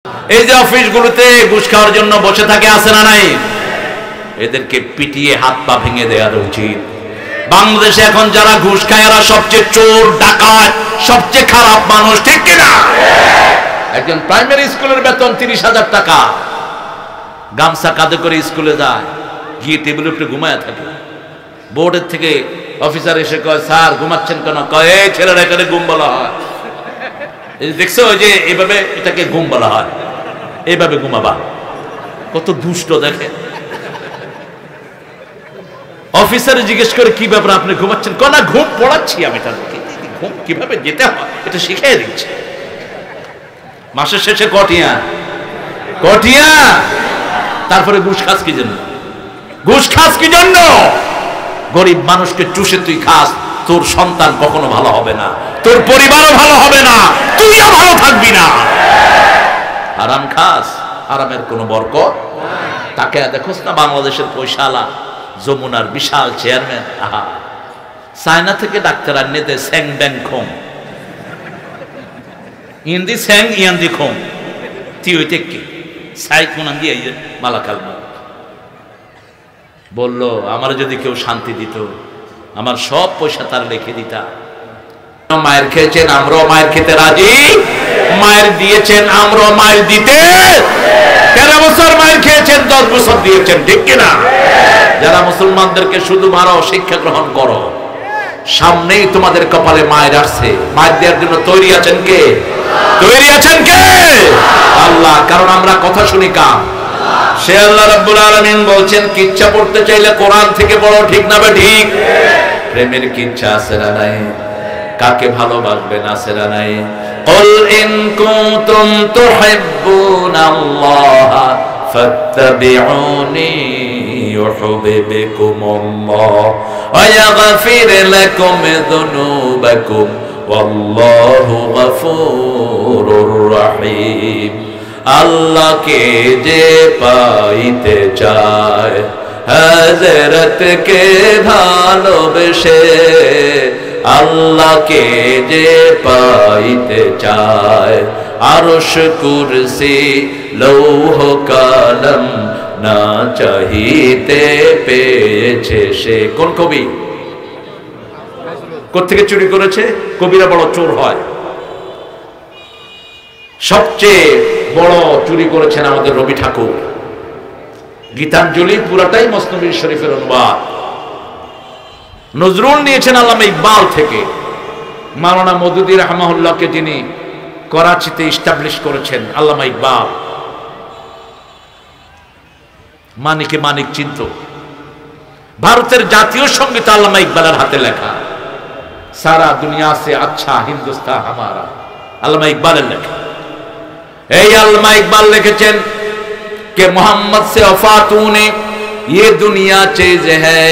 এই যে অফিসগুলোতে ঘুষ খাওয়ার জন্য বসে থাকে, আছে না নাই? এদেরকে পিটিয়ে হাত পা ভেঙে দেওয়া উচিত। বাংলাদেশে এখন যারা ঘুষ খায় এরা সবচেয়ে চোর, ডাকাত, সবচেয়ে খারাপ মানুষ, ঠিক কিনা? একজন প্রাইমারি স্কুলের বেতন 30,000 টাকা, গামছা কাঁধে করে স্কুলে যায়, গিয়ে টেবিলের উপরে ঘুমায় থাকে। বোর্ডের থেকে অফিসার এসে কয়, স্যার ঘুমাচ্ছেন কেন? কয়, এই ছেলেরা এখানে ঘুম বলা হয়। দেখছো যে এইভাবে এটাকে ঘুম বলা হয়, এইভাবে ঘুমাবা। কত দুষ্ট দেখেন। অফিসারে জিজ্ঞেস করে, কি ব্যাপার আপনি ঘুমাচ্ছেন? কয়, না ঘুম পড়াচ্ছি আমি তাদেরকে, ঘুম কিভাবে যেতে হয় এটা শিখিয়ে দিচ্ছি। মাসের শেষে কটিয়া কটিয়া, তারপরে ঘুষ খাস কি জন্য? ঘুষ খাস কি জন্য? গরিব মানুষকে চুষে তুই খাস, তোর সন্তান কখনো ভালো হবে না, তোর পরিবারও ভালো হবে না, তুইও ভালো থাকবি না। হারাম খাস, হারামের কোনো বরকত। তাকে দেখোস না বাংলাদেশের পয়সালা, যমুনার বিশাল চেয়ারম্যান, আহা, চায়না থেকে ডাক্তার আনতে স্যাং ব্যাং খোং, ইন্দি স্যাং ইয়ান্দি খোং, তুই ওইতে কি সাই কোন দিয়ে মালাকাল বললো, আমার যদি কেউ শান্তি দিত আমার সব পয়সা তার লিখে দিতা। মায়ের খেয়েছেন, আমরাও মায়ের খেতে রাজি। মায়ের দিয়েছেন, আমরাও মায়ের দিতে। 13 বছর মায়ের খেয়েছেন, 10 বছর দিয়েছেন, ঠিক কিনা? যারা মুসলমানদেরকে শুধু মারো, শিক্ষা গ্রহণ করো। সামনেই তোমাদের কপালে মায়ের আসছে, মায়ের দেওয়ার জন্য তৈরি আছেন কে? তৈরি আছেন কে? আল্লাহ। কারণ আমরা কথা শুনি কার? সে আল্লাহ রাব্বুল আলামিন বলছেন, কিচ্ছা পড়তে চাইলে কোরআন থেকে পড়ো, ঠিক না বে ঠিক? প্রেমের কিচ্ছা আছে না নাই? কাকে ভালোবাসবেন আছে না নাই? কুল ইন কুনতুম তুহিব্বুনাল্লাহ ফাত্তাবিউনি ইউহিব্বুকুমুল্লাহ ওয়া ইয়াগফির লাকুম যুনুবাকুম ওয়াল্লাহু গফুরুর রহিম। আল্লাহকে যে পাইতে চায়, হযরতকে ভালোবেসে, আল্লাহকে যে পাইতে চায়, আরশ কুরসি লৌহ কলম না চাহিতে পেয়েছে সে। কোন কবি? কোত্থেকে চুরি করেছে? কবিরা বড় চোর হয়। সবচেয়ে বড় চুরি করেছেন আমাদের রবি ঠাকুর। গীতাঞ্জলি পুরাটাই মসনবী শরীফের অনুবাদ। নজরুল নিয়েছেন আল্লামা ইকবাল থেকে। মাওলানা মওদুদী রাহমাহুল্লাহকে যিনি করাচিতে ইস্টাবলিশ করেছেন, আল্লামা ইকবাল মানিকে মানিক চিন্ত। ভারতের জাতীয় সঙ্গীত আল্লামা ইকবালের হাতে লেখা। সারা দুনিয়া সে আচ্ছা হিন্দুস্তান হামারা, আল্লামা ইকবালের লেখা। এই আল্লামা ইকবাল লিখেছেন कि मोहम्मद से वफा तूने, ये दुनिया चीज है,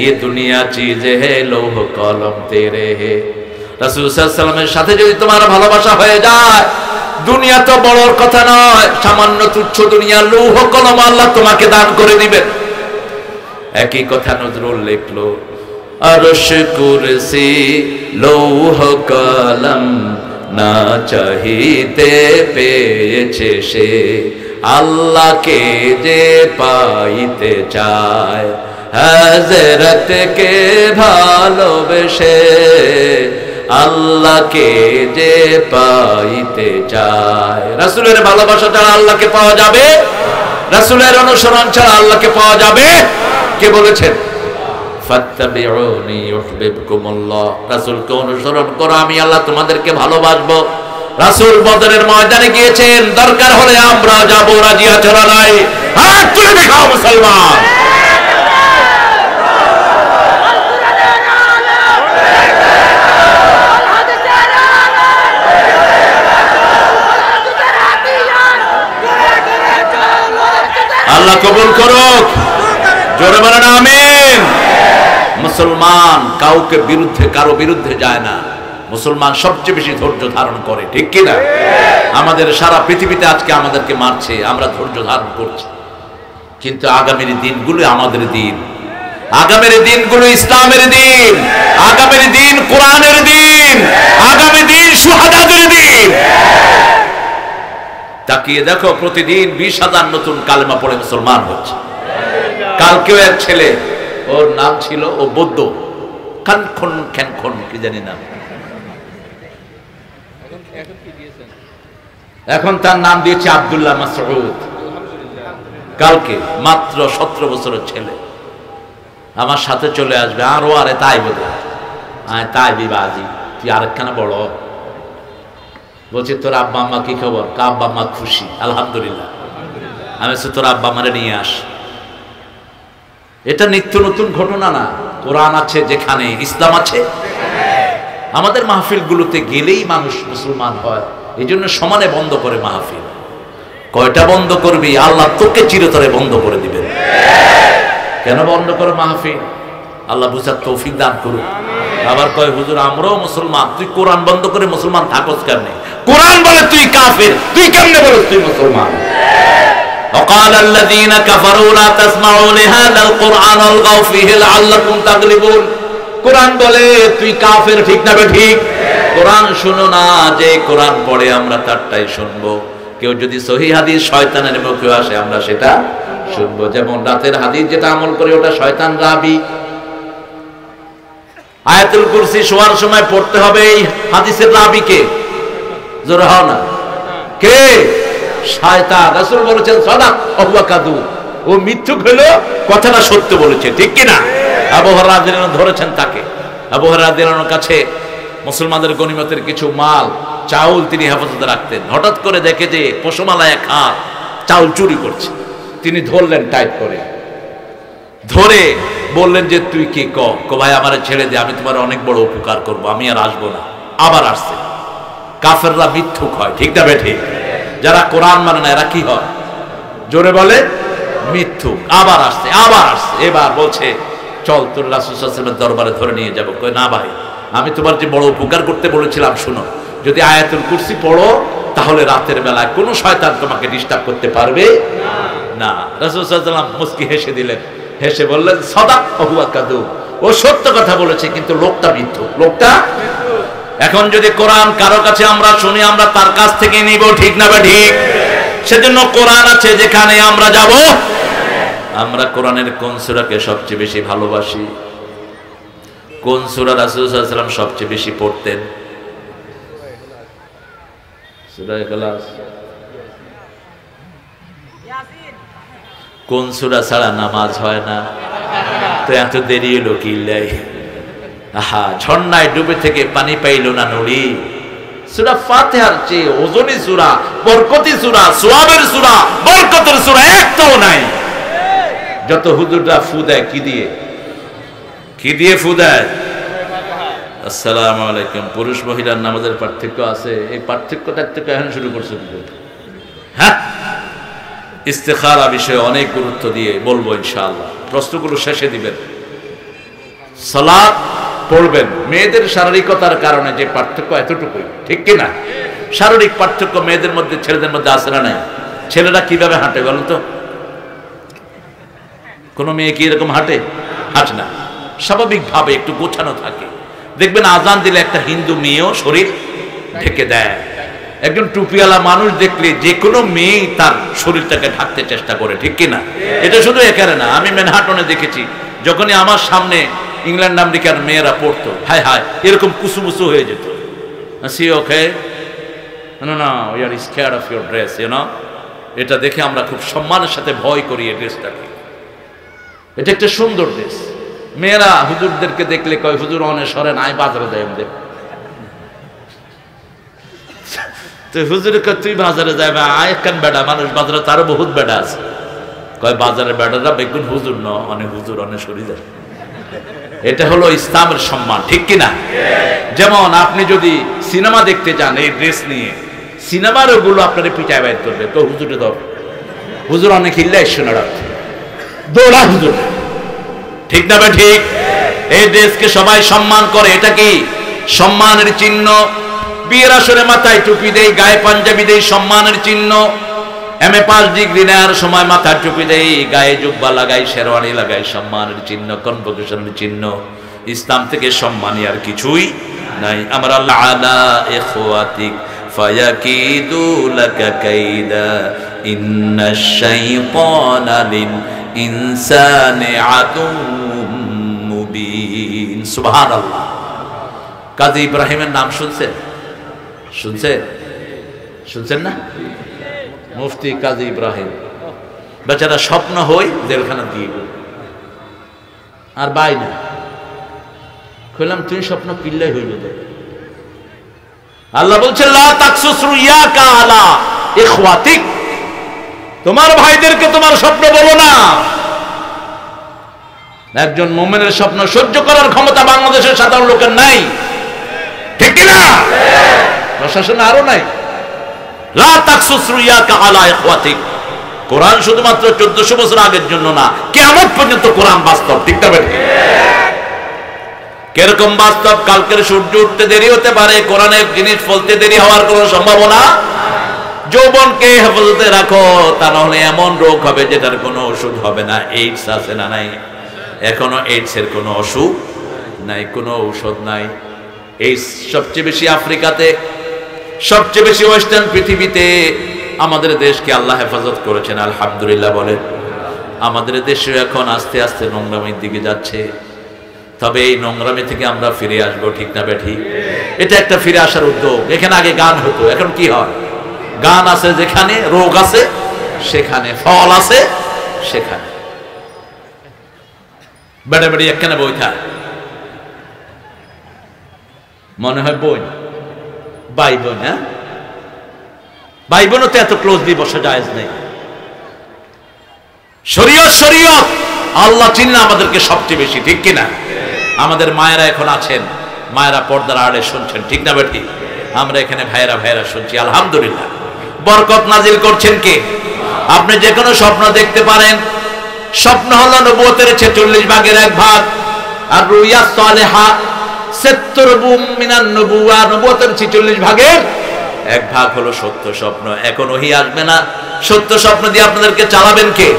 ये दुनिया चीज है, लौह कलम तेरे है। রাসূল সাল্লাল্লাহু আলাইহি ওয়াসাল্লামের সাথে যদি তোমার ভালোবাসা হয়ে যায়, দুনিয়া তো বড় কথা নয়, সামান্য তুচ্ছ দুনিয়া, লৌহ কলম আল্লাহ তোমাকে দান করে দিবেন। একই কথা নজরুল লিখলো, আরশ কুরসি লৌহ কলম না চাহিতে পেয়েছে সে, আল্লাহকে যে পাইতে চায়, হযরতকে ভালোবেসে, আল্লাহকে যে পাইতে চায়। রাসূলের ভালোবাসা ছাড়া আল্লাহকে পাওয়া যাবে? রাসূলের অনুসরণ ছাড়া আল্লাহকে পাওয়া যাবে? কে বলেছেন? ফাত্তাবিউনি ইউহিব্বুকুমুল্লাহ। রাসূলকে অনুসরণ করো, আমি আল্লাহ তোমাদেরকে ভালোবাসবো। রাসূল বদরের ময়দানে গিয়েছেন, দরকার হলে আমরা যাব, রাজি আছো না নাই? হাত তুলে দেখাও মুসলমান। আল্লাহ কবুল করুক, জোরে বলেন আমিন। মুসলমান কাউকে বিরুদ্ধে, কারো বিরুদ্ধে যায় না। মুসলমান সবচেয়ে বেশি ধৈর্য ধারণ করে, ঠিক কিনা? আমাদের সারা পৃথিবীতে আজকে আমাদেরকে মারছে, আমরা ধৈর্য ধারণ করছি, কিন্তু আগামীর দিনগুলো আমাদের দিন। আগামীর দিনগুলো ইসলামের দিন, আগামীর দিন কোরআনের দিন, আগামী দিন শুহাদাদের দিন। তাকিয়ে দেখো প্রতিদিন 20,000 নতুন কালেমা পড়ে মুসলমান হচ্ছে। কালকেও এক ছেলে, ওর নাম ছিল, ও বৌদ্ধ, খ্যানখন কি জানি নাম, এখন তার নাম দিয়েছে আব্দুল্লাহ মাসউদ। কালকে মাত্র 17 বছরের ছেলে আমার সাথে চলে আসবে, আরো আরে তাই বলে তাই বিবাজি তুই আরেকখানা বড়। বলছি তোর আব্বা আম্মা কি খবর? আব্বা আম্মা খুশি, আলহামদুলিল্লাহ। আমি তোর আব্বা আম্মারে নিয়ে আস। এটা নিত্য নতুন ঘটনা না, কোরআন আছে যেখানে, ইসলাম আছে। আমাদের মাহফিলগুলোতে গেলেই মানুষ মুসলমান হয়, এই জন্য সমানে বন্ধ করে মাহফিল। কয়টা বন্ধ করবি? আল্লাহ তোকে চিরতরে বন্ধ করে দিবেন। কেন বন্ধ করে মাহফিল? আল্লাহ বুঝার তৌফিক দান করুন। আবার কয় হুজুর আমরাও মুসলমান, তুই কোরআন বন্ধ করে মুসলমান থাকস কেমনে? কোরআন বলে তুই কাফের, তুই কেমনে বলিস তুই মুসলমান? وقال الذين كفروا لا تسمعوا لهذا القرآن والغوا فيه لعلكم تغلبون। কোরআন বলে তুই কাফের, ঠিক না ঠিক? কোরআন শুনো না, যে কোরআন পড়ে আমরা তারটাই শুনবো। কেউ যদি সহিহ হাদিস শয়তানের মুখে আসে আমরা সেটা শুনবো। যেমন রাতের হাদিস যেটা আমল করে ওটা শয়তান রাবি। আয়াতুল কুরসি শোয়ার সময় পড়তে হবে, এই হাদিসের রাবি কে? জোরে হও না, কে? শয়তান। রাসূল বলেছেন সাদাক ওয়া হুয়া কাযুব, ও মিথ্যুক হলো, কথাটা সত্য বলেছে, ঠিক কি না? আবু হুরায়রা রাদিয়াল্লাহু আনহু ধরেছেন তাকে। আবু হুরায়রা রাদিয়াল্লাহু আনহুর কাছে মুসলমানদের গনিমতের কিছু মাল, চাউল তিনি হেফাজতে রাখতেন। হঠাৎ করে দেখে যে পশমালা এক হাত চাউল চুরি করছে। তিনি ধরলেন টাইট করে, ধরে বললেন যে তুই কি কো ভাই আমারে ছেড়ে দে, আমি তোমার অনেক বড় উপকার করব, আমি আর আসবো না। আবার আসছে। কাফেররা মিথ্যুক হয়, ঠিক না বেঠিক? যারা কোরআন মানে না এরা কি হয়? জোরে বলে মিথ্যুক। আবার আসছে, আবার আসছে। এবার বলছে চল তোর রাসূল সাল্লাল্লাহু আলাইহি ওয়াসাল্লামের দরবারে ধরে নিয়ে যাব। কই না ভাই, আমি তোমার যে বড় উপকার করতে বলেছিলাম, শুনো, যদি আয়াতুল কুরসি পড়ো তাহলে রাতের বেলায় কোনো শয়তান তোমাকে ডিস্টার্ব করতে পারবে না। রাসূল সাল্লাল্লাহু আলাইহি ওয়াসাল্লাম মুস্কি হেসে দিলেন, হেসে বললেন সাদাক ওয়া হুয়া কাযুব, ও সত্য কথা বলেছে কিন্তু লোকটা মিথ্যুক, লোকটা। এখন যদি কোরআন কারো কাছে আমরা শুনি, আমরা তার কাছ থেকে নিব, ঠিক না ঠিক? সেজন্য কোরআন আছে যেখানে আমরা যাব। আমরা কোরআনের কোন সূরাকে সবচেয়ে বেশি ভালোবাসি? কোন সূরা রাসূল সাল্লাল্লাহু আলাইহি ওয়াসাল্লাম সবচেয়ে বেশি পড়তেন? সূরা ইখলাস। কোন সূরা ছাড়া নামাজ হয় না? তো এত দেরি হলো কি লাই? আহা, ঝর্ণায় ডুবে থেকে পানি পাইল না নড়ি। সূরা ফাতিহার চেয়ে ওজনী সূরা, বরকতি সূরা, সওয়াবের সূরা, বরকতের সূরা একটাও নাই। যত হুজুররা ফু দেয় কি দিয়ে? কি দিয়ে ফু দেয়? আসসালামু আলাইকুম। পুরুষ মহিলার নামাজের পার্থক্য আছে, এই পার্থক্যটা থেকে এখন শুরু করছে কি? হ্যাঁ, ইস্তেখারা বিষয়ে অনেক গুরুত্ব দিয়ে বলবো ইনশাআল্লাহ। প্রশ্নগুলো শেষে দিবেন। সালাত পড়বেন, মেয়েদের শারীরিকতার কারণে যে পার্থক্য এতটুকুই, ঠিক কি না? শারীরিক পার্থক্য মেয়েদের মধ্যে ছেলেদের মধ্যে আছে না নাই? ছেলেরা কিভাবে হাঁটে বলেন তো? কোন মেয়ে কি এরকম হাঁটে? হাঁটে না। স্বাভাবিকভাবে একটু গোছানো থাকে। দেখবেন আজান দিলে একটা হিন্দু মেয়েও শরীর ঢেকে দেয়। একজন টুপিওয়ালা মানুষ দেখলে যে কোনো মেয়ে তার শরীরটাকে ঢাকতে চেষ্টা করে, ঠিক কি না? এটা শুধু এখানে না, আমি ম্যানহাটনে দেখেছি, যখনই আমার সামনে ইংল্যান্ড আমেরিকার মেয়েরা পড়তো, হায় হায় এরকম কুসুমুসু হয়ে যেত। See okay, no no, we are scared of your dress, you know. এটা দেখে আমরা খুব সম্মানের সাথে ভয় করি এই ড্রেসটাকে। এটা একটা সুন্দর ড্রেস। মেয়েরা হুজুরদেরকে দেখলে কয় হুজুর অনে সরেন, আয় বাজারে দেয় আমাদের। তো হুজুর কয় তুই বাজারে যাবে, আয় কেন বেড়া, মানুষ বাজারে তারও বহুত বেড়া আছে। কয় বাজারের বেড়ারা বেগুন হুজুর ন, অনেক হুজুর অনেক শরীরে। এটা হলো ইসলামের সম্মান, ঠিক কিনা? যেমন আপনি যদি সিনেমা দেখতে যান এই ড্রেস নিয়ে, সিনেমার ওগুলো আপনার পিটায় বাইর করবে, তো হুজুরে ধর, হুজুর অনেক হিল্লা শোনা রাখছে, দৌড়া হুজুর, ঠিক না? ঠিক। এই ড্রেসকে সবাই সম্মান করে, এটা কি সম্মানের চিহ্ন। বিয়ের আসরে মাথায় টুপি দেই, গায়ে পাঞ্জাবি দেই, সম্মানের চিহ্ন। এমএ পাস ডিগ্রি নেওয়ার সময় মাথার টুপি দেই, গায়ে জুব্বা লাগাই, শেরওয়ানি লাগাই, সম্মানের চিহ্ন, কনভোকেশনের চিহ্ন। ইসলাম থেকে সম্মানী আর কিছুই নাই। আমার আল্লাহ আলা ইখওয়াতিক ফায়াকিদু লাকা কাইদা ইন্নাশ শাইতানা লিল ইনসানি আদুউম মুবিন। সুবহানাল্লাহ। কাজী ইব্রাহিমের নাম শুনছেন? শুনছেন না? মুফতি কাজী ইব্রাহিম বেচারা স্বপ্ন হই জেলখানা দিয়ে গেল আর বাই না কইলাম তুই স্বপ্ন পিল্লাই হইবে দেখ। আল্লাহ বলছেন লা তাকসুস রুয়াকা আলা ইখওয়াতিক, তোমার ভাইদেরকে তোমার স্বপ্ন বলো না। একজন মুমিনের স্বপ্ন সহ্য করার ক্ষমতা বাংলাদেশের সাধারণ লোকের নাই, ঠিক কি না? প্রশাসন আরো নাই। লা তাকসুস রুয়াকা আলা ইখওয়াতিক, কোরআন শুধুমাত্র 1400 বছর আগের জন্য না, কিয়ামত পর্যন্ত কোরআন বাস্তব, ঠিক না বেঠিক? কিরকম বাস্তব? কালকের সূর্য উঠতে দেরি হতে পারে, কোরআনের জিনিস ফলতে দেরি হওয়ার কোনো সম্ভাবনা। যৌবনকে হেফাজতে রাখো, তা নাহলে এমন রোগ হবে যেটার কোনো ওষুধ হবে না। এইডস আছে না নাই? এখনো এইডস এর কোনো অসুখ নাই, কোনো ঔষধ নাই। এইডস সবচেয়ে বেশি আফ্রিকাতে, সবচেয়ে বেশি ওয়েস্টার্ন পৃথিবীতে। আমাদের দেশকে আল্লাহ হেফাজত করেছেন, আলহামদুলিল্লাহ বলেন। আমাদের দেশে এখন আস্তে আস্তে নোংরামির দিকে যাচ্ছে, তবে এই নোংরামি থেকে আমরা ফিরে আসবো, ঠিক না বেঠিক? এটা একটা ফিরে আসার উদ্যোগ। এখানে আগে গান হতো, এখন কি হয়? গান আছে যেখানে, রোগ আছে সেখানে, ফল আছে সেখানে। বেড়ে বেড়ে একখানে বই থাক, মনে হয় বই ভাই বোন, হ্যাঁ ভাই বোনও তো এত ক্লোজলি বসা জায়েজ নেই। শরীয়ত শরীয়ত, আল্লাহ চিন্না আমাদেরকে সবচেয়ে বেশি, ঠিক কিনা? আমাদের মায়েরা এখন আছেন, মায়েরা পর্দার আড়ে শুনছেন, ঠিক না বেঠি? আমরা এখানে ভাইয়েরা ভাইয়েরা শুনছি, আলহামদুলিল্লাহ। বরকত নাজিল করছেন কে? আপনি যে কোনো স্বপ্ন দেখতে পারেন। স্বপ্ন হলো নবুয়তের 46 ভাগের 1 ভাগ, আর রুইয়া সালেহা 70 মিনান নবুয়া, নবুয়তের 46 ভাগের 1 ভাগ হলো সত্য স্বপ্ন। এখন ওহী আসবে না, সত্য স্বপ্ন দিয়ে আপনাদেরকে চালাবেন কে?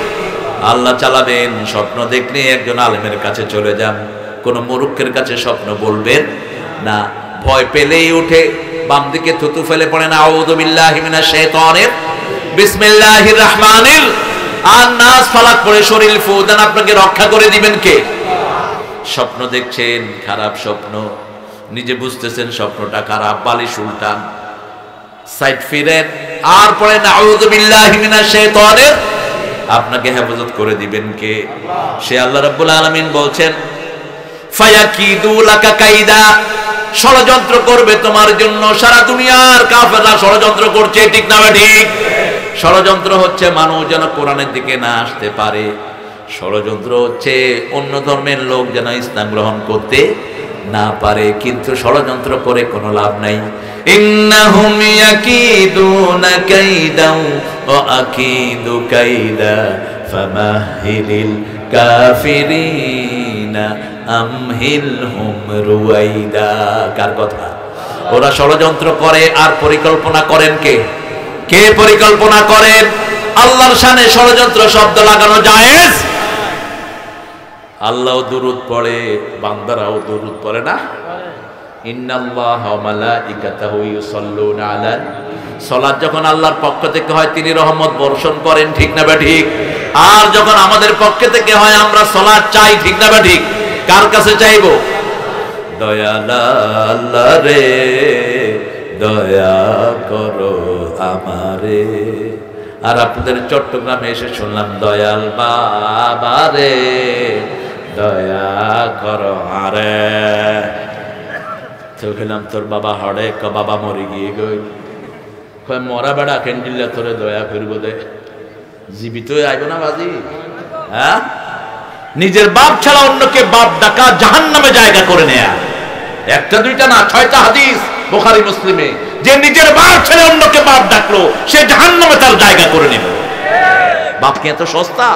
আল্লাহ চালাবেন। স্বপ্ন দেখলে একজন আলেমের কাছে চলে যান, কোন মূর্খের কাছে স্বপ্ন বলবেন না। ভয় পেলেই উঠে বাম দিকে থুতু ফেলে পড়েন আউযু বিল্লাহি মিনাশ শাইতানির বিসমিল্লাহির রহমানির আর নাস ফালাক পড়ে শরীর ফু দেন, আপনাকে রক্ষা করে দিবেন কে? স্বপ্ন দেখছেন, খারাপ স্বপ্ন, নিজে বুঝতেছেন স্বপ্নটা খারাপ, বালিশ উল্টান, সাইড ফিরেন আর পড়েন আউযু বিল্লাহি মিনাশ শাইতানির, আপনাকে হেফাজত করে দিবেন কে? সে আল্লাহ রাব্বুল আলামিন বলছেন ফায়াকিদু লাকা কাইদা, ষড়যন্ত্র করবে তোমার জন্য। সারা দুনিয়ার কাফেররা ষড়যন্ত্র করছে, ঠিক না ঠিক? ষড়যন্ত্র হচ্ছে মানুষ যেন কোরআনের দিকে না আসতে পারে, ষড়যন্ত্র হচ্ছে অন্য ধর্মের লোক যেন ইসলাম গ্রহণ করতে না পারে। কিন্তু ষড়যন্ত্র করে কোনো লাভ নাই। ইন্নাহুম ইয়াকিদুনা কাইদাও ওয়া আকিদু কাইদা ফামাহিলিল কাফিরিনা আমহিলহুম রুয়াইদা। কার কথা? ওরা ষড়যন্ত্র করে আর পরিকল্পনা করেন কে? কে পরিকল্পনা করেন? আল্লাহর শানে ষড়যন্ত্র শব্দ লাগানো জায়েজ? আল্লাহ দুরূদ পড়ে, বান্দারাও দুরূদ পড়ে না? ইন্নাল্লাহা ওয়া মালাইকাতাহু ইউসাল্লুনা আলান, সালাত যখন আল্লাহর পক্ষ থেকে হয় তিনি রহমত বর্ষণ করেন, ঠিক না বা ঠিক? আর যখন আমাদের পক্ষ থেকে হয় আমরা সালাত চাই, ঠিক না বা ঠিক? কার কাছে চাইবো? দয়ালা আল্লাহ রে দয়া করো আমারে। আর আপনাদের চট্টগ্রামে এসে শুনলাম দয়াল বাবা রে দয়া করো আরে। তো খেলাম তোর বাবা হড়ে, ক বাবা মরে গিয়ে গই, কয় মরা বেড়া কেন্ডিল্লা তোরে দয়া করব দে, জীবিত আইব না বাজি? হ্যাঁ, নিজের বাপ ছাড়া অন্যকে বাপ ডাকা জাহান্নামে জায়গা করে নেয়া। একটা দুইটা না, 6টা হাদিস বুখারী মুসলিমে, যে নিজের বাপ ছেড়ে অন্যকে বাপ ডাকলো সে জাহান্নামে তার জায়গা করে নেবে। বাপ কি এত সস্তা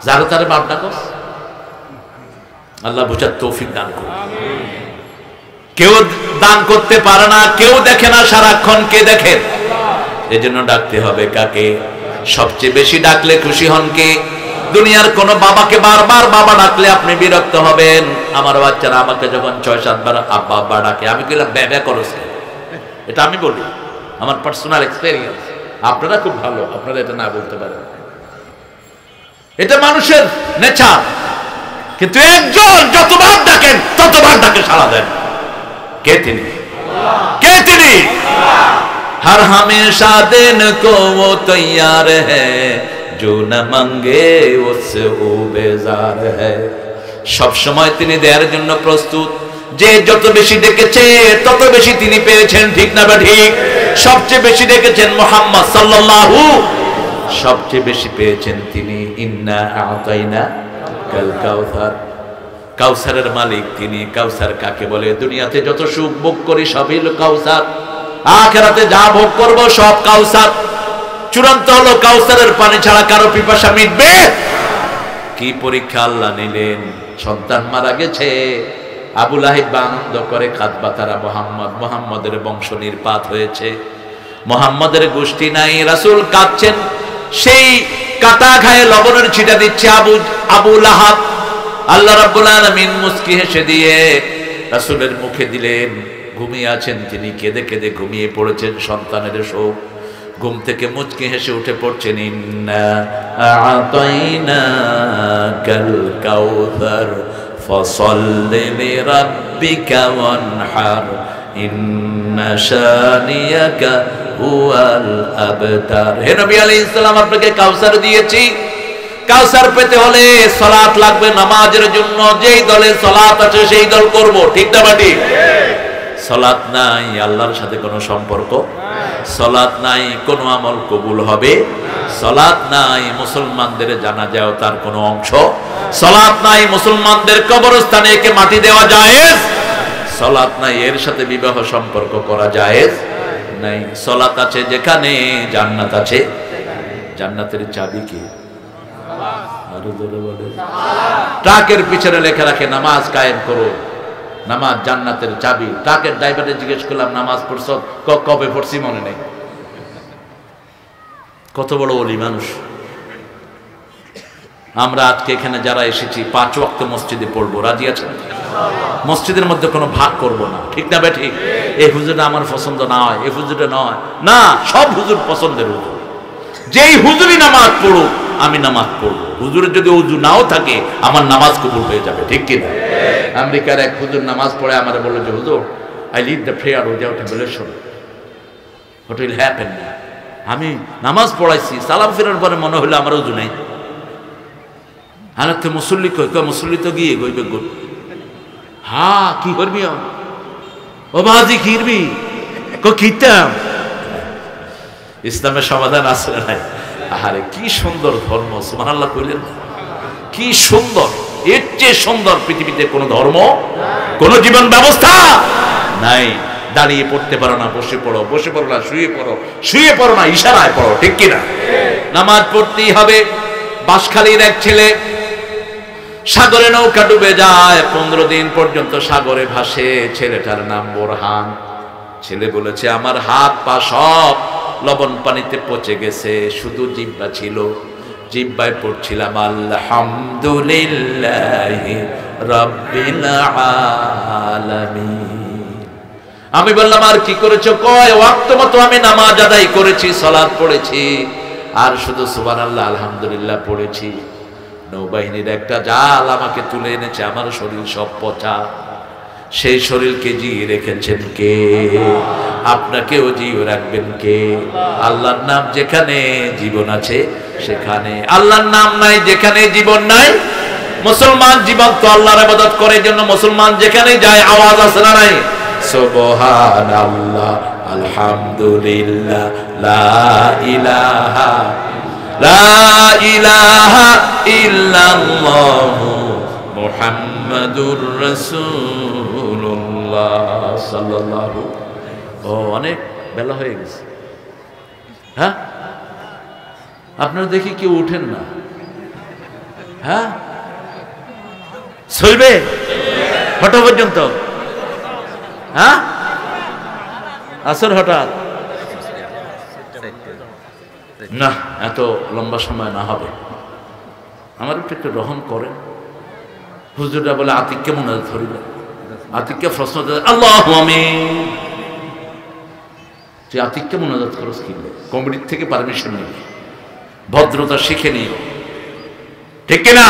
যারা তারে বাপ ডাকস? আল্লাহ বুঝার তৌফিক দান করুন। কেউ দান করতে পারে না, কেউ দেখে না সারাক্ষণ, কে দেখেন? এজন্য ডাকতে হবে কাকে? সবচেয়ে বেশি ডাকলে খুশি হন কে? দুনিয়ার কোন বাবাকে বারবার বাবা ডাকলে আপনি বিরক্ত হবেন। আমার বাচ্চারা আমাকে যখন 6-7 বার আব্বা আব্বা ডাকে, আমি কইলাম ব্যা করছে, এটা আমি বলি, আমার পার্সোনাল এক্সপেরিয়েন্স। আপনারা খুব ভালো, আপনারা এটা না বলতে পারেন, এটা মানুষের নেচার। কিন্তু একজন যতবার ডাকেন ততবার ডাকে সাড়া দেন। কে তিনি? কে তিনি? हर हमेशा दिन को वो तैयार है जो न मांगे उससे वो बेजार है। सब समय তিনি দেওয়ার জন্য প্রস্তুত। যে যত বেশি ডেকেছে তত বেশি তিনি পেয়েছেন, ঠিক না ঠিক? সবচেয়ে বেশি ডেকেছেন মুহাম্মদ সাল্লাল্লাহু, সবচেয়ে বেশি পেয়েছেন তিনি। ইন্না আতাইনা কাল কাউসার, কাউসারের মালিক তিনি। কাউসার কাকে বলে? দুনিয়াতে যত সুখ ভোগ করি সবই হলো কাউসার, আখিরাতে যা ভোগ করব সব কাউসার। চূড়ান্ত হলো কাউসারের পানি ছাড়া কারো পিপাসা মিটবে? কি পরীক্ষা আল্লাহ নিলেন! সন্তান মারা গেছে, আবু লাহিব আনন্দ করে কাঁদবা তারা মুহাম্মদের বংশ নির্পাত হয়েছে, মুহাম্মদের গোষ্ঠী নাই। রাসূল কাঁদছেন, সেই কাটা ঘায়ে লবণের ছিটা দিচ্ছে আবু লাহাব। আল্লাহ রাব্বুল আলামিন মুস্কি হেসে দিয়ে রাসূলের মুখে দিলেন। ঘুমিয়ে আছেন তিনি, কেঁদে কেঁদে ঘুমিয়ে পড়েছেন সন্তানের শোক। ঘুম থেকে মুচকি হেসে উঠে পড়ছেন, ইন্না আতাইনাকাল কাউসার ফসল্লি লিরাব্বিকা ওয়ানহার ইন্না শানিয়াকা হুয়াল আবতার। হে নবী আলাইহিস সালাম, আপনাকে কাউসার দিয়েছি। কাউসার পেতে হলে সালাত লাগবে নামাজের জন্য। যেই দলে সালাত আছে সেই দল করব, ঠিক না বাটি? সালাত নাই আল্লাহর সাথে কোনো সম্পর্ক, সালাত নাই কোনো আমল কবুল হবে, সালাত নাই মুসলমানদের জানাজাও তার কোনো অংশ, সালাত নাই মুসলমানদের কবরস্থানে একে মাটি দেওয়া জায়েজ, সালাত নাই এর সাথে বিবাহ সম্পর্ক করা জায়েজ নাই। সালাত আছে যেখানে জান্নাত আছে। জান্নাতের চাবি কি? আরো জোরে বলে। ট্রাকের পিছনে লেখা রাখে নামাজ কায়েম করো, নামাজ জান্নাতের চাবি। ট্রাকের ড্রাইভারে জিজ্ঞেস করলাম, নামাজ পড়ছ? কবে পড়ছি মনে নেই। কত বড় ওলি মানুষ। আমরা আজকে এখানে যারা এসেছি 5 ওয়াক্ত মসজিদে পড়বো, রাজি আছেন? মসজিদের মধ্যে কোনো ভাগ করব না, ঠিক না ঠিক? এই হুজুরটা আমার পছন্দ না হয়, এই হুজুরটা নয়, না, সব হুজুর পছন্দের হুজুর। যেই হুজুরই নামাজ পড়ুক আমি নামাজ পড়বো। হুজুরের যদি উজু নাও থাকে আমার নামাজ কবুল হয়ে যাবে, ঠিক কিনা? আমেরিকার এক হুজুর নামাজ পড়ে আমার বললো যে, হুজুর, I lead the prayer without ablution, what will happen? আমি নামাজ পড়াইছি, সালাম ফেরার পরে মনে হলো আমার উজু নেই। আর তো মুসল্লি কই, মুসল্লি তো গিয়ে গইবে গো। হ্যাঁ, কি করবি? ও বাজি খিরবি? খিরতাম। ইসলামের সমাধান আছে না নাই? আরে কি সুন্দর ধর্ম, সুবহানাল্লাহ কইলেন। কি সুন্দর! এর চেয়ে সুন্দর পৃথিবীতে কোন ধর্ম, কোন জীবন ব্যবস্থা নাই। দাঁড়িয়ে পড়তে পারো না, বসে পড়ো, বসে পড়ো না শুয়ে পড়ো, শুয়ে পড়ো না ইশারায় পড়ো, ঠিক কিনা? নামাজ পড়তেই হবে। বাঁশখালীর এক ছেলে সাগরে নৌকা ডুবে যায়, 15 দিন পর্যন্ত সাগরে ভাসে। ছেলেটার নাম বোরহান। ছেলে বলেছে, আমার হাত পা সব লবণ পানিতে পচে গেছে, শুধু জিহ্বা ছিল, জিহ্বায় পড়ছিলাম আলহামদুলিল্লাহি রাব্বিল আলামিন। আমি বললাম, আর কি করেছো? কয় ওয়াক্ত মতো আমি নামাজ আদায় করেছি, সালাত পড়েছি, আর শুধু সুবহানাল্লাহ আলহামদুলিল্লাহ পড়েছি। নৌবাহিনীর একটা জাল আমাকে তুলে এনেছে, আমার শরীর সব পচা। সেই শরীরকে জিয়ে রেখেছেন কে? আপনাকেও জিয়ে রাখবেন কে? আল্লাহর নাম যেখানে জীবন আছে সেখানে, আল্লাহর নাম নাই যেখানে জীবন নাই। মুসলমান জীবন তো আল্লাহর ইবাদত করে, জন্য মুসলমান যেখানে যায় আওয়াজ আসে না নাই? সুবহানাল্লাহ, আলহামদুলিল্লাহ, লা ইলাহা ইল্লাল্লাহু মুহাম্মাদুর রাসূলুল্লাহ সাল্লাল্লাহু। ও, অনেক বেলা হয়ে গেছে। হ্যাঁ, আপনারা দেখি কেউ উঠেন না। হ্যাঁ, চলবে হঠাৎ পর্যন্ত? হ্যাঁ, আসর হঠাৎ না, এত লম্বা সময় না হবে। আমার একটু গ্রহণ করেন। হুজুররা বলে, আতিককে মনে ধরিল, আতিককে প্রশ্ন আল্লাহু আমিন। তুই আতিককে মোনাজাত করস কি কমিটির থেকে পারমিশন নেই, ভদ্রতা শিখে নিও, ঠিক কিনা?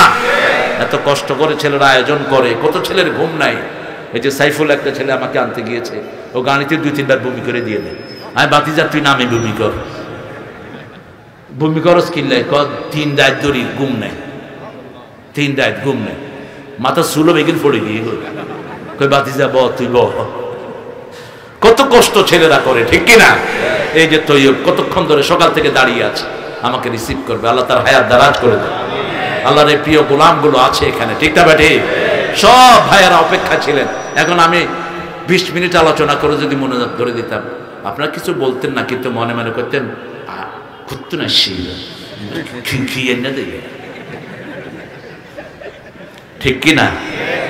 এত কষ্ট করে ছেলেরা আয়োজন করে, কত ছেলের ঘুম নাই। এই যে সাইফুল একটা ছেলে আমাকে আনতে গিয়েছে, ও গাড়িতে 2-3 বার বমি করে দিয়ে দেয়। আমি বাতিজা তুই নামে বমি কর, বমি করস কিনলে 3 রাত ধরে ঘুম নেই, 3 রাত ঘুম নেই, মাথা সুলো বেগিন পড়ে গিয়ে কই বাতিজা ব তুই ব। কত কষ্ট ছেলেরা করে, ঠিক কিনা? এই যে তৈয়ব কতক্ষণ ধরে সকাল থেকে দাঁড়িয়ে আছে, আমাকে রিসিভ করবে, আল্লাহ তার হায়াত দারাজ করে দেবে। আল্লাহর এই প্রিয় গোলামগুলো আছে এখানে, ঠিক না বেঠি? সব ভাইয়েরা অপেক্ষা ছিলেন। এখন আমি 20 মিনিট আলোচনা করে যদি মোনাজাত করে দিতাম, আপনারা কিছু বলতেন না, কিন্তু মনে মনে করতেন খুঁজতো না ঠিক কিনা?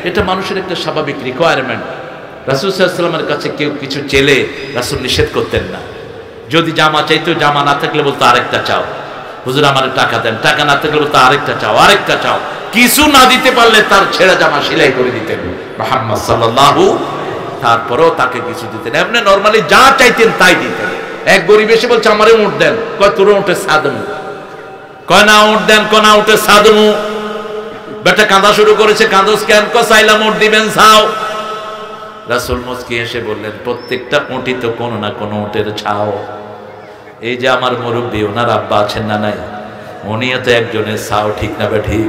এটা মানুষের একটা স্বাভাবিক রিকোয়ারমেন্ট। রাসূল সাল্লাল্লাহু আলাইহি ওয়াসাল্লামের কাছে কেউ কিছু চেলে রাসূল নিষেধ করতেন না। যদি জামা চাইতো, জামা না থাকলে বলতো আরেকটা চাও, হুজুর আমার টাকা দেন, টাকা না থাকলে বলতো আরেকটা চাও, আরেকটা চাও। কিছু না দিতে পারলে তার ছেঁড়া জামা সেলাই করে দিতেন মুহাম্মদ সাল্লাল্লাহু, তারপরেও তাকে কিছু দিতেন। এমনি নরমালি যা চাইতেন তাই দিতেন। এক গরিব এসে বলছে আমারে উঠ দেন, কয় তোর উঠে সাদমু, কয় না উঠ দেন, কয় না উঠে সাদমু। বেটা কাঁদা শুরু করেছে, কাঁদোস কেন? কয় চাইলাম উঠ দিবেন, ছাও। রাসূল মুস্কি এসে বললেন প্রত্যেকটা উঁটি তো কোনো না কোনো উটের ছাও। এই যে আমার মুরব্বী, ওনার আব্বা আছেন না নাই, উনিও তো একজনের ছাও, ঠিক না বেঠি?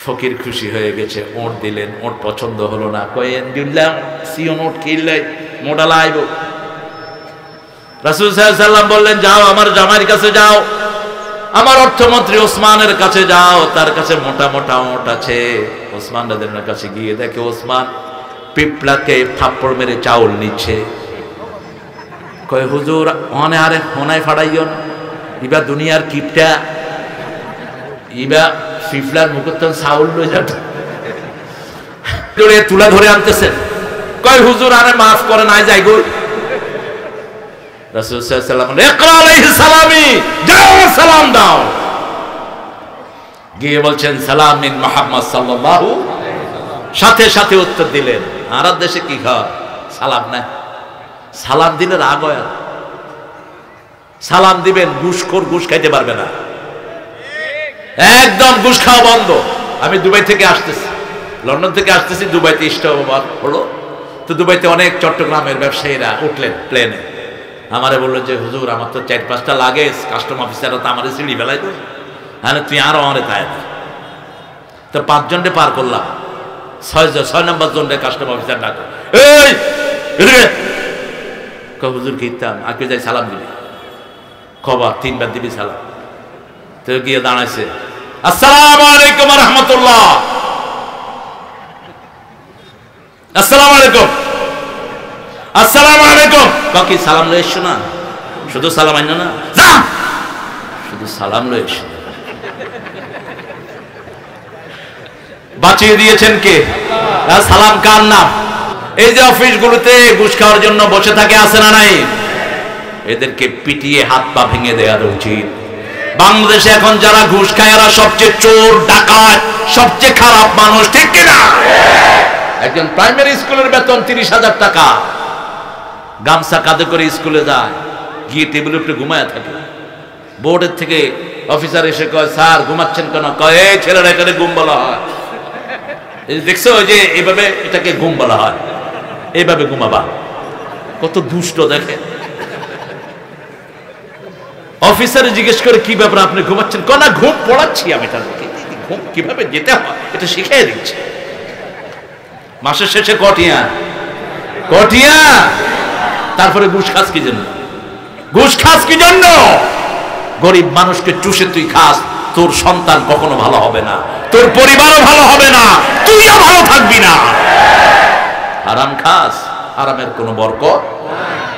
ফকির খুশি হয়ে গেছে, ওট দিলেন, ওট পছন্দ হলো না, কয়েন দিলাম সিও নোট কিনলে মোডালা আইব। রাসূল সাল্লাল্লাহু আলাইহি ওয়াসাল্লাম বললেন যাও আমার জামাইয়ের কাছে যাও, আমার অর্থমন্ত্রী ওসমানের কাছে যাও, তার কাছে মোটা মোটা ওট আছে। ওসমান রাদিয়াল্লাহু কাছে গিয়ে দেখে ওসমান পিপলাকে থাপ্পড় মেরে চাউল নিচ্ছে। কয় হুজুর অনে আরে হোনায় ফাড়াইও না, ইবা দুনিয়ার কিপটা, ইবা পিপলার মুখতন চাউল লই যাবে, তুলা ধরে আনতেছেন। কয় হুজুর আরে মাফ করে নাই যাই গো। রাসূল সাল্লাল্লাহু আলাইহি ওয়াসাল্লাম ইকরা আলাইহিস সালামি, যাও সালাম দাও। গিয়ে বলছেন সালাম মিন মুহাম্মদ সাল্লাল্লাহু, সাথে সাথে উত্তর দিলেন। আর দেশে কি খাওয়া সালাম না, সালাম দিলে রাগ হয়। সালাম দিবেন, ঘুষখোর ঘুষ খাইতে পারবে না, একদম ঘুষ খাওয়া বন্ধ। আমি দুবাই থেকে আসতেছি, লন্ডন থেকে আসতেছি, দুবাইতে ইস্টামাবাদ হলো। তো দুবাইতে অনেক চট্টগ্রামের ব্যবসায়ীরা উঠলেন প্লেনে, আমারে বললো যে হুজুর আমার তো 4-5টা লাগেজ, কাস্টম অফিসাররা তো আমার সিঁড়ি বেলায় তো, হ্যাঁ তুই আরো আমারে তাই। তো 5 জনকে পার করলাম, 6 নম্বর জনকে কাস্টম অফিসার ডাকো, এই হুজুর কিতাম আগে যাই সালাম দিবি, খবর 3 বার দিবি সালাম। তো গিয়ে দাঁড়াইছে, আসসালামু আলাইকুম ওয়া রাহমাতুল্লাহ, আসসালামু আলাইকুম, আসসালামু আলাইকুম। বাকি সালাম লয়ে এসো না, শুধু সালাম আইনো না, যা শুধু সালাম লয়ে এসো। বাঁচিয়ে দিয়েছেন কে? সালাম কার নাম? এই যে অফিসগুলোতে ঘুষ খাওয়ার জন্য বসে থাকে, আছে না নাই? এদেরকে পিটিয়ে হাত পা ভেঙে দেওয়া উচিত। বাংলাদেশে এখন যারা ঘুষ খায় এরা সবচেয়ে চোর, ডাকাত, সবচেয়ে খারাপ মানুষ, ঠিক কিনা? একজন প্রাইমারি স্কুলের বেতন 30,000 টাকা, গামছা কাঁধে করে স্কুলে যায়, গিয়ে টেবিলের উপরে ঘুমায় থাকে। বোর্ডের থেকে অফিসার এসে কয় স্যার ঘুমাচ্ছেন কেন? কয় এই ছেলেরা এখানে ঘুম বলা হয়, দেখছো যে এইভাবে এটাকে ঘুম বলা হয়, এইভাবে ঘুমাবা। কত দুষ্ট দেখে। অফিসারে জিজ্ঞেস করে কি ব্যাপার আপনি ঘুমাচ্ছেন? কয় না ঘুম পড়াচ্ছি আমি, তাদেরকে ঘুম কিভাবে যেতে হয় এটা শিখিয়ে দিচ্ছি। মাসের শেষে কটিয়া, তারপরে ঘুষ খাস কি জন্য? ঘুষ খাস কি জন্য? গরিব মানুষকে চুষে তুই খাস, তোর সন্তান কখনো ভালো হবে না, তোর পরিবারও ভালো হবে না, তুইও ভালো থাকবি না। হারাম খাস, হারামের কোনো বরকত।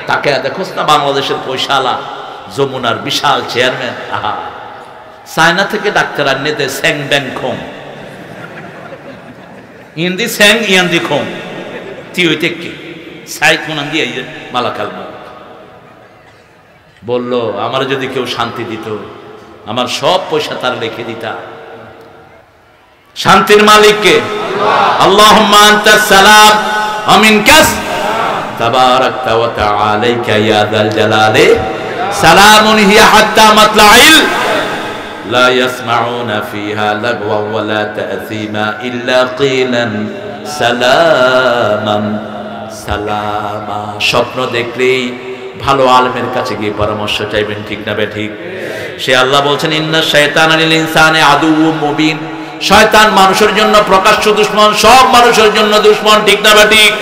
তাকে দেখোস না বাংলাদেশের পয়সালা, যমুনার বিশাল চেয়ারম্যান, আহা চায়না থেকে ডাক্তার আনতে স্যাং ব্যাং খোং, ইন্দি স্যাং ইয়ান্দি খোং, তুই ওইতে কি সাই কোনান দিয়ে মালাকাল বললো আমার যদি কেউ শান্তি দিত আমার সব পয়সা তার লিখে দিতা। শান্তির মালিককে আল্লাহুম্মা আনতাস সালাম ওয়া মিনকাস তাবারাকতা ওয়া তাআলাইকা ইয়া যাল জালালি সালামুন হিয়া হাত্তা মাতলাইল লা ইয়াসমাউনা ফিহা লাগওয়া ওয়া লা তা'সীমা ইল্লা কিলান সালামান সালামা। স্বপ্ন দেখলেই ভালো আলেমের কাছে গিয়ে পরামর্শ চাইবেন, ঠিক না বে ঠিক? সে আল্লাহ বলছেন ইন্না শাইতানা লিল ইনসানি আদুউম মুবিন, শয়তান মানুষের জন্য প্রকাশ্য দুশমন, সব মানুষের জন্য দুশমন, ঠিক না বে ঠিক?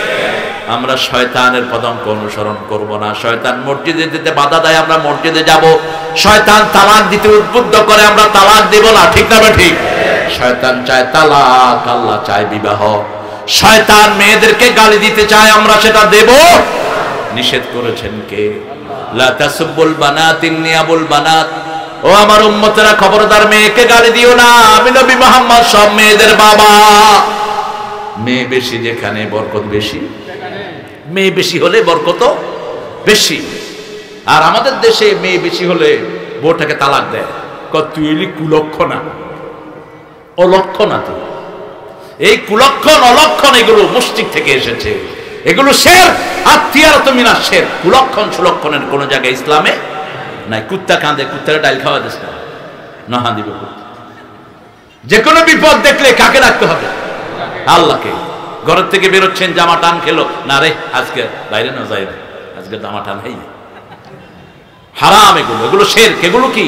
আমরা শয়তানের পদঙ্ক অনুসরণ করব না। শয়তান মসজিদে যেতে বাধা দেয়, আমরা মসজিদে যাব। শয়তান তালাক দিতে উদ্বুদ্ধ করে, আমরা তালাক দেব না, ঠিক না বে ঠিক? শয়তান চায় তালাক, আল্লাহ চায় বিবাহ। শয়তান মেয়েদেরকে গালি দিতে চায়, আমরা সেটা দেব। নিষেধ করেছেন কে? লা তাসুবুল বানাত ইন্নী আবুল বানাত, ও আমার উম্মতেরা খবরদার মেয়েকে গালি দিও না, আমি নবী মুহাম্মদ সব মেয়েদের বাবা। মেয়ে বেশি যেখানে বরকত বেশি, মেয়ে বেশি হলে বরকত বেশি। আর আমাদের দেশে মেয়ে বেশি হলে বউটাকে তালাক দেয়, তুই এলি কুলক্ষণা, অলক্ষণা। তুই এই কুলক্ষণ অলক্ষণ এগুলো মস্তিষ্ক থেকে এসেছে, এগুলো শের আত্মীয়ারত মিনা শের। কুলক্ষণ সুলক্ষণের কোন জায়গায় ইসলামে নাই। কুত্তা কাঁদে, কুত্তারে ডাইল খাওয়া দিস না, নহা দিব। যে কোনো বিপদ দেখলে কাকে রাখতে হবে? আল্লাহকে। ঘরের থেকে বেরোচ্ছেন, জামা টান খেলো না, রে আজকে বাইরে না যাই, আজকে জামা টান নেই, হারাম এগুলো, এগুলো শের। এগুলো কি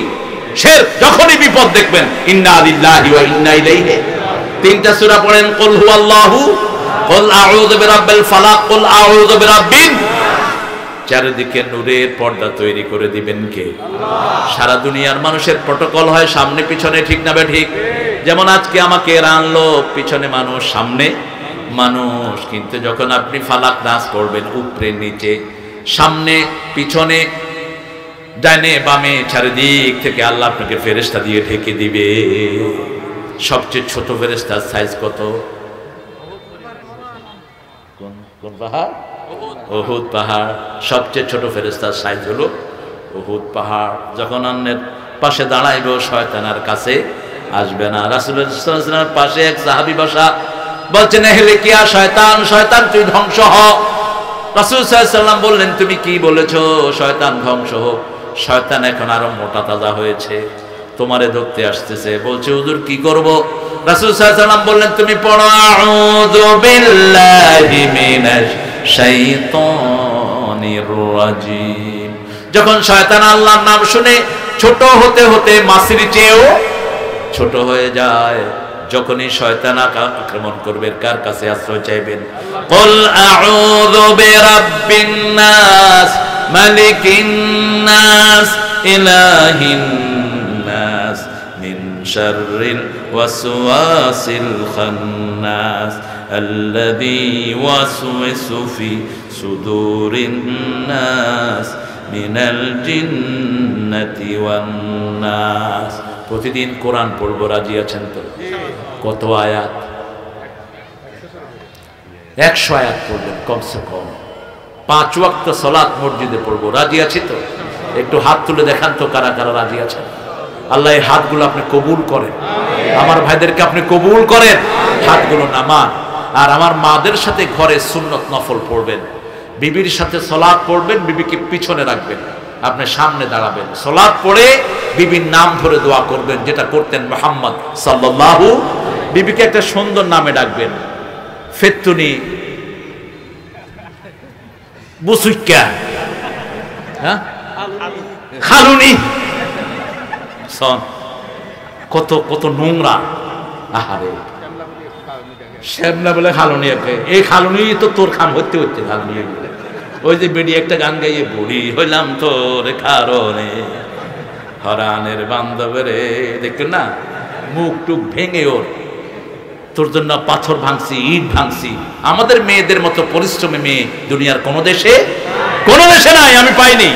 শের? যখনই বিপদ দেখবেন ইন্না লিল্লাহি ওয়া ইন্না ইলাইহি, তিনটা সূরা পড়েন, কুল হুয়াল্লাহু, কুল আউযু বিরাব্বিল ফালাক, কুল আউযু বিরাব্বিন। চারিদিকে নূরের পর্দা তৈরি করে দিবেন কে? সারা দুনিয়ার মানুষের প্রটোকল হয় সামনে পিছনে, ঠিক না বে ঠিক? যেমন আজকে আমাকে এরা আনলো, পিছনে মানুষ সামনে মানুষ, কিন্তু যখন আপনি ফালাক নাস করবেন, উপরে নিচে সামনে পিছনে ডানে বামে চারিদিক থেকে আল্লাহ আপনাকে ফেরেশতা দিয়ে ঢেকে দিবে। সবচেয়ে ছোট ফেরেশতার সাইজ কত? কোন পাহাড়? উহুদ পাহাড়। সবচেয়ে ছোট ফেরেশতার সাইজ হলো উহুদ পাহাড়। যখন অন্যের পাশে দাঁড়াইবে, শয়তানের কাছে আসবে না। রাসূলুল্লাহ সাল্লাল্লাহু আলাইহি ওয়াসাল্লামের পাশে এক সাহাবী বসা, বলছেন এহলে কিয়া শয়তান, শয়তান তুই ধ্বংস হ। রাসূল সাল্লাল্লাহু আলাইহি ওয়াসাল্লাম বললেন তুমি কি বলেছো? শয়তান ধ্বংস হোক। শয়তান এখন আরো মোটা তাজা হয়েছে, তোমারে ধরতে আসতেছে। বলছে হুজুর কি করব? রাসূল সাল্লাল্লাহু আলাইহি ওয়াসাল্লাম বললেন তুমি পড়ো আউযু বিল্লাহি মিনাশ শাইতানির রাজিম। যখন শয়তান আল্লাহর নাম শুনে ছোট হতে হতে মাছির চেয়েও ছোট হয়ে যায়, যখনই শয়তান আক্রমণ করবে কার কাছে আশ্রয় চাইবেন? কুল আউযু বিরাব্বিন নাস মালিকিন নাস ইলাহিন নাস মিন শাররিল ওয়াসওয়াসিল খান্নাস আল্লাযী ওয়াসওয়িসু ফি সুদুরিন নাস মিনাল জিন্নাতি ওয়ান নাস। প্রতিদিন কোরআন পড়বো, রাজি আছেন তো? কত আয়াত? 100 আয়াত পড়বেন কমসে কম। 5 ওয়াক্ত সালাত মসজিদে পড়বো, রাজি আছি তো? একটু হাত তুলে দেখান তো কারা কারা রাজি আছেন। আল্লাহ এই হাতগুলো আপনি কবুল করেন, আমার ভাইদেরকে আপনি কবুল করেন, হাতগুলো নামান। আর আমার মাদের সাথে ঘরে সুন্নত নফল পড়বেন, বিবির সাথে সালাত পড়বেন, বিবিকে পিছনে রাখবেন, আপনি সামনে দাঁড়াবেন, সালাত পড়ে বিবির নাম ধরে দোয়া করবেন, যেটা করতেন মুহাম্মদ সাল্লাল্লাহু। বিবিকে একটা সুন্দর নামে ডাকবেন, ফেতুনি, বুসুইকা, হ্যাঁ, খালুনি। কত কত নোংরা। আহারে শ্যামলা বলে খালুনি, এই খালুনি তো তোর খাম হতে হচ্ছে খালুনি। ওই যে বেডি একটা গান গাইয়ে, বুড়ি হইলাম তোর কারণে, হরানের বান্ধবেরে, দেখতেন না, মুখ টুক ভেঙে ওর, তোর জন্য পাথর ভাঙছি, ইট ভাঙছি। আমাদের মেয়েদের মতো পরিশ্রমী মেয়ে দুনিয়ার কোনো দেশে নাই, আমি পাইনি।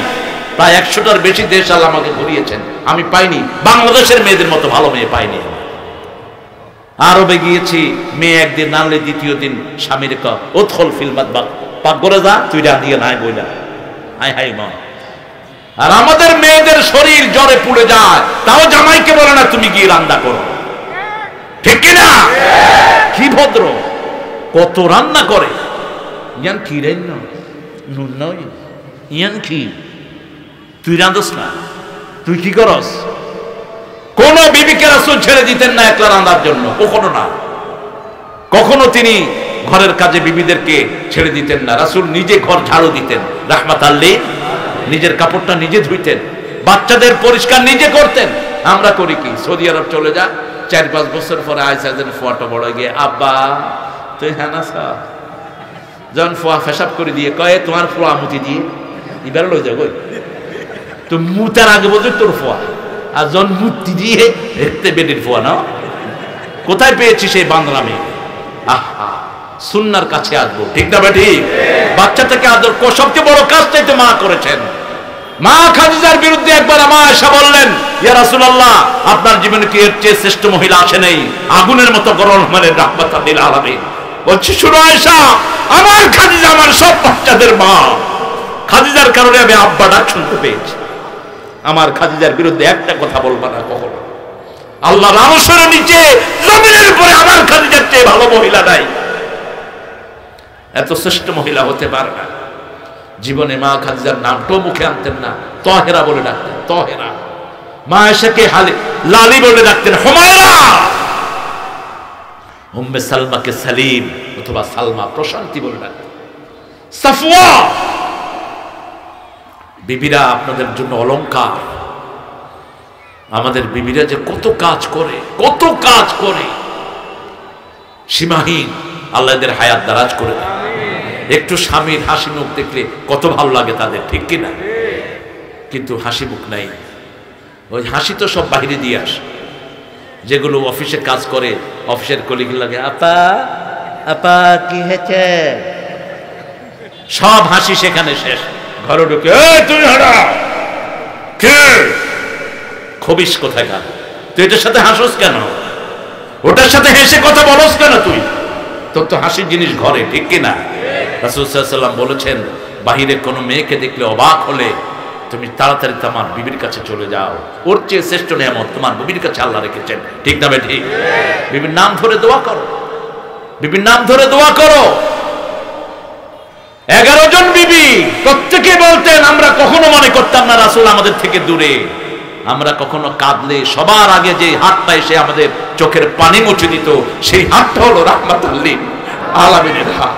প্রায় 100টার বেশি দেশ আল্লাহ আমাকে ঘুরিয়েছেন, আমি পাইনি। বাংলাদেশের মেয়েদের মতো ভালো মেয়ে পাইনি। আরবে গিয়েছি, মেয়ে একদিন নানলে দ্বিতীয় দিন স্বামীর ওদখল ফিল্মাত পাক করে যা, তুই দিয়ে নাই বইলা, হাই হাই মা। আর আমাদের মেয়েদের শরীর জ্বরে পুড়ে যায়, তাও জামাইকে বলে না তুমি গিয়ে রান্না করো, ঠিক কিনা? কি ভদ্র, কত রান্না করে, জান কি রান্না, নুন নই ইয়ান কি তুই রাঁধস না, তুই কি করস? কোন বিবিকে রাসূল ছেড়ে দিতেন না একলা রান্নার জন্য, কখনো না। কখনো তিনি ঘরের কাজে বিবিদেরকে ছেড়ে দিতেন না। রাসূল নিজে ঘর ঝাড়ু দিতেন রাহমাতাল লিল, নিজের কাপড়টা নিজে ধুইতেন, বাচ্চাদের পরিষ্কার নিজে করতেন। আমরা করি কি? সৌদি আরব চলে যা, 4-5 বছর পরে আয়সাদের ফটো বড় গিয়ে আব্বা তুই হ্যাঁ না সা যখন ফোয়া ফেসাব করে দিয়ে কয়ে তোমার ফোয়া মুতি দিয়ে এবার লই যাবো তো মুতার আগে বলছে তোর ফোয়া, আর যখন মুতি দিয়ে হেঁটতে বেডির ফোয়া না। কোথায় পেয়েছি সেই বান্দরামি? আহা, সুন্নার কাছে আসবো, ঠিক না বেটি? বাচ্চা থেকে আদর সবচেয়ে বড় কাজ চাইতে মা করেছেন। মা খাদিজার বিরুদ্ধে একবার মা আয়েশা বললেন, ইয়া রাসূলুল্লাহ আপনার জীবনে কি এর চেয়ে শ্রেষ্ঠ মহিলা আসে নাই? আগুনের মতো গরম মানে রাহমাতাল লিল আলামিন। বলছি শুনো আয়েশা, আমার খাদিজা আমার সব বাচ্চাদের মা। খাদিজার কারণে আমি আব্বা ডাক শুনতে পেয়েছি। আমার খাদিজার বিরুদ্ধে একটা কথা বলবা না কখনো। আল্লাহর আরশের নিচে জমিনের উপরে আমার খাদিজার চেয়ে ভালো মহিলা নাই, এত শ্রেষ্ঠ মহিলা হতে পারে না। জীবনে মা খাদিজার নামটাও মুখে আনতেন না, তহেরা বলে ডাকতেন, তহেরা। মা আয়েশাকে লালি বলে ডাকতেন, হুমায়রা। উম্মে সালমাকে সালিম অথবা সালমা, প্রশান্তি বলে ডাকতেন, সাফওয়া। বিবিরা আপনাদের জন্য অলংকার। আমাদের বিবিরা যে কত কাজ করে, কত কাজ করে, সীমাহীন। আল্লাহ এদের হায়াত দারাজ করে দেয়। একটু স্বামীর হাসি মুখ দেখলে কত ভালো লাগে তাদের, ঠিক কিনা? কিন্তু হাসি মুখ নাই। ওই হাসি তো সব বাহিরে দিয়ে আসে। যেগুলো অফিসে কাজ করে, অফিসের কলিগ লাগে, আপা আপা কি হয়েছে, সব হাসি সেখানে শেষ। ঘরে ঢুকে তুই হারা কে খবিস কোথায় গেল, তুই এটার সাথে হাসোস কেন, ওটার সাথে হেসে কথা বলস কেন তুই? তোর তো হাসির জিনিস ঘরে, ঠিক কিনা? রাসূল সাল্লাল্লাহু আলাইহি ওয়াসাল্লাম বলেছেন, বাহিরে কোনো মেয়েকে দেখলে অবাক হলে তুমি তাড়াতাড়ি তোমার বিবির কাছে চলে যাও। ওর চেয়ে শ্রেষ্ঠ নিয়ামত তোমার বিবির কাছে আল্লাহ রেখেছেন, ঠিক না বেটি? বিবির নাম ধরে দোয়া করো, বিবির নাম ধরে দোয়া করো। 11 জন বিবি, প্রত্যেকে বলতেন আমরা কখনো মনে করতাম না রাসূল আমাদের থেকে দূরে। আমরা কখনো কাঁদলে সবার আগে যে হাতটা এসে আমাদের চোখের পানি মুছে দিত, সেই হাতটা হলো রাহমাতুল লিল আলামিনের হাত।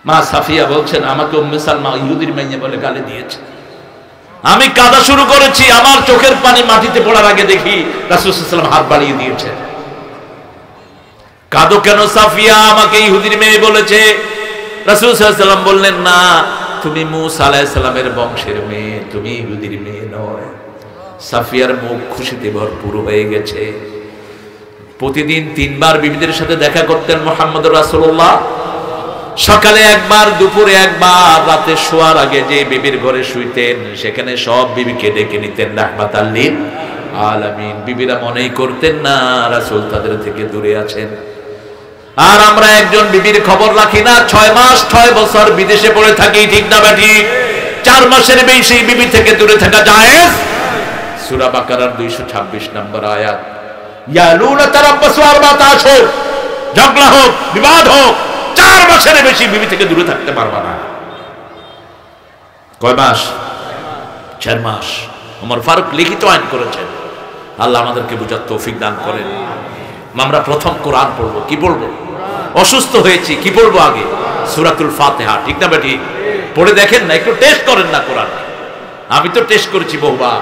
মা সাফিয়া বলছেন, আমাকে উম্মে সালমা ইহুদির মেয়ে বলে গালি দিয়েছে। আমি কাঁদা শুরু করেছি, আমার চোখের পানি মাটিতে পড়ার আগে দেখি রাসূল সাল্লাল্লাহু আলাইহি ওয়াসাল্লাম হাত বাড়িয়ে দিয়েছে। কাঁদো কেন সাফিয়া, আমাকে ইহুদির মেয়ে বলেছে। রাসূল সাল্লাল্লাহু আলাইহি ওয়াসাল্লাম বললেন, না, তুমি মূসা আলাইহিস সালামের বংশের মেয়ে, তুমি ইহুদির মেয়ে নয়। সাফিয়ার মুখ খুশিতে ভরপুর হয়ে গেছে। প্রতিদিন 3 বার বিবিদের সাথে দেখা করতেন মুহাম্মদুর রাসূলুল্লাহ। সকালে একবার, দুপুরে একবার, রাতে শোয়ার আগে যে বিবির ঘরে শুইতেন সেখানে সব বিবিকে ডেকে নিতেন রাহমাতাল লিল আলামিন। বিবিরা মনেই করতেন না রাসূল তাদের থেকে দূরে আছেন। আর আমরা একজন বিবির খবর রাখি না, 6 মাস 6 বছর বিদেশে পড়ে থাকি, ঠিক না বেটি? 4 মাসের বেশি বিবি থেকে দূরে থাকা জায়েজ। সূরা বাকারার 226 নম্বর আয়াত, ইয়ালুনা তারাব্বাসু 4 আশহুর, ঝগড়া হোক, বিবাদ হোক, 4 মাসের বেশি বিবি থেকে দূরে থাকতে পারবা না। কয় মাস? 4 মাস। ওমর ফারুক লিখিত আইন করেছেন। আল্লাহ আমাদেরকে বুঝার তৌফিক দান করেন। আমরা প্রথম কোরআন পড়বো, কি পড়বো? অসুস্থ হয়েছি, কি পড়বো আগে? সূরাতুল ফাতিহা, ঠিক না বেটি? পড়ে দেখেন না, একটু টেস্ট করেন না কোরআন। আমি তো টেস্ট করেছি বহুবার,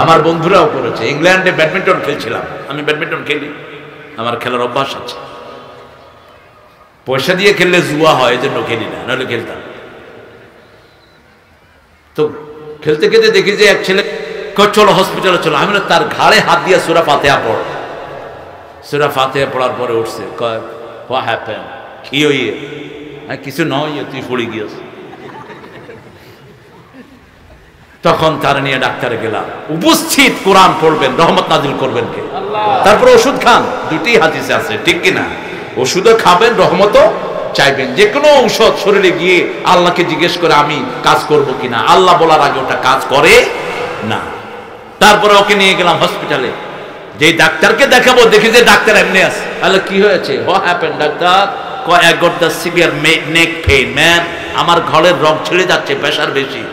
আমার বন্ধুরাও করেছে। ইংল্যান্ডে ব্যাডমিন্টন খেলছিলাম, আমি ব্যাডমিন্টন খেলি, আমার খেলার অভ্যাস আছে। পয়সা দিয়ে খেললে জুয়া হয়, এজন্য খেলি না, নাহলে খেলতাম। তো খেলতে খেলতে দেখি যে এক ছেলে চলো হসপিটালে চলো। আমি তার ঘাড়ে হাত দিয়ে সূরা ফাতিহা পড়। সূরা ফাতিহা পড়ার পরে উঠছে, কয় হোয়াট হ্যাপেন, কি হইয়ে? কিছু নয়, তুই পড়ে গিয়েছ। তখন তার নিয়ে ডাক্তারে গেলাম। উপস্থিত কোরআন পড়বেন, রহমত নাজিল করবেন কে? তারপরে ওষুধ খান, দুটি হাদিসে আছে, ঠিক কিনা? ওষুধও খাবেন, রহমতও চাইবেন। যে কোনো ঔষধ শরীরে গিয়ে আল্লাহকে জিজ্ঞেস করে আমি কাজ করব কিনা, আল্লাহ বলার আগে ওটা কাজ করে না। তারপরে ওকে নিয়ে গেলাম হসপিটালে। যে ডাক্তারকে দেখাবো দেখি যে ডাক্তার এমনি আছে। আল্লাহ কি হয়েছে? What happen doctor? I got the severe neck pain, man. আমার ঘরের রং ছেড়ে যাচ্ছে, প্রেশার বেশি।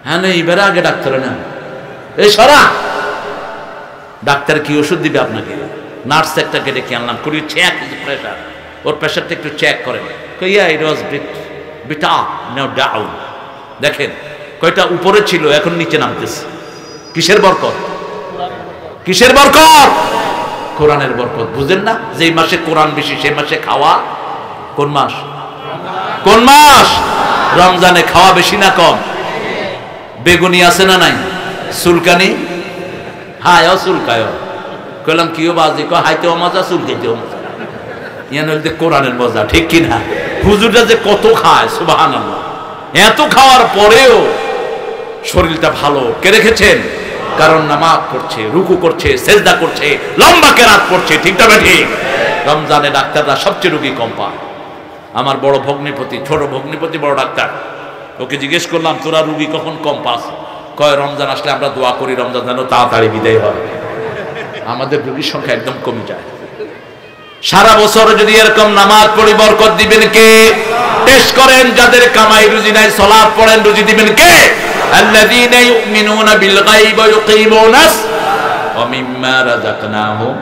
হ্যাঁ নেই, এবারে আগে ডাক্তার না, এই সরা। ডাক্তার কি ওষুধ দিবে আপনাকে? নার্স একটা কেটে কি আনলাম, করি চেক প্রেশার, ওর প্রেশারটা একটু চেক করেন। কইয়া it was bit up, now down. দেখেন কয়টা উপরে ছিল, এখন নিচে নামতেছে। কিসের বরকত? কিসের বরকত? কোরআনের বরকত। বুঝেন না? যেই মাসে কোরআন বেশি সেই মাসে খাওয়া। কোন মাস? কোন মাস? রমজানে খাওয়া বেশি না কম? বেগুনি আছে না নাই? সুলকানি? হায় চুলকায়। কইলাম কিও বাজি, কয় হাইতেও মজা, চুলকাইতেও মজা। ইয়ান হইতে কোরআনের মজা, ঠিক কিনা? হুজুরটা যে কত খায়, সুবহানাল্লাহ। এত খাওয়ার পরেও শরীরটা ভালো কে রেখেছেন? কারণ নামাজ পড়ছে, রুকু করছে, সেজদা করছে, লম্বা কেরাত পড়ছে, ঠিক না ঠিক? রমজানে ডাক্তাররা সবচেয়ে রোগী কম পায়। আমার বড় ভগ্নিপতি, ছোট ভগ্নিপতি বড় ডাক্তার, ওকে জিজ্ঞেস করলাম তোরা রুগী কখন কম পাস? কয় রমজান আসলে আমরা দোয়া করি রমজান যেন তাড়াতাড়ি বিদায় হয়, আমাদের রোগীর সংখ্যা একদম কমে যায়। সারা বছর যদি এরকম নামাজ পড়ি বরকত দিবেন কে? টেস্ট করেন, যাদের কামাই রুজি নাই সালাত পড়েন, রুজি দিবেন কে? আল্লাযীনা ইউমিনুনা বিল গায়বি ওয়া ইউকিমুনাস ওয়া মিম্মা রাযাকনাহুম।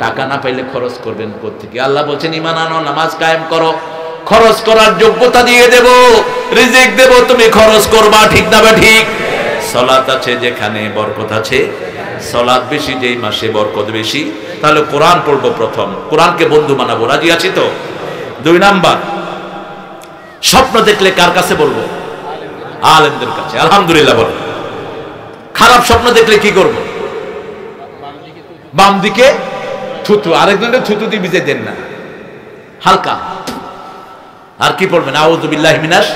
টাকা না পাইলে খরচ করবেন কোত্থেকে? আল্লাহ বলেন ঈমান আনো, নামাজ কায়েম করো, খরচ করার যোগ্যতা দিয়ে দেব, রিজিক দেব, তুমি খরচ করবা, ঠিক না ঠিক? সালাত আছে যেখানে বরকত আছে, সালাত বেশি যেই মাসে বরকত বেশি। তাহলে কোরআন পড়বো প্রথম, কোরআনকে বন্ধু বানাবো, রাজি আছি তো? 2 নাম্বার, স্বপ্ন দেখলে কার কাছে বলবো? আলেমদের কাছে। আলহামদুলিল্লাহ বলো। খারাপ স্বপ্ন দেখলে কি করব? বাম দিকে থুতু, আরেকজনের থুতু দিয়ে ভিজে দেন না, হালকা। আর কি পড়বেন? আউযু বিল্লাহি মিনাশ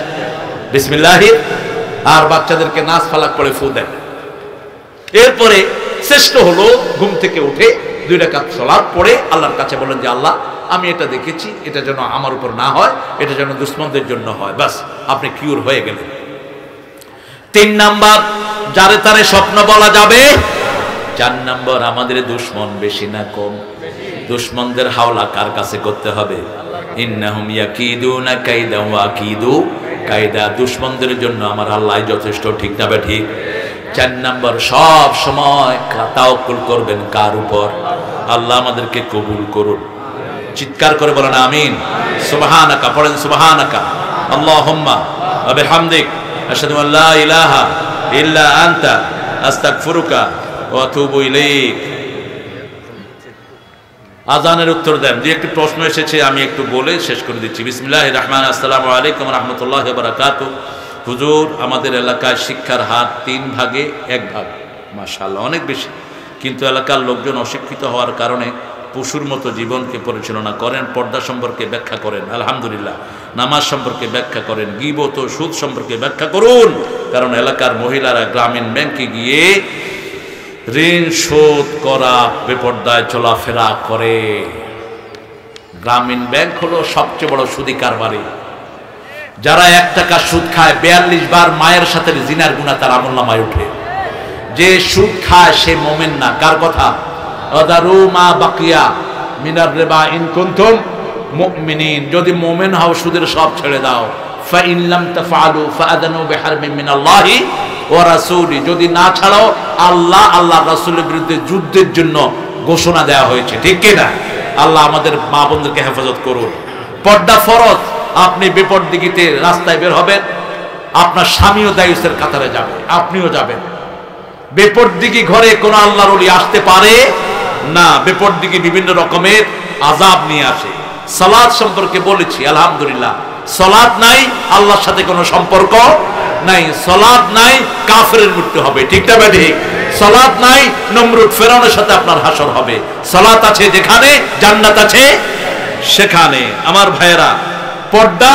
বিসমিল্লাহি। আর বাচ্চাদেরকে নাচ ফালাক করে ফু দেন। এরপরে শ্রেষ্ঠ হলো ঘুম থেকে উঠে 2 রাকাত সালাত পড়ে আল্লাহর কাছে বলেন যে আল্লাহ আমি এটা দেখেছি, এটা যেন আমার উপর না হয়, এটা যেন দুশমনদের জন্য হয়, বাস আপনি কিউর হয়ে গেলেন। 3 নাম্বার, যারে তারে স্বপ্ন বলা যাবে। 4 নাম্বার, আমাদের দুশমন বেশি না কম? দুশমনদের হাওলা কার কাছে করতে হবে? ইন্নাহুম ইয়াকিদুনা কাইদা ওয়া আকিদু কায়দা। দুশমনদের জন্য আমার আল্লাহ যথেষ্ট, ঠিক না ঠিক? 4 নাম্বার, সব সময় তাওয়াক্কুল করবেন কার উপর? আল্লাহ আমাদেরকে কবুল করুন। চিৎকার করে বলেন আমিন। সুবহানাকা পড়েন, সুবহানাকা আল্লাহুম্মা ওয়া বিহামদিক আশহাদু আল লা ইলাহা ইল্লা আনতা আস্তাগফিরুকা ওয়া আতুবু ইলাইক। আজানের উত্তর দেন। যে একটি প্রশ্ন এসেছে আমি একটু বলে শেষ করে দিচ্ছি। বিসমিল্লাহির রহমানির রহিম। আসসালামু আলাইকুম ওয়া রাহমাতুল্লাহি ওয়া বারাকাতুহু। হুজুর, আমাদের এলাকায় শিক্ষার হার 3 ভাগে 1 ভাগ, মাশাআল্লাহ অনেক বেশি, কিন্তু এলাকার লোকজন অশিক্ষিত হওয়ার কারণে পশুর মতো জীবনকে পরিচালনা করেন। পর্দা সম্পর্কে ব্যাখ্যা করেন। আলহামদুলিল্লাহ। নামাজ সম্পর্কে ব্যাখ্যা করেন। গীবত ও সুদ সম্পর্কে ব্যাখ্যা করুন। কারণ এলাকার মহিলারা গ্রামীণ ব্যাংকে গিয়ে ঋণ শোধ করা বেপর্দায় চলাফেরা করে। গ্রামীণ ব্যাংক হলো সবচেয়ে বড় সুদী কারবারি। যারা 1 টাকা সুদ খায় 42 বার মায়ের সাথে জিনার গুনাহ তার আমলনামায় উঠে। যে সুদ খায় সে মুমিন না। কার কথা? আদারু মা বাকিয়া মিনার রিবা ইন কুনতুম মুমিনিন। যদি মুমিন হও সুদের সব ছেড়ে দাও। ফা ইন লাম তাফআলু ফাআযানু বিহারবিন মিনাল্লাহি ওয়া রাসূলি। যদি না ছাড়ো আল্লাহ আল্লাহর রাসূলের বিরুদ্ধে যুদ্ধের জন্য ঘোষণা দেওয়া হয়েছে, ঠিক কি না? আল্লাহ আমাদের মা বোনদেরকে হেফাজত করুন। পর্দা ফরজ। আপনি বিপরদিগিতে রাস্তায় বের হবেন, আপনার স্বামীও দায়ুসের কাতারে যাবে, আপনিও যাবেন। বিপরদিগি ঘরে কোন আল্লাহর ওলি আসতে পারে না। বিপরদিগি বিভিন্ন রকমের আযাব নিয়ে আসে। সালাত সম্পর্কে বলেছি, আলহামদুলিল্লাহ। সালাত নাই, আল্লাহর সাথে কোনো সম্পর্ক নাই। সালাত নাই, কাফেরের মৃত্যু হবে, ঠিক না ঠিক? সালাত নাই, নমরুদ ফেরাউনের সাথে আপনার হাসর হবে। সালাত আছে যেখানে, জান্নাত আছে সেখানে। আমার ভাইয়েরা, পর্দা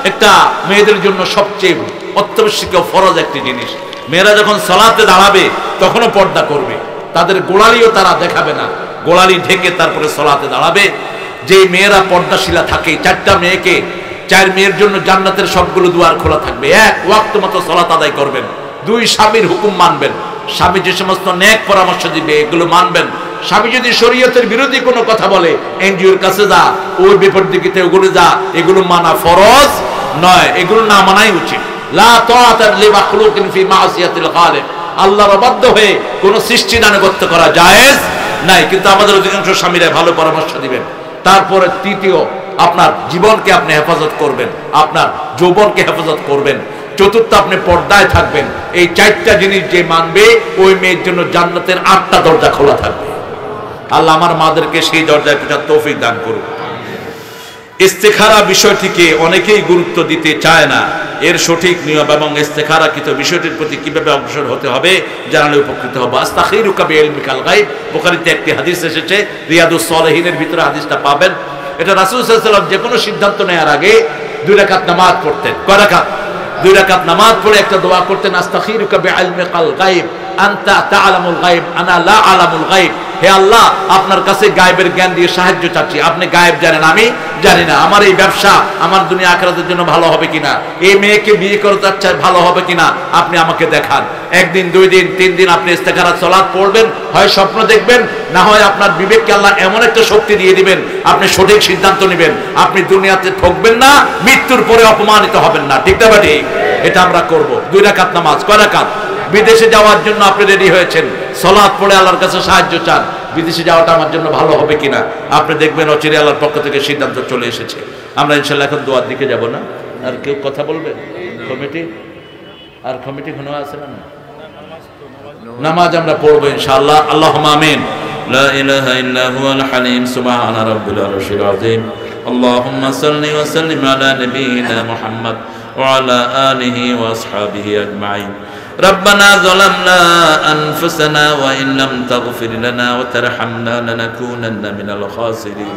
একটা মেয়েদের জন্য সবচেয়ে অত্যাবশ্যক ফরজ একটি জিনিস। মেয়েরা যখন সালাতে দাঁড়াবে তখনও পর্দা করবে। তাদের গোড়ালিও তারা দেখাবে না, গোড়ালি ঢেকে তারপরে সালাতে দাঁড়াবে। যে মেয়েরা পর্দাশীলা থাকে, 4টা মেয়েকে, 4 মেয়ের জন্য জান্নাতের সবগুলো দুয়ার খোলা থাকবে। 1 ওয়াক্ত মতো সালাত আদায় করবেন, 2 স্বামীর হুকুম মানবেন, স্বামী যে সমস্ত নেক পরামর্শ দিবে এগুলো মানবেন। স্বামী যদি শরীয়তের বিরোধী কোনো কথা বলে এনজিওর কাছে যা, ওই বিপরীতে ওগুলো যা, এগুলো মানা ফরজ নয়, এগুলো না মানাই উচিত। লা তাআতা লিমাখলুকিন ফি মাসিয়াতিল খালিক, আল্লাহর অবাধ্য হয়ে কোনো সৃষ্টির আনুগত্য করা জায়েজ নাই। কিন্তু আমাদের অধিকাংশ স্বামীরা ভালো পরামর্শ দিবেন। তারপরে তৃতীয়, আপনার জীবনকে আপনি হেফাজত করবেন, আপনার যৌবনকে হেফাজত করবেন। চতুর্থ, আপনি পর্দায় থাকবেন। এই চারটা জিনিস যে মানবে ওই মেয়ের জন্য জান্নাতের 8টা দরজা খোলা থাকবে। আল্লাহ আমার মাদেরকে সেই দরজায় পৌঁছার তৌফিক দান করুন। ইস্তেখারা বিষয়টিকে অনেকেই গুরুত্ব দিতে চায় না। এর সঠিক নিয়ম এবং ইস্তেখারাকৃত বিষয়টির প্রতি কিভাবে অগ্রসর হতে হবে জানালে উপকৃত হবো। আস্তাখিরুকা বিইলমিকাল গায়ব, বুখারীতে একটি হাদিস এসেছে, রিয়াদুস সালিহিনের ভিতরে হাদিসটা পাবেন। এটা রাসূল সাল্লাল্লাহু আলাইহি ওয়াসাল্লাম যে কোনো সিদ্ধান্ত নেওয়ার আগে 2 রাকাত নামাজ পড়তেন। কয় রাকাত? 2 রাকাত নামাজ পড়ে একটা দোয়া করতেন, আস্তাখিরুকা বিইলমিকাল গায়ব আনতা তা'লামুল গায়ব আনা লা আ'লামুল গায়ব। হে আল্লাহ, আপনার কাছে গায়েবের জ্ঞান দিয়ে সাহায্য চাচ্ছি। আপনি গায়েব জানেন, আমি জানি না। আমার এই ব্যবসা আমার দুনিয়া আখিরাতের জন্য ভালো হবে কিনা, এই মেয়েকে বিয়ে করতে চাচ্ছি ভালো হবে কিনা, আপনি আমাকে দেখান। 1 দিন 2 দিন 3 দিন আপনি ইস্তেখারা সালাত পড়বেন, হয় স্বপ্ন দেখবেন, না হয় আপনার বিবেককে আল্লাহ এমন একটা শক্তি দিয়ে দিবেন, আপনি সঠিক সিদ্ধান্ত নেবেন। আপনি দুনিয়াতে ঠকবেন না, মৃত্যুর পরে অপমানিত হবেন না। ঠিক না ঠিক? এটা আমরা করব। 2 রাকাত নামাজ। কয় রাকাত? বিদেশে যাওয়ার জন্য আপনি রেডি হয়েছেন, সালাত পড়ে আল্লাহর কাছে সাহায্য চান, বিদেশে যাওয়াটা আমার জন্য ভালো হবে কিনা। আপনি দেখবেন অচিরে আল্লাহর পক্ষ থেকে সিদ্ধান্ত চলে এসেছে। আমরা ইনশাআল্লাহ এখন দোয়ার দিকে যাব না। আর কেউ কথা বলবেন? কমিটি আর কমিটি কোনো আছে না? নামাজ আমরা পড়বো ইনশাআল্লাহ। আল্লাহুম্মা আমিন। লা ইলাহা ইল্লা হুয়াল হালিম সুবহানা রাব্বিল আরশিল আযীম। আল্লাহুম্মা সাল্লি ওয়া সাল্লিম আলা নাবিয়িনা মুহাম্মদ ওয়া আলা আলিহি ওয়া আসহাবিহি আজমাইন। ربنا ظلمنا أنفسنا وإن لم تغفر لنا وترحمنا لنكونن من الخاسرين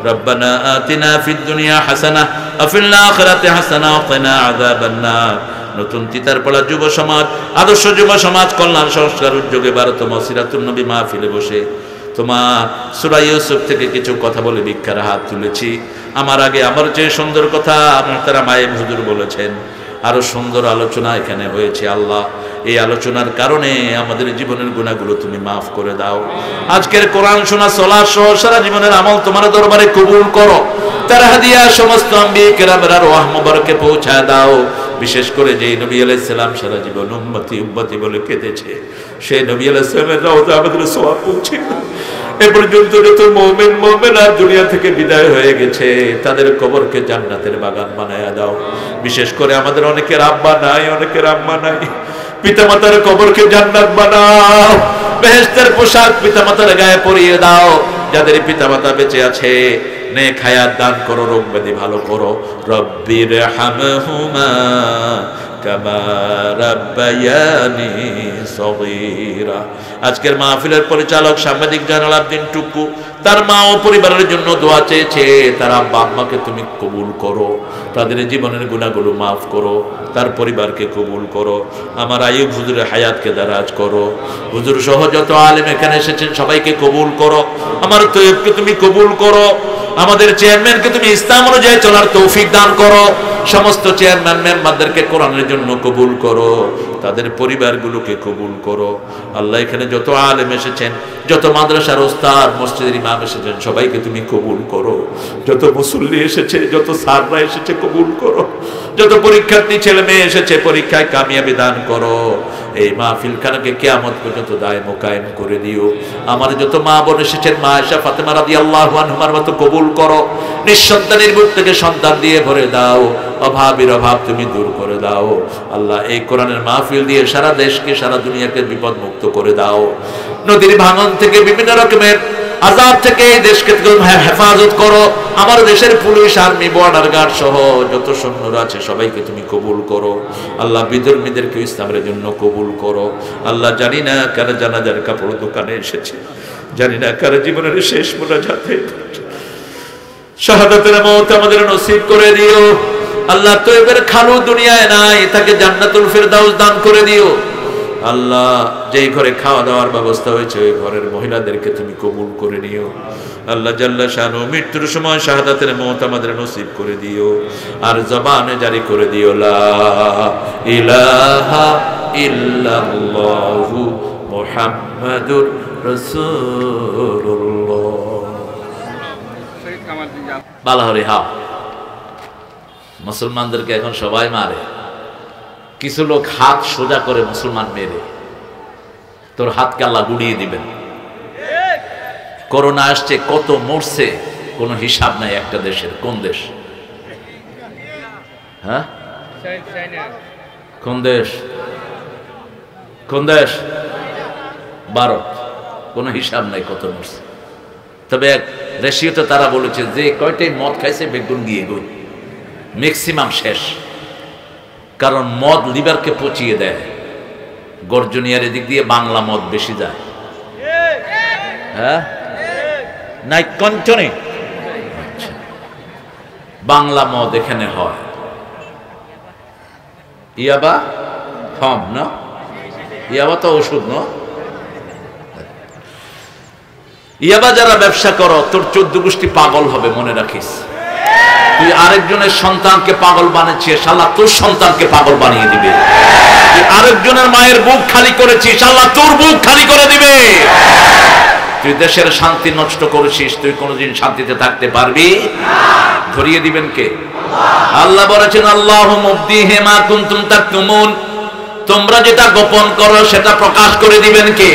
ربنا آتنا في الدنيا حسنة وفي الآخرة حسنة وقنا عذاب النار। নতুন তিতার পড়া যুব সমাজ, আদর্শ যুব সমাজ কল্যাণ সংস্কার উদ্যোগে 12তম সিরাতুন নবী মাহফিলে বসে তোমার সূরা ইউসুফ থেকে কিছু কথা বলে ভিক্ষার হাত তুলেছি। আমার আগে আমার যে সুন্দর কথা মুহতারাম আয়েব হুজুর বলেছেন, আরো সুন্দর আলোচনা এখানে হয়েছে। আল্লাহ, এই আলোচনার কারণে আমাদের জীবনের গুনাহগুলো তুমি মাফ করে দাও। আজকের কোরআন শোনা সালাত সহ সারা জীবনের আমল তোমার দরবারে কবুল করো। তার হাদিয়া সমস্ত আম্বিয়া কিরামের রওয়াহ মুবারকে পৌঁছায় দাও। বিশেষ করে যেই নবী আলাইহিস সালাম সারা জীবন উম্মতি উম্মতি বলে কেঁদেছে, সেই নবী আলাইহিস সালামের রওজা আমাদের সওয়াব পৌঁছে দাও। এ পর্যন্ত যত মুমিন মুমিনা দুনিয়া থেকে বিদায় হয়ে গেছে, তাদের কবরকে জান্নাতের বাগান বানায়া দাও। বিশেষ করে আমাদের অনেকের আব্বা নাই, অনেকের আম্মা নাই, পিতামাতার কবরকে জান্নাত বানাও। বেহেশতের পোশাক পিতামাতার গায়ে পরিয়ে দাও। যাদের পিতামাতা বেঁচে আছে নেক হায়াত দান করো, রোগ ব্যাধি ভালো করো। রব্বির হামহুমা কামা রাব্বায়ানি সগীরা। আজকের মাহফিলের পরিচালক সাংবাদিক জানাল আব্দিন টুকু, তার মা ও পরিবারের জন্য দোয়া চেয়েছে। তার আব্বা আম্মাকে তুমি কবুল করো, তাদের জীবনের গুনাহগুলো মাফ করো, তার পরিবারকে কবুল করো। আমার আইয়ুব হুজুরের হায়াতকে দারাজ করো। হুজুর সহ যত আলেম এখানে এসেছেন সবাইকে কবুল করো। আমার তৈয়বকে তুমি কবুল করো। আমাদের চেয়ারম্যানকে তুমি ইসলাম অনুযায়ী চলার তৌফিক দান করো। সমস্ত চেয়ারম্যান মেম্বারদেরকে কোরআনের জন্য কবুল করো, তাদের পরিবারগুলোকে কবুল করো। আল্লাহ, এখানে যত আলেম এসেছেন, যত মাদ্রাসার ওস্তাদ মসজিদের ইমাম এসেছেন সবাইকে তুমি কবুল করো। যত মুসল্লি এসেছে, যত সাররা এসেছে কবুল করো। যত পরীক্ষার্থী ছেলে মেয়ে এসেছে পরীক্ষায় কামিয়াবি দান করো। এই মাহফিলখানাকে কিয়ামত পর্যন্ত দায়ম কায়েম করে দিও। আমার যত মা বোন এসেছেন, মা আয়েশা ফাতেমা রাদিয়াল্লাহু আনহুমার মতো কবুল করো। নিঃসন্তানের বুক থেকে সন্তান দিয়ে ভরে দাও। অভাবের অভাব তুমি দূর করে দাও। আল্লাহ, এই কোরআনের মাহফিল দিয়ে সারা দেশকে সারা দুনিয়াকে বিপদ মুক্ত করে দাও। নদীর ভাঙন থেকে বিভিন্ন রকমের আযাব থেকে এই দেশকে হেফাজত করো। আমার দেশের পুলিশ, আর্মি, বর্ডার গার্ড সহ যত সৈন্যরা আছে সবাইকে তুমি কবুল করো। আল্লাহ, বিধর্মীদেরকে ইসলামের জন্য কবুল করো। আল্লাহ, জানি না কার জানাজার কাপড় দোকানে এসেছে, জানি না কার জীবনের শেষ মোনাজাতে, শাহাদাতের মওত আমাদের নসিব করে দিও। আল্লাহ, তৈবের খালু দুনিয়ায় নাই, তাকে জান্নাতুল ফিরদাউস দান করে দিও। আল্লাহ যেই ঘরে খাওয়া দাওয়ার ব্যবস্থা হয়েছে ওই ঘরের মহিলাদেরকে তুমি কবুল করে নিও আল্লাহ জাল্লা শানু মৃত্যুর সময় শাহাদাতের মওত আমাদের নসিব করে দিও আর জবানে জারি করে দিও লা ইলাহা ইল্লাল্লাহু মুহাম্মাদুর রাসূলুল্লাহ। বালাহরি হা মুসলমানদেরকে এখন সবাই মারে, কিছু লোক হাত সোজা করে মুসলমান মেরে, তোর হাতকে আল্লাহ গুড়িয়ে দিবেন। করোনা আসছে, কত মরছে কোনো হিসাব নাই একটা দেশের। কোন দেশ? হ্যাঁ, কোন দেশ? কোন দেশ? ভারত। কোনো হিসাব নাই কত মরছে। তবে এক রেশিওতে তারা বলেছে যে কয়টাই মদ খাইছে বেগুন গিয়ে গই ম্যাক্সিমাম শেষ। কারণ মদ লিভারকে পচিয়ে দেয়। গর্জনিয়ার এদিক দিয়ে বাংলা মদ বেশি যায়। হ্যাঁ, নাই কঞ্চনে বাংলা মদ এখানে হয়। ইয়াবা ফর্ম না, ইয়াবা তো ওষুধ না। ইয়াবা যারা ব্যবসা করো তোর 14 গোষ্ঠী পাগল হবে, মনে রাখিস। তুই আরেকজনের সন্তানকে পাগল বানিয়েছিস, আল্লাহ তোর সন্তানকে পাগল বানিয়ে দিবে। তুই আরেকজনের মায়ের বুক খালি করেছিস, আল্লাহ তোর বুক খালি করে দিবে। তুই দেশের শান্তি নষ্ট করেছিস, তুই কোনোদিন শান্তিতে থাকতে পারবি না। ধরিয়ে দিবেন কে? আল্লাহ বলেছেন আল্লাহু মুবদিহি মা কুনতুম তাকতুমুন, তোমরা যেটা গোপন করো সেটা প্রকাশ করে দিবেন কে?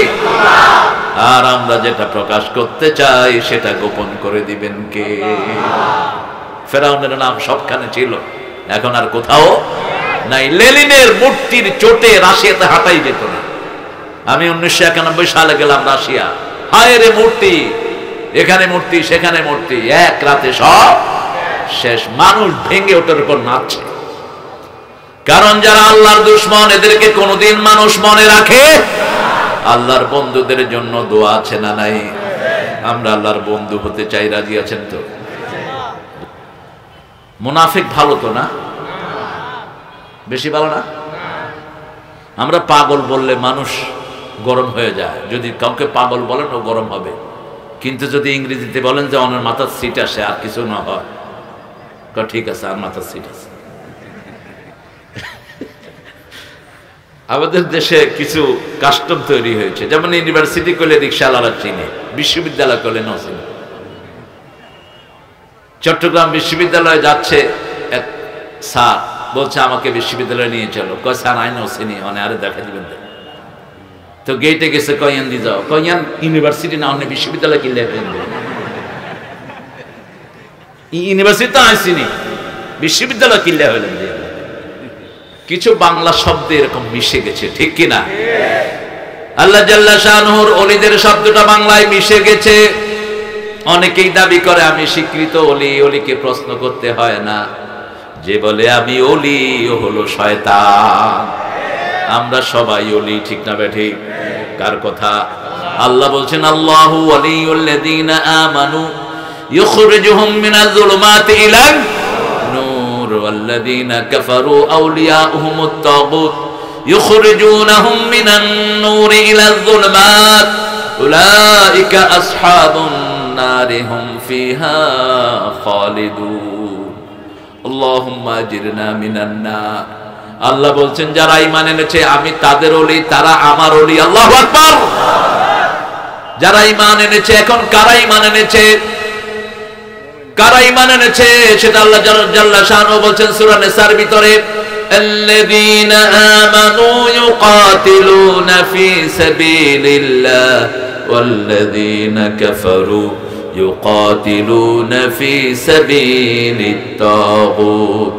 আর আমরা যেটা প্রকাশ করতে চাই সেটা গোপন করে দিবেন কে? ফেরাউনের নাম সবখানে ছিল, এখন আর কোথাও নাই। লেনিনের মূর্তির চোটে রাশিয়াতে হাঁটাই যেত না। আমি 1991 সালে গেলাম রাশিয়া, হায় রে মূর্তি, এখানে মূর্তি সেখানে মূর্তি, এক রাতে সব শেষ। মানুষ ভেঙে ওটার উপর নাচছে। কারণ যারা আল্লাহর দুশমন এদেরকে কোনোদিন মানুষ মনে রাখে। আল্লাহর বন্ধুদের জন্য দোয়া আছে না নাই? আমরা আল্লাহর বন্ধু হতে চাই, রাজি আছেন তো? মুনাফিক ভালো তো না? বেশি ভালো না? আমরা পাগল বললে মানুষ গরম হয়ে যায়। যদি কাউকে পাগল বলেন ও গরম হবে, কিন্তু যদি ইংরেজিতে বলেন যে ওনার মাথার সিট আসে আর কিছু না হয়, ঠিক আছে আর মাথার সিট আছে। আমাদের দেশে কিছু কাস্টম তৈরি হয়েছে, যেমন ইউনিভার্সিটি করলে রিক্সাওয়ালারা চিনে, বিশ্ববিদ্যালয় করলে ন চিনে। চট্টগ্রাম বিশ্ববিদ্যালয়ে যাচ্ছে এক স্যার, বলছে আমাকে বিশ্ববিদ্যালয়ে নিয়ে চলো। কয় স্যার আইন চিনি, মানে আরে দেখা দিবেন। তো গেটে গেছে, কয়ান দিয়ে যাও। কয়ান ইউনিভার্সিটি না, অন্য বিশ্ববিদ্যালয় কিনলে ইউনিভার্সিটি তো আইসিনি, বিশ্ববিদ্যালয় কিনলে হলেন। কিছু বাংলা শব্দ এরকম মিশে গেছে, ঠিক কিনা? আল্লাহ জাল্লা শানুর ওলিদের শব্দটা বাংলায় মিশে গেছে। অনেকেই দাবি করে আমি স্বীকৃত ওলি। ওলিকে প্রশ্ন করতে হয় না, যে বলে আমি ওলি ও হলো শয়তান। আমরা সবাই ওলি, ঠিক না বেঠিক? কার কথা? আল্লাহ বলছেন আল্লাহু ওয়ালিউল্লাযীনা আমানু ইখরিজুহুম মিনাজ যুলুমাতি ইলান নূর ওয়াল্লাযীনা কাফারু আউলিয়াউহুমুত তাগুত ইখরিজুনাহুম মিনান নূরি ইলাজ যুলুমাত উলাইকা আসহাবুন নারি হুম ফিহা খালিদুন আল্লাহুম্মা আজিরনা মিনান নার। আল্লাহ বলছেন যারা ঈমান এনেছে আমি তাদের ওলি, তারা আমার ওলি। আল্লাহু আকবার। যারা ঈমান এনেছে, এখন কারা ঈমান এনেছে? কারা ঈমান এনেছে সেটা আল্লাহ জাল্লা শানহু বলছেন সূরা নিসার ভিতরে, আল্লাযীনা আমানু ইউকাতিলুনা ফি সাবিলিল্লাহ ওয়াল্লাযীনা কাফারু ইউকাতিলুনা ফি সাবিলিত তাগুত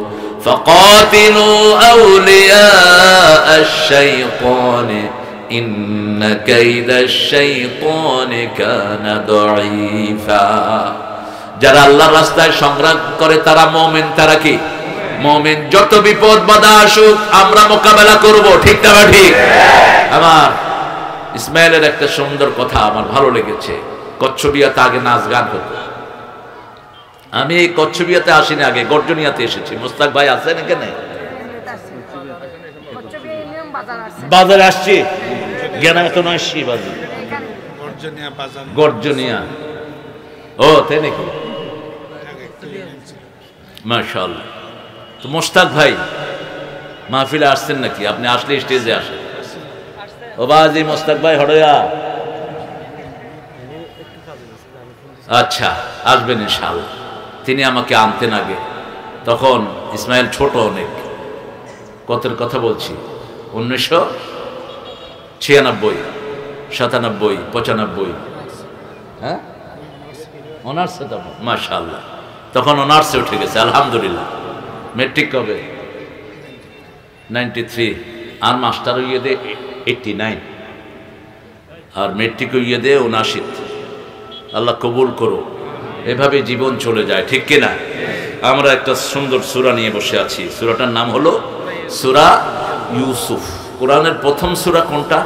فقاتلوا أولياء الشيطان إن كيد الشيطان كان ضعيفا। যারা আল্লাহর রাস্তায় সংগ্রাম করে তারা মুমিন। তারা কি মুমিন? যত বিপদ বাধা আসুক আমরা মোকাবেলা করব, ঠিক না ঠিক? আমার ইসমাইলের একটা সুন্দর কথা আমার ভালো লেগেছে। কচ্ছবিয়াতে আগে নাচ গান হতো। আমি এই কচ্ছবিয়াতে আসিনি, আগে গর্জনিয়াতে এসেছি। মুস্তাক ভাই আছেন এখানে? বাজারে আসছি, জ্ঞান এখন আসছি বাজারে গর্জনিয়া। ও তাই নাকি, মাশাআল্লাহ। তো মোশতাক ভাই মাহফিলে আসছেন নাকি? আপনি আসলে স্টেজে আসেন। ও বাজি মোশতাক ভাই হড়য়া, আচ্ছা আসবেন ইনশাআল্লাহ। তিনি আমাকে আনতেন আগে, তখন ইসমাইল ছোট অনেক। কতের কথা বলছি, 1996, 97, 95, হ্যাঁ অনার্সে তখন, মাশাআল্লাহ। তখন অনার্সে উঠে গেছে আলহামদুলিল্লাহ। মেট্রিক কবে? 93। আর মাস্টার হইয়ে দে 89, আর মেট্রিক হইয়ে দে 79। আল্লাহ কবুল করো। এভাবে জীবন চলে যায়, ঠিক কিনা? আমরা একটা সুন্দর সূরা নিয়ে বসে আছি। সূরাটার নাম হলো সূরা ইউসুফ। কোরআনের প্রথম সূরা কোনটা?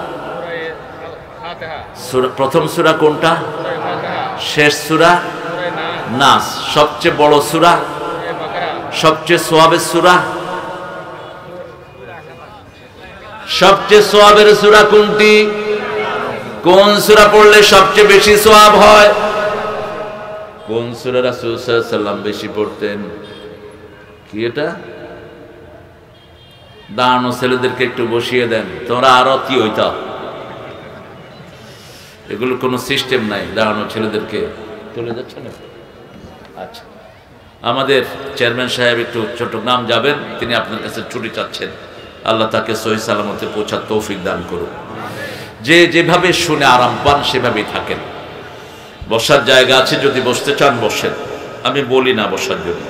প্রথম সূরা কোনটা? শেষ সূরা নাস। সবচেয়ে বড় সূরা, সবচেয়ে সোয়াবের সূরা, সবচেয়ে সোয়াবের সূরা কোনটি? কোন সূরা পড়লে সবচেয়ে বেশি সোয়াব হয়? কোন সূরা রাসূল সাল্লাল্লাহু আলাইহি ওয়াসাল্লাম বেশি পড়তেন? কি এটা? দাঁড়ানো ছেলেদেরকে একটু বসিয়ে দেন, তোমরা আরো কি হইতা। এগুলো কোনো সিস্টেম নাই, দাঁড়ানো ছেলেদেরকে চলে যাচ্ছে না। আচ্ছা, আমাদের চেয়ারম্যান সাহেব একটু চট্টগ্রাম যাবেন, তিনি আপনার কাছে ছুটি চাচ্ছেন। আল্লাহ তাকে সহি সালামতে পৌঁছার তৌফিক দান করুন। যে যেভাবে শুনে আরাম পান সেভাবেই থাকেন। বসার জায়গা আছে, যদি বসতে চান বসেন, আমি বলি না বসার জন্য।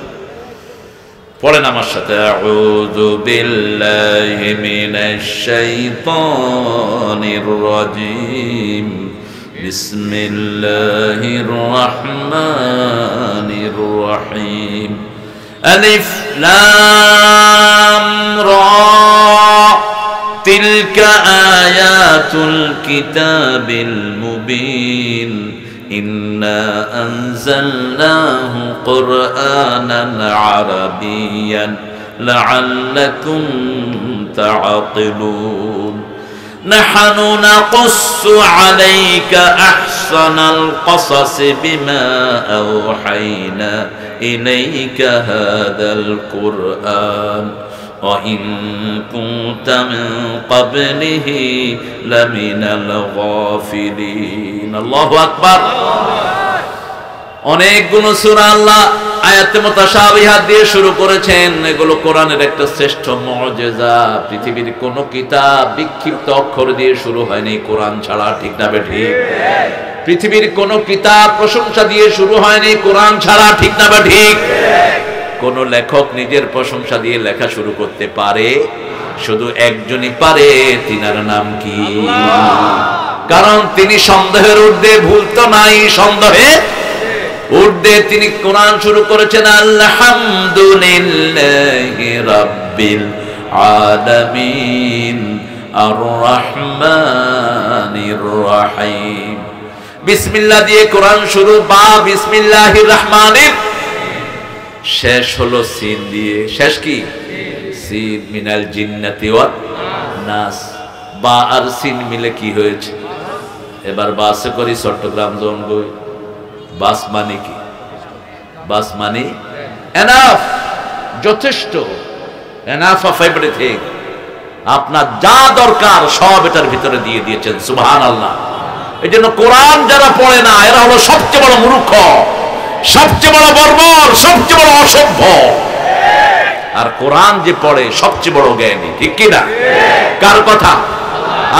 পড়েন আমার সাথে, আউযু বিল্লাহি মিনাশ শাইতানির রাজীম, বিসমিল্লাহির রাহমানির রহিম। আলিফ লাম রা, তিলকা আয়াতুল কিতাবিল মুবিন, ইন্না আনজালনাহু কুরআনান আরাবিয়্যান লাআল্লাকুম তা'কিলুন। نحن نقص عليك أحسن القصص بما أوحينا إليك هذا القرآن وإن كنت من قبله لمن الغافلين। الله أكبر। অনেকগুলো সূরা আল্লাহ আয়াতে মুতাশাবিহাত দিয়ে শুরু করেছেন। এগুলো কোরআনের একটা শ্রেষ্ঠ মুজিজা। পৃথিবীর কোন কিতাব বিক্ষিপ্ত অক্ষর দিয়ে শুরু হয়নি কোরআন ছাড়া, ঠিক না বেঠিক? পৃথিবীর কোন কিতাব প্রশংসা দিয়ে শুরু হয়নি কোরআন ছাড়া, ঠিক না বেঠিক? কোন লেখক নিজের প্রশংসা দিয়ে লেখা শুরু করতে পারে? শুধু একজনই পারে, তিনার নাম কি? কারণ তিনি সন্দেহের ঊর্ধ্বে, ভুল তো নাই, সন্দেহে ঊর্ধ্বে তিনি কোরআন শুরু করেছেন আলহামদুলিল্লাহি রাব্বিল আলামিন আর রহমানির রহিম। বিসমিল্লাহ দিয়ে কোরআন শুরু, বা বিসমিল্লাহির রহমানির, শেষ হলো সিন দিয়ে। শেষ কি? সিন মিনাল জিন্নাতি ওয়ান নাস। বা আর সিন মিলে কি হয়েছে? এবার বাসে করি চট্টগ্রাম জোন গই। বাস মানে কি? বাস মানে এনাফ, যথেষ্ট, এনাফ অফ এভরিথিং। আপনার যা দরকার সব এটার ভিতরে দিয়ে দিয়েছেন, সুবহানাল্লাহ। এই জন্য কোরআন যারা পড়ে না এরা হলো সবচেয়ে বড় মূর্খ, সবচেয়ে বড় বর্বর, সবচেয়ে বড় অসভ্য। আর কোরআন যে পড়ে সবচেয়ে বড় জ্ঞানী, ঠিক কি না? কার কথা?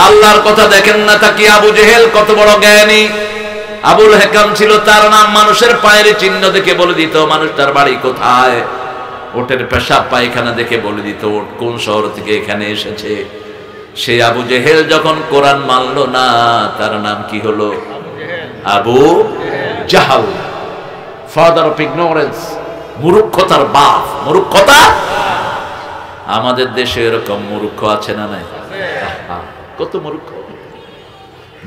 আল্লাহর কথা। দেখেন না তাকি আবু জেহেল কত বড় জ্ঞানী। আবুল হেকাম ছিল তার নাম। মানুষের পায়ের চিহ্ন দেখে বলে দিত মানুষটার বাড়ি কোথায়। ওটের পেশাব পায়খানা দেখে বলে দিত ওট কোন শহর থেকে এখানে এসেছে। সেই আবু জেহেল যখন কোরআন মানল না, তার নাম কি হলো? Abu Jahl, father of ignorance, মূর্খতার বাপ। মূর্খতা। আমাদের দেশে এরকম মূর্খ আছে না নাই? কত মূর্খ।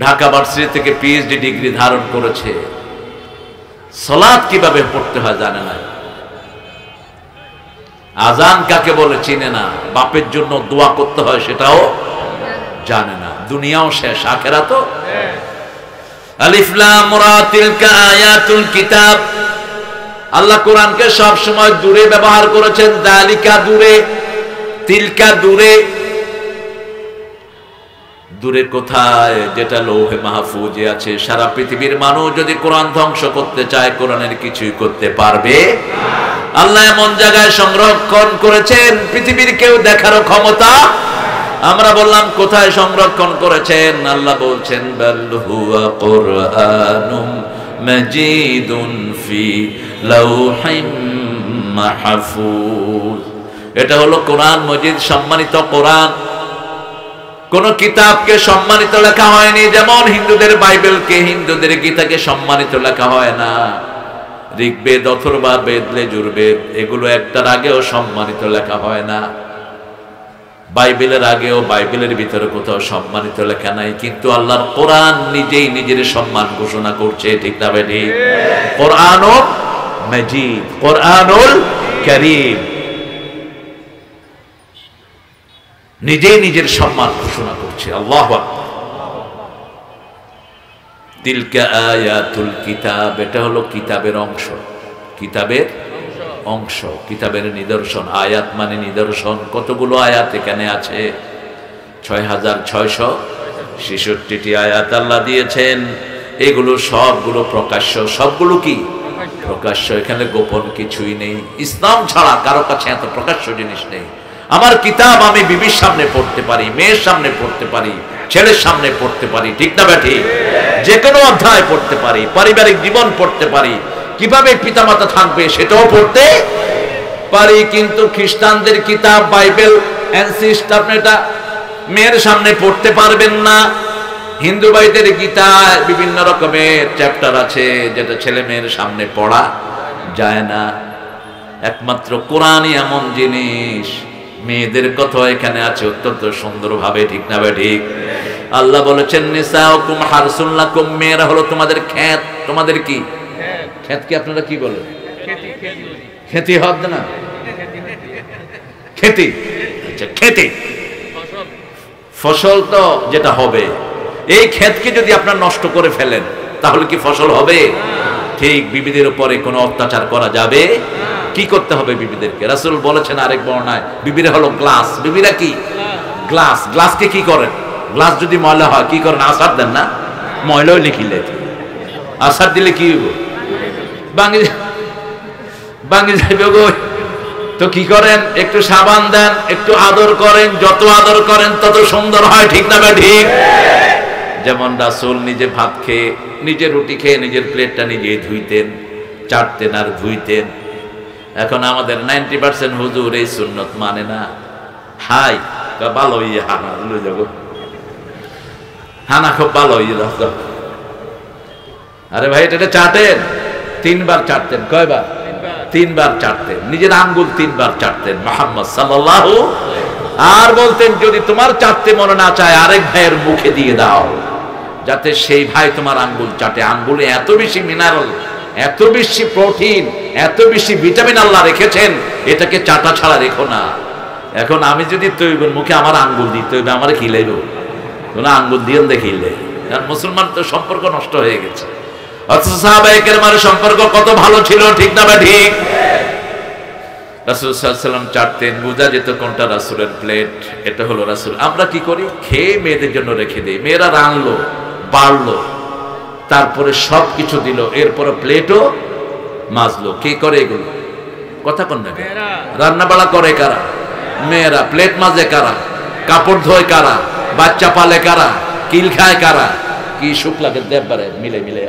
ঢাকা ভার্সিটি থেকে পিএইচডি ডিগ্রি ধারণ করেছে, সালাত কিভাবে পড়তে হয় জানে না, আজান কাকে বলে চিনে না, বাপের জন্য দোয়া করতে হয় সেটাও জানে না, দুনিয়াও শেষ, আখিরাতও। আলিফ লাম রা তিলকা আয়াতুল কিতাব। আল্লাহ কোরআনকে সব সময় দূরে ব্যবহার করেছেন, যালিকা দূরে, তিলকা দূরে। দূরে কোথায়? যেটা লৌহে মাহফুজে আছে। সারা পৃথিবীর মানুষ যদি কোরআন ধ্বংস করতে চায়, কোরআনের কিছুই করতে পারবে না। আল্লাহ এমন জায়গায় সংরক্ষণ করেছেন পৃথিবীর কেউ দেখারও ক্ষমতা। আমরা বললাম কোথায় সংরক্ষণ করেছেন? আল্লাহ বলছেন বাল হুয়া কুরআনুম মাজিদুন ফি লাউহিম মাহফুজ। এটা হলো কোরআন মজিদ, সম্মানিত কোরআন। কোন কিতাবকে সম্মানিত লেখা হয়নি, যেমন হিন্দুদের বাইবেলকে, হিন্দুদের গীতাকে সম্মানিত লেখা হয় না। ঋগ্বেদ, অথর্ববেদ, বেদ, যজুর্বেদ, এগুলো একটার আগেও সম্মানিত লেখা হয় না। বাইবেলের আগেও বাইবেলের ভিতরে কোথাও সম্মানিত লেখা নাই, কিন্তু আল্লাহর কোরআন নিজেই নিজের সম্মান ঘোষণা করছে, ঠিক না বেঠিক? কোরআনুল মাজিদ, কোরআনুল কারীম, নিজেই নিজের সম্মান ঘোষণা করছে। আল্লাহু আকবার। তিলকা আয়াতুল কিতাব, এটা হলো কিতাবের অংশ, কিতাবের অংশ, কিতাবের নিদর্শন। আয়াত মানে নিদর্শন। কতগুলো আয়াত এখানে আছে? 6666টি আয়াত আল্লাহ দিয়েছেন। এগুলো সবগুলো প্রকাশ্য, সবগুলো কি প্রকাশ্য। এখানে গোপন কিছুই নেই। ইসলাম ছাড়া কারো কাছে এত প্রকাশ্য জিনিস নেই। আমার কিতাব আমি বিবির সামনে পড়তে পারি, মেয়ের সামনে পড়তে পারি, ছেলের সামনে পড়তে পারি, ঠিক না ব্যাঠি? যে কোনো অধ্যায় পড়তে পারি, পারিবারিক জীবন পড়তে পারি, কিভাবে পিতামাতা থাকবে সেটাও পড়তে পারি। কিন্তু খ্রিস্টানদের কিতাব বাইবেল এনসিস্ট, আপনি এটা মেয়ের সামনে পড়তে পারবেন না। হিন্দু ভাইদের গীতায় বিভিন্ন রকমের চ্যাপ্টার আছে যেটা ছেলে মেয়ের সামনে পড়া যায় না। একমাত্র কোরআনই এমন জিনিস, মেয়েদের কথা এখানে আছে অত্যন্ত সুন্দরভাবে, ঠিক না ঠিক? আল্লাহ বলেছেন নিসাউকুম হারসুন লাকুম, মেয়েরা হলো তোমাদের ক্ষেত। তোমাদের কি ক্ষেত? কি আপনারা কি বলেন? খেতি হবে না, খেতি। আচ্ছা, খেতি ফসল তো যেটা হবে, এই ক্ষেতকে যদি আপনার নষ্ট করে ফেলেন তাহলে কি ফসল হবে? ঠিক বিবিদের উপরে কোনো অত্যাচার করা যাবে? কি করতে হবে বিবিদেরকে? রাসূল বলেছেন আরেক বর্ণনায়, বিবিরা হলো গ্লাস। বিবিরা কি? গ্লাস। গ্লাসকে কি করেন? গ্লাস যদি ময়লা হয় কি করেন? আসার দেন না? ময়লা হইলে কি লেগে, আসার দিলে কি হইব? ভাঙে যাইবে গো। তো কি করেন? একটু সাবান দেন, একটু আদর করেন। যত আদর করেন তত সুন্দর হয়, ঠিক না ঠিক? যেমন রাসূল নিজে ভাত খেয়ে, নিজে রুটি খেয়ে নিজের প্লেটটা নিজেই ধুইতেন, চাটতেন আর ধুইতেন। এখন আমাদের 90% হুজুর এই সুন্নত মানে না। হাই ভালো ইয়ে হানা লই যাব, হানা খুব ভালো ইয়ে। আরে ভাই এটা চাটেন, 3 বার চাটতেন। কয়বার? 3 বার চাটতেন। নিজের আঙ্গুল 3 বার চাটতেন মুহাম্মদ সাল্লাল্লাহু। আর বলতেন যদি তোমার চাটতে মনে না চায় আরেক ভাইয়ের মুখে দিয়ে দাও, যাতে সেই ভাই তোমার আঙ্গুল চাটে। আঙ্গুলে এত বেশি মিনারেল, এত বেশি প্রোটিন, এত বেশি ভিটামিন আল্লাহ রেখেছেন, এটাকে চাটা ছাড়া রেখো না। এখন আমি যদি তৈবের মুখে আমার আঙ্গুল দিই, তৈবে আমার খিলাইব কোন আঙ্গুল দিয়ে দেখিলে? কারণ মুসলমান তো সম্পর্ক নষ্ট হয়ে গেছে। অথচ সাহাবায়ে কেরামের সম্পর্ক কত ভালো ছিল, ঠিক না ঠিক? রাসূল সাল্লাল্লাহু আলাইহি ওয়াসাল্লাম চাটতেন, বোঝা যেত কোনটা রাসূলের প্লেট, এটা হলো রাসূল। আমরা কি করি? খেয়ে মেয়েদের জন্য রেখে দেই। মেয়েরা রানলো, বাড়লো, তারপরে সব কিছু দিল, এরপরে প্লেটও মাজলো। কে করে এগুলো? কথা কোন না? রান্না বাড়া করে কারা? মেয়েরা। প্লেট মাজে কারা? কাপড় ধোয় কারা? বাচ্চা পালে কারা? কিল খায় কারা? কি সুখ লাগে দেববারে মিলে মিলে।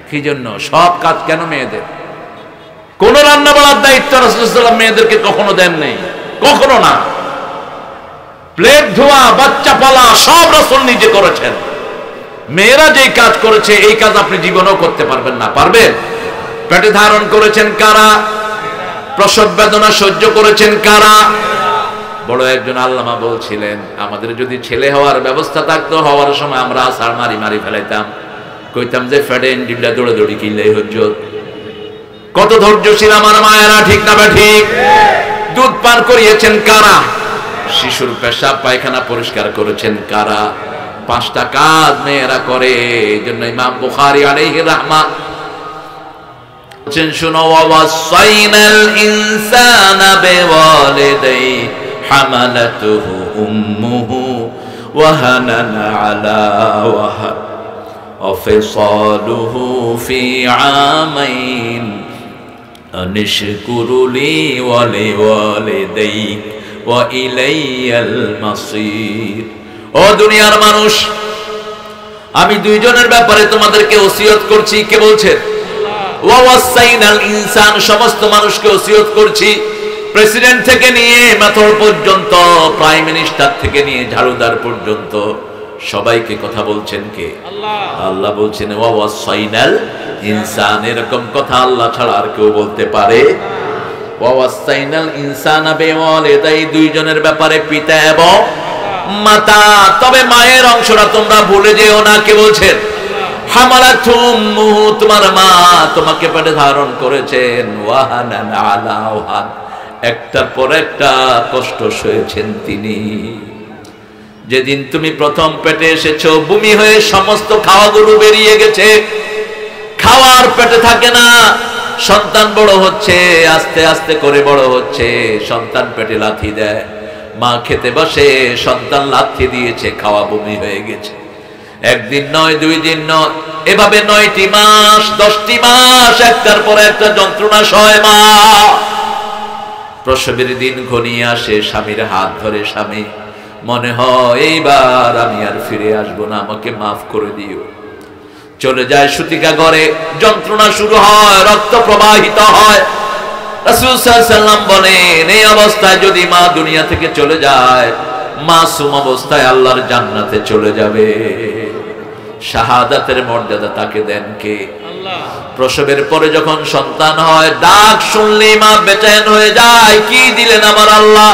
কি জন্য সব কাজ কেন মেয়েদের? কোন রান্না বাড়ার দায়িত্ব রাসূলুল্লাহ সাল্লাল্লাহু আলাইহি ওয়াসাল্লাম মেয়েদেরকে কখনো দেন নাই, কখনো না। প্লেট ধোয়া, বাচ্চা পালা সব রাসূল নিজে করেছেন। মেয়েরা যেই কাজ করেছে এই কাজ আপনি জীবনেও করতে পারবেন না। পারবেন? পেটে ধারণ করেছেন কারা? প্রসব বেদনা সহ্য করেছেন কারা? বড় একজন আল্লামা বলছিলেন, আমাদের যদি ছেলে হওয়ার ব্যবস্থা থাকতো, হওয়ার সময় আমরা আসার মারি মারি ফেলাইতাম, কইতাম যে ফেডে ডিবলা দৌড়ে দৌড়ি কিনলেই হজ্জত। কত ধৈর্যশীল আমার মায়েরা, ঠিক না ঠিক? দুধ পান করিয়েছেন কারা? শিশুর পেশাব পায়খানা পরিষ্কার করেছেন কারা? 5টা কাজ মেয়েরা করে। এই জন্য ইমাম বুখারী আলাইহি রাহমাত বলেন, শুনো, ওয়াসাইনাল ইনসানা বিওয়ালিদাই হামালাতুহু উম্মুহু ওয়াহানান আলা ওয়াহান وفصاله في عامين أن اشكر لي ولوالديك وإلي المصير। ও দুনিয়ার মানুষ, আমি দুইজনের ব্যাপারে তোমাদেরকে ওসিয়ত করছি। কে বলছেন? ওয়া ওয়াসাইনাল ইনসান, সমস্ত মানুষকে ওসিয়ত করছি, প্রেসিডেন্ট থেকে নিয়ে মেথর পর্যন্ত, প্রাইম মিনিস্টার থেকে নিয়ে ঝাড়ুদার পর্যন্ত সবাইকে কথা বলছেন কে? আল্লাহ বলছেন ওয়া ওয়াসাইনাল ইনসান। এরকম কথা আল্লাহ ছাড়া আর কেউ বলতে পারে? ওয়া ওয়াসাইনাল ইনসানা বিওয়ালিদাই, দুইজনের ব্যাপারে, পিতা এবং মাতা। তবে মায়ের অংশটা তোমরা ভুলে যেও না। কে বলছেন? হামালাতুহু উম্মুহু, তোমার মা তোমাকে পেটে ধারণ করেছেন, ওয়াহানান আলা ওয়াহান, একটার পর একটা কষ্ট সয়েছেন তিনি। যেদিন তুমি প্রথম পেটে এসেছো, বমি হয়ে সমস্ত খাওয়াগুলো বেরিয়ে গেছে, খাওয়ার পেটে থাকে না। সন্তান বড় হচ্ছে, আস্তে আস্তে করে বড় হচ্ছে, সন্তান পেটে লাথি দেয়, মা খেতে বসে, সন্তান লাথি দিয়েছে, খাওয়া বমি হয়ে গেছে। একদিন নয়, 2 দিন নয়, এভাবে 9টি মাস, 10টি মাস একটার পর একটা যন্ত্রণা সয় মা। প্রসবের দিন ঘনিয়ে আসে, স্বামীর হাত ধরে স্বামী, মনে হয় এইবার আমি আর ফিরে আসবো না, আমাকে মাফ করে দিও। চলে যায় সুতিকা ঘরে, যন্ত্রণা শুরু হয়, রক্ত প্রবাহিত হয়। রাসূল সাল্লাল্লাহু আলাইহি ওয়াসাল্লাম বলেন, এই অবস্থায় যদি মা দুনিয়া থেকে চলে যায়, মাসুম অবস্থায় আল্লাহর জান্নাতে চলে যাবে। শাহাদাতের মর্যাদা তাকে দেন কে? আল্লাহ। প্রসবের পরে যখন সন্তান হয়, ডাক শুনলে মা বেচেন হয়ে যায়, কি দিলেন আমার আল্লাহ।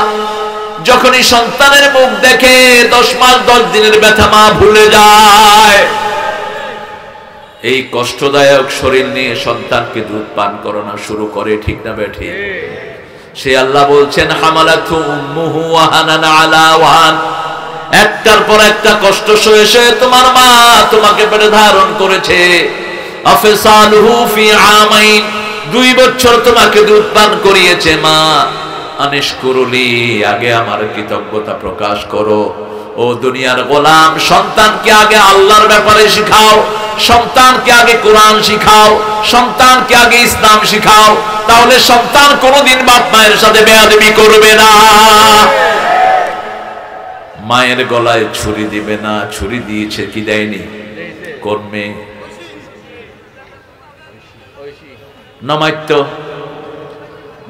যখনই সন্তানের মুখ দেখে 10 মাস 10 দিনের ব্যথা মা ভুলে যায়। এই কষ্টদায়ক শরীর নিয়ে সন্তানকে দুধ পান করানো শুরু করে, ঠিক না বেঠিক? সে আল্লাহ বলছেন হামালাতু উম্মুহু ওয়াহানান আলা ওয়াহান, একটার পর একটা কষ্ট সয়ে সয়ে তোমার মা তোমাকে পেটে ধারণ করেছে। আফসালুহু ফি আমাইন, 2 বছর তোমাকে দুধ পান করিয়েছে মা। আনিশকুরুলি, আগে আমার কৃতজ্ঞতা প্রকাশ করো। ও দুনিয়ার গোলাম, সন্তানকে আগে আল্লাহর ব্যাপারে শিখাও, সন্তানকে আগে কোরআন শিখাও, সন্তানকে আগে ইসলাম শিখাও, তাহলে সন্তান কোনোদিন বাপ মায়ের সাথে বেয়াদবি করবে না। মায়ের গলায় ছুরি দিবে না। ছুরি দিয়েছে কি দেয়নি? কোন মেয়ে? নমাইত্য,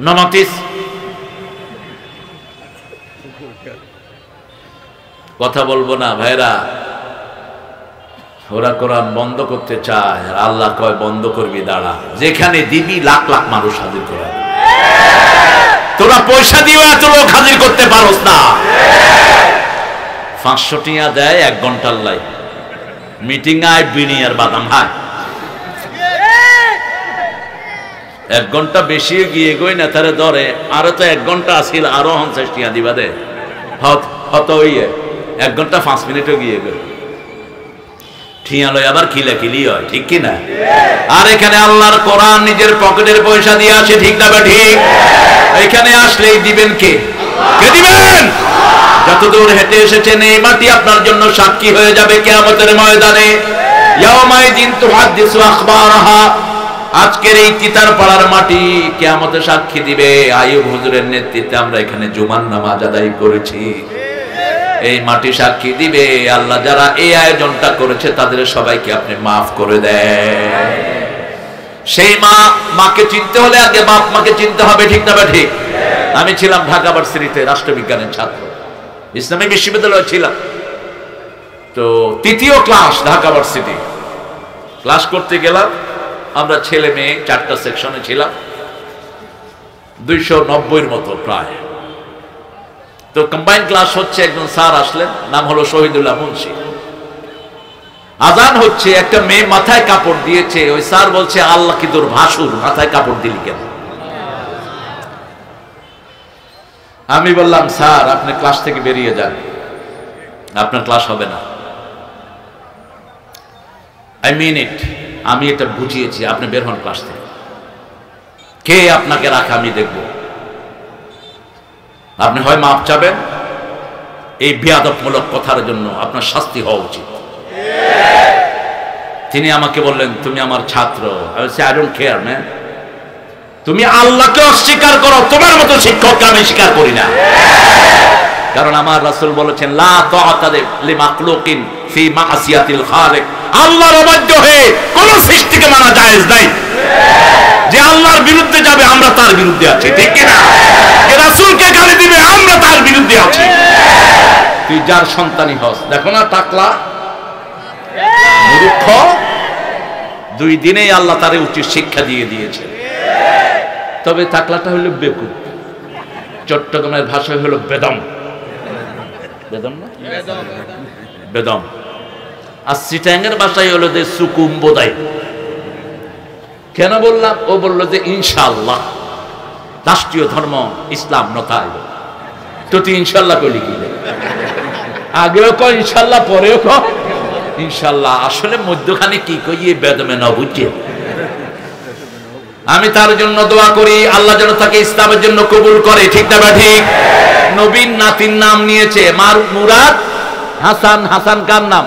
ননতিস। কথা বলবো না ভাইরা, ওরা কোরআন বন্ধ করতে চায়, আর আল্লাহ কয় বন্ধ করবি, দাঁড়া, যেখানে দিবি লাখ লাখ মানুষ হাজির করা। তোরা পয়সা দিও, এত লোক হাজির করতে পারোস না। 500 টিয়া দেয় 1 ঘন্টার লাই, মিটিং আয় বিনি আর বাদাম হায়। 1 ঘন্টা বেশি গিয়ে গই না তারে ধরে, আরো তো 1 ঘন্টা আসিল, আরো 50 টিয়া দিবা দে, হত হইয়ে 1 ঘন্টা 5 মিনিটও গিয়ে গই ঠিয়া লয়, আবার খিলাখিলি হয়, ঠিক কিনা? আর এখানে আল্লাহর কোরআন নিজের পকেটের পয়সা দিয়ে আসে, ঠিক না বা ঠিক? এখানে আসলেই দিবেন কে? কে দিবেন? যতদূর হেঁটে এসেছেন এই মাটি আপনার জন্য সাক্ষী হয়ে যাবে কিয়ামতের ময়দানে। ইয়াউমাইদিন তুহাদ্দিসু আখবারাহা, আজকের এই তিতার পাড়ার মাটি কিয়ামতে সাক্ষী দিবে। আইয়ুব হুজুরের নেতৃত্বে আমরা এখানে জুমার নামাজ আদায় করেছি, এই মাটি সাক্ষী দিবে। আল্লাহ যারা এই আয়োজনটা করেছে তাদের সবাইকে আপনি মাফ করে দেন। সেই মাকে চিনতে হলে আগে বাপ মাকে চিনতে হবে, ঠিক না বা ঠিক? আমি ছিলাম ঢাকা ভার্সিটিতে রাষ্ট্রবিজ্ঞানের ছাত্র, ইসলামী বিশ্ববিদ্যালয়ে ছিলাম। তো 3য় ক্লাস ঢাকা ভার্সিটি ক্লাস করতে গেলাম। আমরা ছেলে মেয়ে 4টা সেকশনে ছিলাম, 290-এর মতো প্রায়। তো কম্বাইন ক্লাস হচ্ছে, একজন স্যার আসলেন, নাম হলো শহীদুল্লাহ মুন্সি। আজান হচ্ছে, একটা মেয়ে মাথায় কাপড় দিয়েছে। ওই স্যার বলছে, আল্লাহ কি তোর ভাসুর, মাথায় কাপড় দিলি কেন? আমি বললাম, স্যার আপনি ক্লাস থেকে বেরিয়ে যান, আপনার ক্লাস হবে না। আই মিন ইট, আমি এটা বুঝিয়েছি, আপনি বের হন ক্লাস থেকে। কে আপনাকে রাখা আমি দেখব। আপনি হয় মাপ চাবেন, এই বেয়াদবমূলক কথার জন্য আপনার শাস্তি হওয়া উচিত। তিনি আমাকে বললেন, তুমি আমার ছাত্র। আই ডোন্ট কেয়ার ম্যান, তুমি আল্লাহকে অস্বীকার করো, তোমার মতো শিক্ষককে আমি স্বীকার করি না। কারণ আমার রাসূল বলেছেন, লা তাআতা লিমাখলুকিন ফি মাসিয়াতিল খালিক, আল্লাহর অবাধ্য হয়ে কোন সৃষ্টিকে মানা জায়েজ নাই। যে আল্লাহর বিরুদ্ধে যাবে আমরা তার বিরুদ্ধে আছি, ঠিক কি না? যে রাসূলকে গালি দিবে আমরা তার বিরুদ্ধে আছি। তুই যার সন্তানই হস, দেখো না টাকলা মূর্খ, 2 দিনেই আল্লাহ তারে উচিত শিক্ষা দিয়ে দিয়েছে। তবে টাকলাটা হলো বেকুব, চট্টগ্রামের ভাষায় হলো বেদম। বেদম না, বেদম। আর চিটাঙ্গের ভাষায় হলো যে সুকুম বোধাই। কেন বললাম? ও বললো যে ইনশাআল্লাহ রাষ্ট্রীয় ধর্ম ইসলাম নতাইব। তো তুই ইনশাআল্লাহ কইলি কি? আগেও কয় ইনশাআল্লাহ, পরেও কয় ইনশাআল্লাহ। আসলে মধ্যখানে কি কইয়ে বেদমে না বুঝছে। আমি তার জন্য দোয়া করি, আল্লাহ যেন তাকে ইসলামের জন্য কবুল করে, ঠিক না বা ঠিক? নবীন নাতির নাম নিয়েছে মুরাদ হাসান। হাসান কার নাম?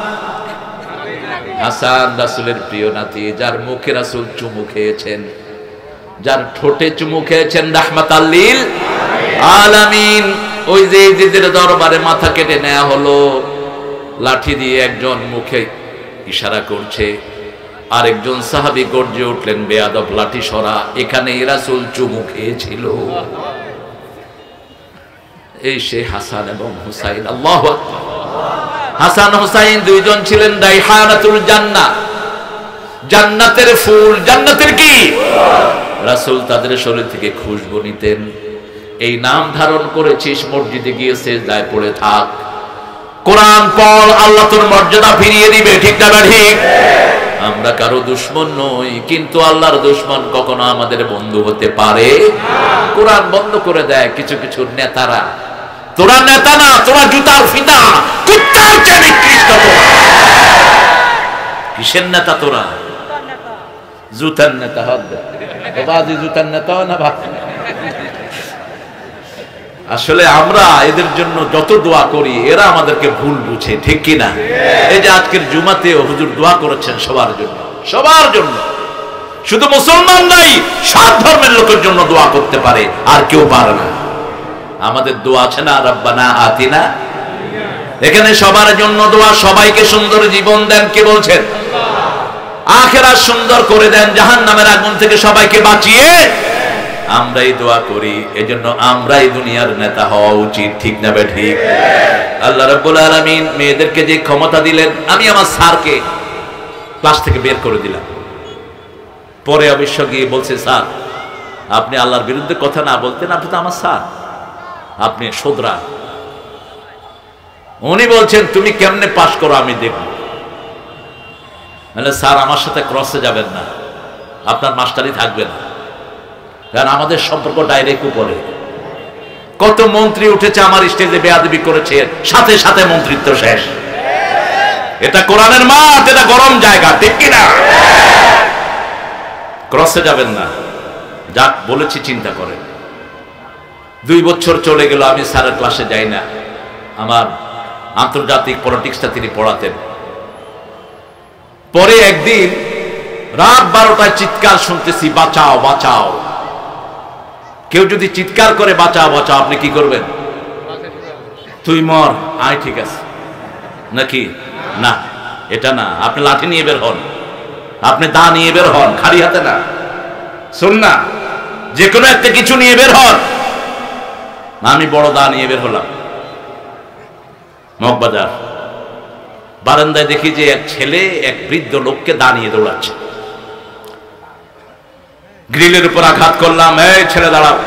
হাসান রাসূলের প্রিয় নাতি, যার মুখে রাসূল চুমু খেয়েছেন, যার ঠোঁটে চুমু খেয়েছেন রাহমাতাল লিল আলামিন। ওই যে ইজিদের দরবারে মাথা কেটে নেওয়া হলো, লাঠি দিয়ে একজন মুখে ইশারা করছে, আরেকজন সাহাবী গর্জে উঠলেন, বেয়াদব লাঠি সরা, এখানে রাসূল চুমু খেয়েছিল। এই সে হাসান এবং হুসাইন। আল্লাহু আকবার। হাসান হুসাইন 2 জন ছিলেন রাইহানাতুল জান্নাহ, জান্নাতের ফুল। জান্নাতের কি? রাসূল তাদের শরীর থেকে খুশবু নিতেন। এই নাম ধারণ করেছিস, মসজিদে গিয়ে সিজদায় পড়ে থাক, কোরআন পড়, আল্লাহ তোর মর্যাদা ফিরিয়ে দিবে, ঠিক না ঠিক? আমরা কারো দুশমন নই, কিন্তু আল্লাহর দুশমন কখনো আমাদের বন্ধু হতে পারে না। কোরআন বন্ধ করে দেয় কিছু কিছু নেতারা। তোরা নেতা না, তোরা জুতার ফিতা, কুত্তার চেয়ে নিকৃষ্ট। কিসের নেতা তোরা? জুতার নেতা। বাজি জুতার নেতা না ভাব। আসলে আমরা এদের জন্য যত দোয়া করি, এরা আমাদেরকে ভুল বুঝে, ঠিক কিনা? এই যে আজকের জুমাতে হুজুর দোয়া করেছেন সবার জন্য, সবার জন্য। শুধু মুসলমান নাই, সব ধর্মের লোকের জন্য দোয়া করতে পারে, আর কেউ পারে না। আমাদের দোয়া আছে না, রব্বানা আতিনা। এখানে সবার জন্য দোয়া, সবাইকে সুন্দর জীবন দেন, কে বলছেন? আখিরাত সুন্দর করে দেন, জাহান্নামের আগুন থেকে সবাইকে বাঁচিয়ে আমরাই দোয়া করি। এজন্য আমরাই দুনিয়ার নেতা হওয়া উচিত, ঠিক না বে ঠিক? আল্লাহ রাব্বুল আলামিন মেয়েদেরকে যে ক্ষমতা দিলেন, আমি আমার স্যারকে ক্লাস থেকে বের করে দিলাম। পরে অবশ্য গিয়ে বলছে, স্যার আপনি আল্লাহর বিরুদ্ধে কথা না বলতেন, আপনি তো আমার স্যার, আপনি শোধরা। উনি বলছেন, তুমি কেমনে পাস করো আমি দেখব। মানে স্যার আমার সাথে ক্রসে যাবেন না, আপনার মাস্টারই থাকবে না, কারণ আমাদের সম্পর্ক ডাইরেক্ট উপরে। কত মন্ত্রী উঠেছে আমার স্টেজে, বেয়াদবি করেছে, সাথে সাথে মন্ত্রিত্ব শেষ। এটা কোরআনের মাঠ, এটা গরম জায়গা, ঠিক কিনা? ক্রসে যাবেন না, যাক বলেছি চিন্তা করেন। 2 বছর চলে গেল, আমি স্যারের ক্লাসে যাই না। আমার আন্তর্জাতিক পলিটিক্সটা তিনি পড়াতেন। পরে একদিন রাত 12টায় চিৎকার শুনতেছি, বাঁচাও বাঁচাও। কেউ যদি চিৎকার করে বাঁচাও বাঁচাও, আপনি কি করবেন? তুই মর, আয়, ঠিক আছে নাকি? না, এটা না। আপনি লাঠি নিয়ে বের হন, আপনি দা নিয়ে বের হন, খালি হাতে না। শুন না, যে কোনো একটা কিছু নিয়ে বের হন। আমি বড় দা নিয়ে বের হলাম। মগবাজার বারান্দায় দেখি যে এক ছেলে এক বৃদ্ধ লোককে দা নিয়ে দৌড়াচ্ছে। গ্রিলের উপর আঘাত করলাম, এই ছেলে দাঁড়াও।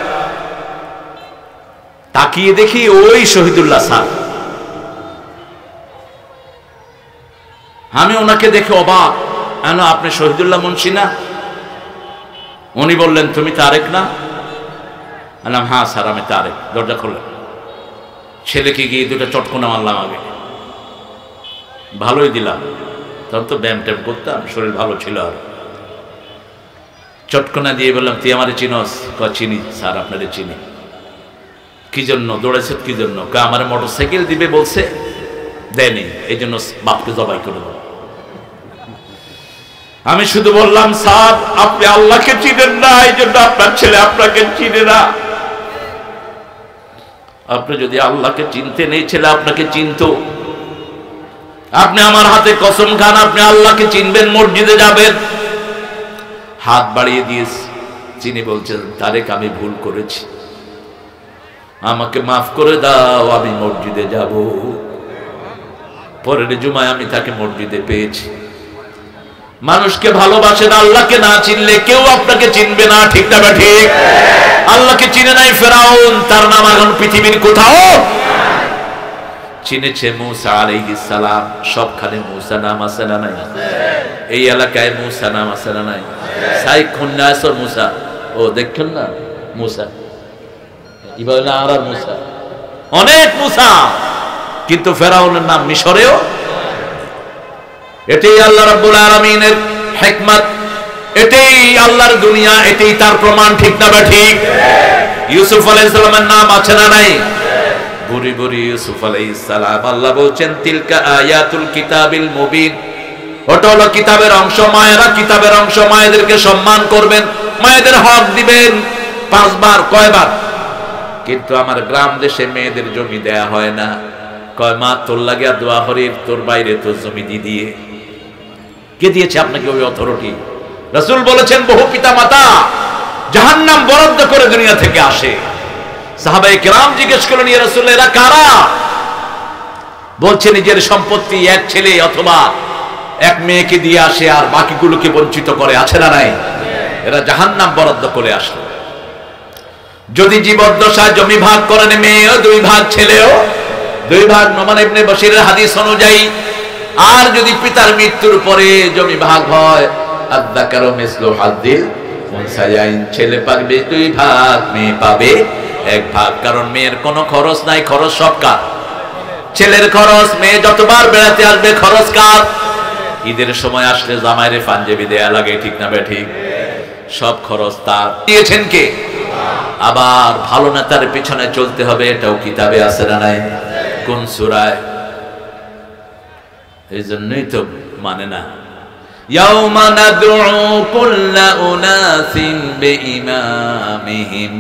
তাকিয়ে দেখি ওই শহীদুল্লাহ স্যার। আমি ওনাকে দেখে অবাক, আপনি শহীদুল্লাহ মুন্সি না? উনি বললেন, তুমি তারেক না? হ্যাঁ স্যার আমি তারেক। দরজা খুললেন। ছেলেকে গিয়ে দুটো চটকোনা মারলাম আগে, ভালোই দিলাম, তখন তো ব্যায়াম ট্যাম করতাম, শরীর ভালো ছিল। আর চটকোনা দিয়ে বললাম, তুই আমারে চিনস? চিনি স্যার, আপনারে চিনি। কি জন্য দৌড়েছে? কি জন্য? আমার মোটর সাইকেল দিবে বলছে, দেয়নি, এই জন্য বাপকে জবাই করে দেবো। আমি শুধু বললাম, স্যার আপনি আল্লাহকে চিনেন না, এই জন্য আপনার ছেলে আপনাকে চিনে না। আপনি যদি আল্লাহকে চিনতেন, এই ছেলে আপনাকে চিনতো। আপনি আমার হাতে কসম খান, আপনি আল্লাহকে চিনবেন, মসজিদে যাবেন। হাত বাড়িয়ে দিয়েছে, চিনি বলছেন, তারেক আমি ভুল করেছি, আমাকে মাফ করে দাও, আমি মসজিদে যাব। পরের জুমায় আমি তাকে মসজিদে পেয়েছি। মানুষকে ভালোবাসেন, আল্লাহকে না চিনলে কেউ আপনাকে চিনবে না, ঠিক না ঠিক? আল্লাহকে চিনে নাই ফেরাউন, তার নাম এখন পৃথিবীর কোথাও চিনেছে মূসা আলাইহিস সালাম। সবখানে মূসা নাম আছে না নাই? এই এলাকায় মূসা নাম আছে না নাই? সাইখুন নাসর মূসা, ও দেখছেন না মূসা, ইবাদা আর মূসা, অনেক মূসা, কিন্তু ফেরাউনের নাম মিশরেও। এটাই আল্লাহ রাব্বুল আলামিনের হিকমত, এটাই আল্লাহর দুনিয়া, এটাই তার প্রমাণ, ঠিক না ঠিক? ইউসুফ আলাইহিস সালামের নাম আছে না নাই? বুড়ি বুড়ি ইউসুফ আলাইহিস সালাম। আল্লাহ বলছেন, তিলকা আয়াতুল কিতাবিল মুবিন, ওটা হলো কিতাবের অংশ। মায়েরা কিতাবের অংশ, মায়েদেরকে সম্মান করবেন, মায়েদের হক দিবেন 5 বার। কয়বার? কিন্তু আমার গ্রাম দেশে মেয়েদের জমি দেয়া হয় না। কয় মা তোর লাগিয়া দোয়া হরির, তোর বাইরে তোর জমি দিয়ে। কে দিয়েছে আপনাকে ওই অথরিটি? রাসূল বলেছেন, বহু পিতা মাতা জাহান্নাম বরাদ্দ করে দুনিয়া থেকে আসে। সাহাবায়ে কেরাম জিজ্ঞেস করলেন, ইয়া রাসূল এরা কারা? বলছে নিজের সম্পত্তি এক ছেলে অথবা এক মেয়েকে দিয়ে আসে, আর বাকিগুলোকে বঞ্চিত করে, আছে না নাই? এরা জাহান্নাম বরাদ্দ করে আসে। যদি জীবদ্দশায় জমি ভাগ করেন, মেয়েও 2 ভাগ, ছেলেও 2 ভাগ, নোমান ইবনে বশিরের হাদিস অনুযায়ী। আর যদি পিতার মৃত্যুর পরে জমি ভাগ হয়, আযযাকারু মিসলু হাযযিল উনসায়াইন, ছেলে পাবে 2 ভাগ, মেয়ে পাবে 1 ভাগ। কারণ মেয়ের কোনো খরচ নাই, খরচ সব কার? ছেলের খরচ। মেয়ে যতবার বেড়াতে আসবে, খরচ কার? ঈদের সময় আসলে জামাইরে পাঞ্জাবি দেয়া লাগে, ঠিক না ঠিক? সব খরচ তার। দিয়েছেন কে? আবার ভালো নেতার পিছনে চলতে হবে, এটাও কিতাবে আছে না নাই? কোন সূরায়? এই জন্যই তো মানে না। ইয়াউমা নাদউ কুল্লা উনাসিন বিইমামিহিম,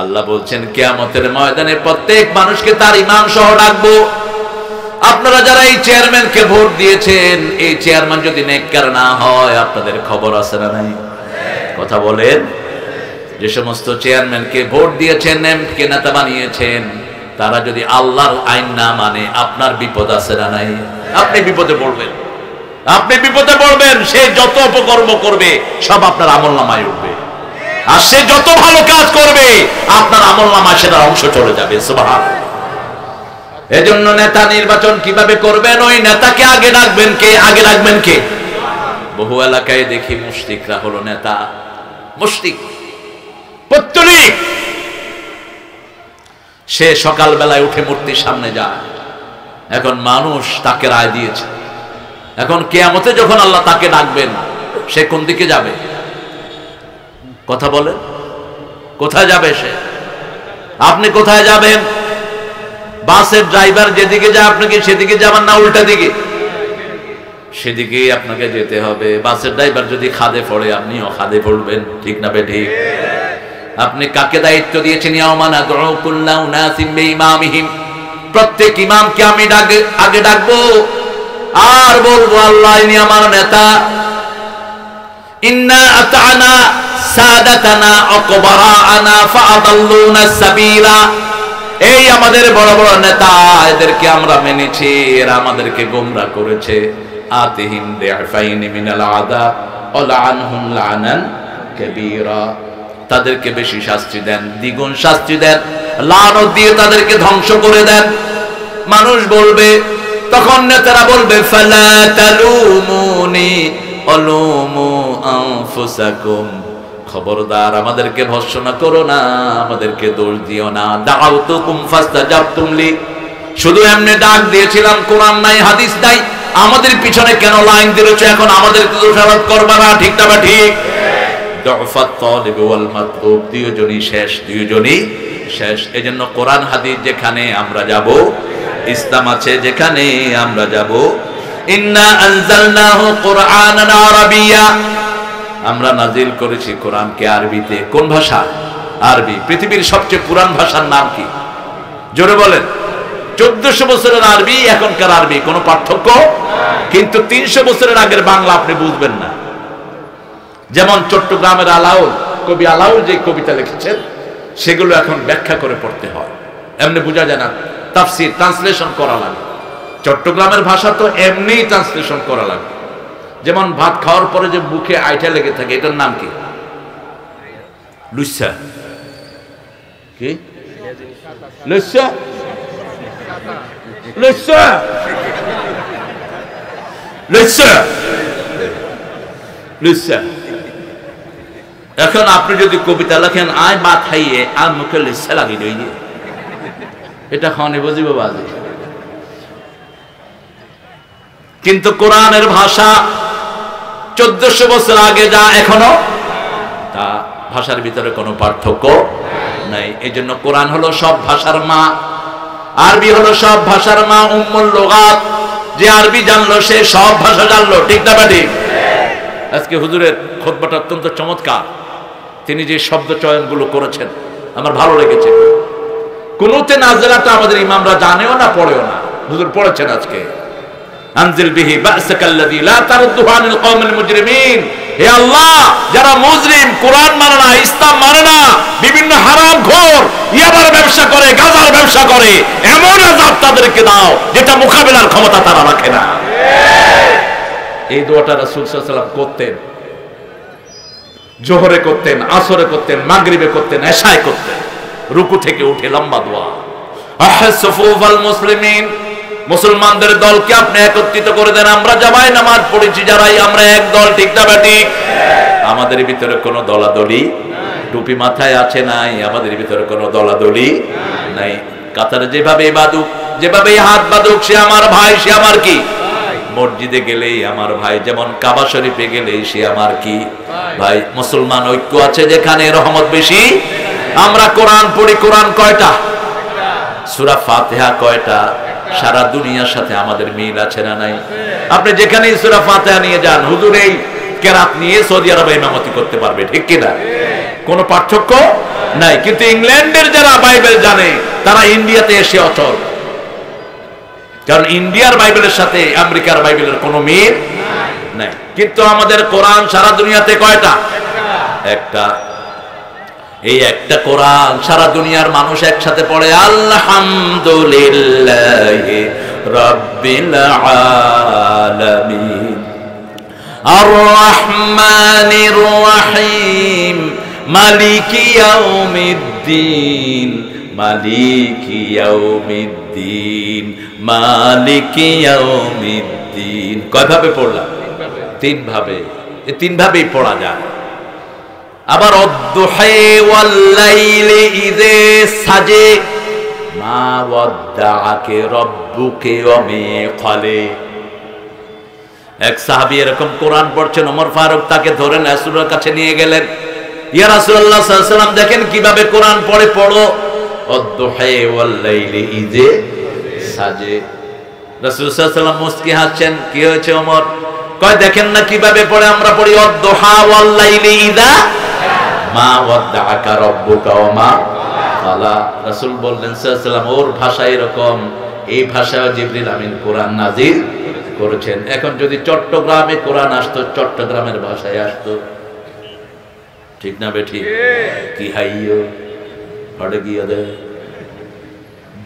আল্লাহ বলছেন কিয়ামতের ময়দানে প্রত্যেক মানুষকে তার ইমাম সহ ডাকবো। আপনারা যারা এই চেয়ারম্যানকে ভোট দিয়েছেন, এই চেয়ারম্যান যদি নেককার না হয়, আপনাদের খবর আছে না নাই? কথা বলেন। যে সমস্ত চেয়ারম্যানকে ভোট দিয়েছেন, এমকে নেতা বানিয়েছেন, তারা যদি আল্লাহর আইন না মানে, আপনার বিপদ আছে না নাই? আপনি বিপদে পড়বেন, আপনি বিপদে পড়বেন। সে যত অপকর্ম করবে সব আপনার আমলনামায় উঠবে, আর সে যত ভালো কাজ করবে আপনার আমলনামায় সেটার অংশ চলে যাবে। সুবহানাল্লাহ। এজন্য নেতা নির্বাচন কিভাবে করবেন? ওই নেতাকে আগে ডাকবেন কে? আগে ডাকবেন কে? বহু এলাকায় দেখি মুশরিকরা হলো নেতা। মুশরিক, পত্তলিক। সে সকাল বেলায় উঠে মূর্তির সামনে যায়। এখন মানুষ তাকে রায় দিয়েছে। এখন কিয়ামতে যখন আল্লাহ তাকে ডাকবেন, সে কোন দিকে যাবে? কথা বলেন, কোথায় যাবে সে? আপনি কোথায় যাবেন? বাসের ড্রাইভার যেদিকে যায়, আপনাকে সেদিকে যাবেন না উল্টা দিকে? সেদিকেই আপনাকে যেতে হবে। বাসের ড্রাইভার যদি খাদে পড়ে, আপনিও খাদে পড়বেন, ঠিক না ঠিক? আপনি কাকে দায়িত্ব দিয়েছেন? ইয়াউমা নাদউ কুল্লা উনাসিন বিইমামিহিম, প্রত্যেক ইমামকে আমি আগে ডাকবো, আর বলবো আল্লাহ ইনি আমার নেতা। ইন্না আতানা সাদাতানা আকবারানা ফাআদাল্লুনা সাবিলা, এই আমাদের বড় বড় নেতা, এদেরকে আমরা মেনেছি, এরা আমাদেরকে গোমরা করেছে। আতিহিম দিআফাইনি মিনাল আযাব ওয়া লাআনহুম লাআনান কাবীরা, তাদেরকে বেশি শাস্তি দেন, দ্বিগুণ শাস্তি দেন, লানত দিয়ে তাদেরকে ধ্বংস করে দেন। মানুষ বলবে, তখন নেতারা বলবে, ফালা তালুমুনি অলুমু আনফুসাকুম, খবরদার আমাদেরকে ভর্ৎসনা করো না, আমাদেরকে দোষ দিও না। দাআউতুকুম ফাস্তাজাবতুম লি, শুধু এমনি ডাক দিয়েছিলাম, কোরআন নাই হাদিস নাই, আমাদের পিছনে কেন লাইন দিয়েছো? এখন আমাদের দোষারোপ করবা না, ঠিক না? ঠিক। দুফাত তালিব ওয়াল মাতলুব, দুইজনই শেষ, দুইজনই শেষ। এজন্য কোরআন হাদিস যেখানে আমরা যাব, ইসলাম আছে যেখানে আমরা যাব। ইন্না আনজালনাহু কুরআনান আরাবিয়্যা, আমরা নাজিল করেছি কোরআনকে আরবিতে। কোন ভাষা? আরবি। পৃথিবীর সবচেয়ে পুরান ভাষার নাম কি? জোরে বলেন। 1400 বছরের আরবি, এখনকার আরবি কোনো পার্থক্য? কিন্তু 300 বছরের আগের বাংলা আপনি বুঝবেন না। যেমন চট্টগ্রামের আলাউল, কবি আলাউল যে কবিতা লিখেছেন, সেগুলো এখন ব্যাখ্যা করে পড়তে হয়, এমনি বোঝা যায় না, তাফসীর ট্রান্সলেশন করা লাগে। চট্টগ্রামের ভাষা তো এমনি ট্রান্সলেশন করা লাগে। যেমন ভাত খাওয়ার পরে যে মুখে আইটা লেগে থাকে, এটার নাম কি? লুচ্ছা। কি লুচ্ছা? লুচ্ছা, লুচ্ছা, লুচ্ছা। এখন আপনি যদি কবিতা লেখেন, আয় ভাত খাইয়ে আর মুখে লুচ্ছা লাগিয়ে দিয়ে, এটা খাওয়ানি বুঝিব বাজে। কিন্তু কোরআনের ভাষা 1400 বছর আগে যা এখনো তা, ভাষার ভিতরে কোনো পার্থক্য নাই। এই জন্য কোরআন হলো সব ভাষার মা, আরবি হলো সব ভাষার মা, উম্মুল লুগাত। যে আরবি জানলো সে সব ভাষা জানলো, ঠিক না? ঠিক। আজকে হুজুরের খুতবাটা অত্যন্ত চমৎকার। তিনি যে শব্দ চয়নগুলো করেছেন আমার ভালো লেগেছে। কুনুতে নাযিলাটা আমাদের ইমামরা জানেও না, পড়েও না। হুজুর পড়েছেন আজকে, আনজিল বিহি বাসাকাল্লাযী লা তারুদ্দু আনিল কওমিল মুজরিমিন। হে আল্লাহ, যারা মুজরিম, কোরআন মানে না, ইসলাম মানে না, বিভিন্ন হারামখোর, ইয়াবার ব্যবসা করে, গাঁজার ব্যবসা করে, এমন আযাব তাদেরকে দাও যেটা মোকাবেলার ক্ষমতা তারা রাখে না। এই দোয়াটা রাসূল সাল্লাল্লাহু আলাইহি ওয়াসাল্লাম করতেন, জোহরে করতেন, আসরে করতেন, মাগরিবে করতেন, এশায় করতেন। রুকু থেকে উঠে লম্বা দোয়া। আহসুফুল মুসলিমিন, মুসলমানদের দলকে আপনি একত্রিত করে দেন। আমরা জামাই নামাজ পড়েছি যারাই, আমরা এক দল, ঠিক না? ঠিক। আমাদের ভিতরে কোনো দলাদলি, টুপি মাথায় আছে নাই, আমাদের ভিতরে কোনো দলাদলি নাই। কাতারে যেভাবে বাদুক, যেভাবে হাত বাদুক, সে আমার ভাই, সে আমার কি? মসজিদে গেলেই আমার ভাই, যেমন কাবা শরীফে গেলেই সে আমার কি? ভাই। মুসলমান ঐক্য আছে যেখানে রহমত বেশি। আমরা কোরআন পড়ি, কোরআন কয়টা? সূরা ফাতিহা কয়টা? সারা দুনিয়ার সাথে আমাদের মিল আছে না নাই? আপনি যেখানেই সূরা ফাতিহা নিয়ে যান, হুজুর এই কেরাত নিয়ে সৌদি আরবে ইমামতি করতে পারবে, ঠিক কি না? কোনো পার্থক্য নাই। কিন্তু ইংল্যান্ডের যারা বাইবেল জানে, তারা ইন্ডিয়াতে এসে অচল, কারণ ইন্ডিয়ার বাইবেলের সাথে আমেরিকার বাইবেলের কোনো মিল নাই। কিন্তু আমাদের কোরআন সারা দুনিয়াতে কয়টা? একটা। এই একটা কোরআন সারা দুনিয়ার মানুষ একসাথে পড়ে, আলহামদুলিল্লাহি রাব্বিল আলামিন আর রহমানির রহিম মালিকি ইয়াউমিদ্দিন, মালিকি ইয়াউমিদ্দিন, মালিকি ইয়াউমিদ্দিন। কয়ভাবে পড়লাম? 3 ভাবে। এই 3 ভাবেই পড়া যায়। আবার অদ্দুহাই ওয়াল লাইলি ইযা সাজে, মা ওয়াদ্দাআকে রাব্বুকে ওয়া মা ক্বালে। এক সাহাবী এরকম কোরআন পড়ছেন, ওমর ফারুক তাকে ধরে রাসূলের কাছে নিয়ে গেলেন। ইয়া রাসূলুল্লাহ সাল্লাল্লাহু আলাইহি ওয়াসাল্লাম, দেখেন কিভাবে কোরআন পড়ে, পড়ো অদ্দুহাই ওয়াল লাইলি ইযা সাজে। রাসূল সাল্লাল্লাহু আলাইহি ওয়াসাল্লাম মুস্কি হাসছেন। কি হয়েছে ওমর? কয় দেখেন না কিভাবে পড়ে, আমরা পড়ি অদ্দুহা ওয়াল লাইলি ইযা মা ওয়াদ্দাআকা রাব্বুকা ওয়া মা ক্বালা। রাসূল বললেন সাল্লাল্লাহু আলাইহি ওয়াসাল্লাম, ওর ভাষা এরকম, এই ভাষায় জিবরিল আমিন কোরআন নাজিল করেছেন। এখন যদি চট্টগ্রামে কোরআন আসতো, চট্টগ্রামের ভাষায় আসতো, ঠিক না বেঠি? কি হাইয়ো হড়ে গিয়ে দে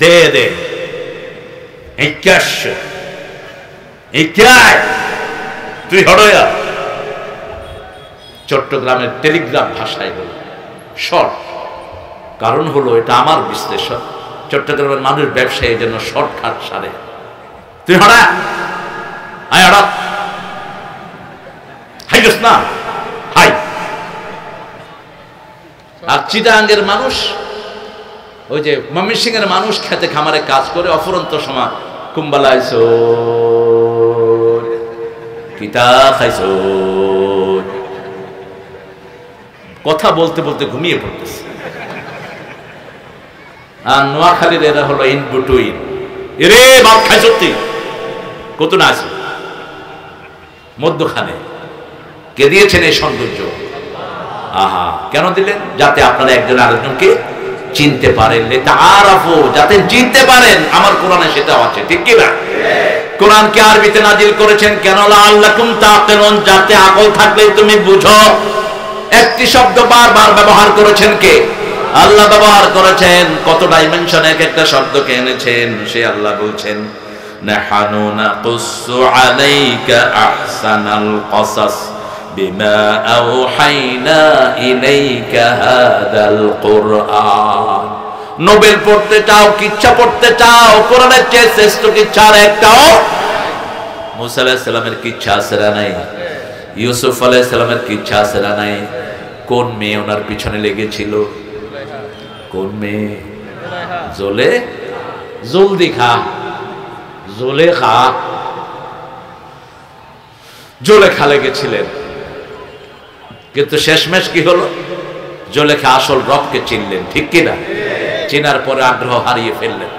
দে দে এই ক্যাশ, এই ক্যাশ, তুই হড়য়া। চট্টগ্রামের টেলিগ্রাম ভাষায় বলে শর্ট। কারণ হলো, এটা আমার বিশ্লেষণ, চট্টগ্রামের মানুষ ব্যবসায়ীর জন্য শর্টকাট সারে। তুই হড়া, আয় হড়া, হাই গেছ না, হাই। আর চিটাঙ্গের মানুষ ওই যে ময়মনসিংহের মানুষ খেতে খামারে কাজ করে অফুরন্ত সময় কুম্বালাইছো কিতা খাইছো, কথা বলতে বলতে ঘুমিয়ে পড়তেছে। আর নোয়াখালীর এরা হলো ইন বিটুইন, এরে বাপ খাইছো তুই কত না আছে মধ্যখানে। কে দিয়েছেন এই সৌন্দর্য? আহা, কেন দিলেন? যাতে আপনারা একজন আরেকজনকে চিনতে পারেন, যাতে চিনতে পারেন। আমার কোরআনে সেটাও আছে, ঠিক কি না? কোরআনকে আরবিতে নাজিল করেছেন কেন? লাআল্লাকুম তাকিলুন, যাতে আকল থাকলে তুমি বুঝো। একটি শব্দ বারবার ব্যবহার করেছেন কে? আল্লাহ ব্যবহার করেছেন। কত ডাইমেনশনে এক একটা শব্দকে এনেছেন, সে আল্লাহ বলছেন নাহানু নাকুসু আলাইকা আহসানাল কসাস বিমা আওহাইনা ইলাইকা হাদাল কুরআন। নোবেল পড়তে চাও, কিচ্ছা পড়তে চাও, কোরআনের চেয়ে শ্রেষ্ঠ কিচ্ছা আর একটাও। মুসা আলাইহিস সালামের কিচ্ছা আছে না নাই? ইউসুফ আলাইহিস সালামের কিচ্ছা আছে না নাই? কোন মেয়ে ওনার পিছনে লেগেছিল? কোন মেয়ে? জোলেখা লেগেছিলেন। কিন্তু শেষমেশ কি হলো? জোলেখা আসল রবকে চিনলেন, ঠিক কিনা? চিনার পরে আগ্রহ হারিয়ে ফেললেন।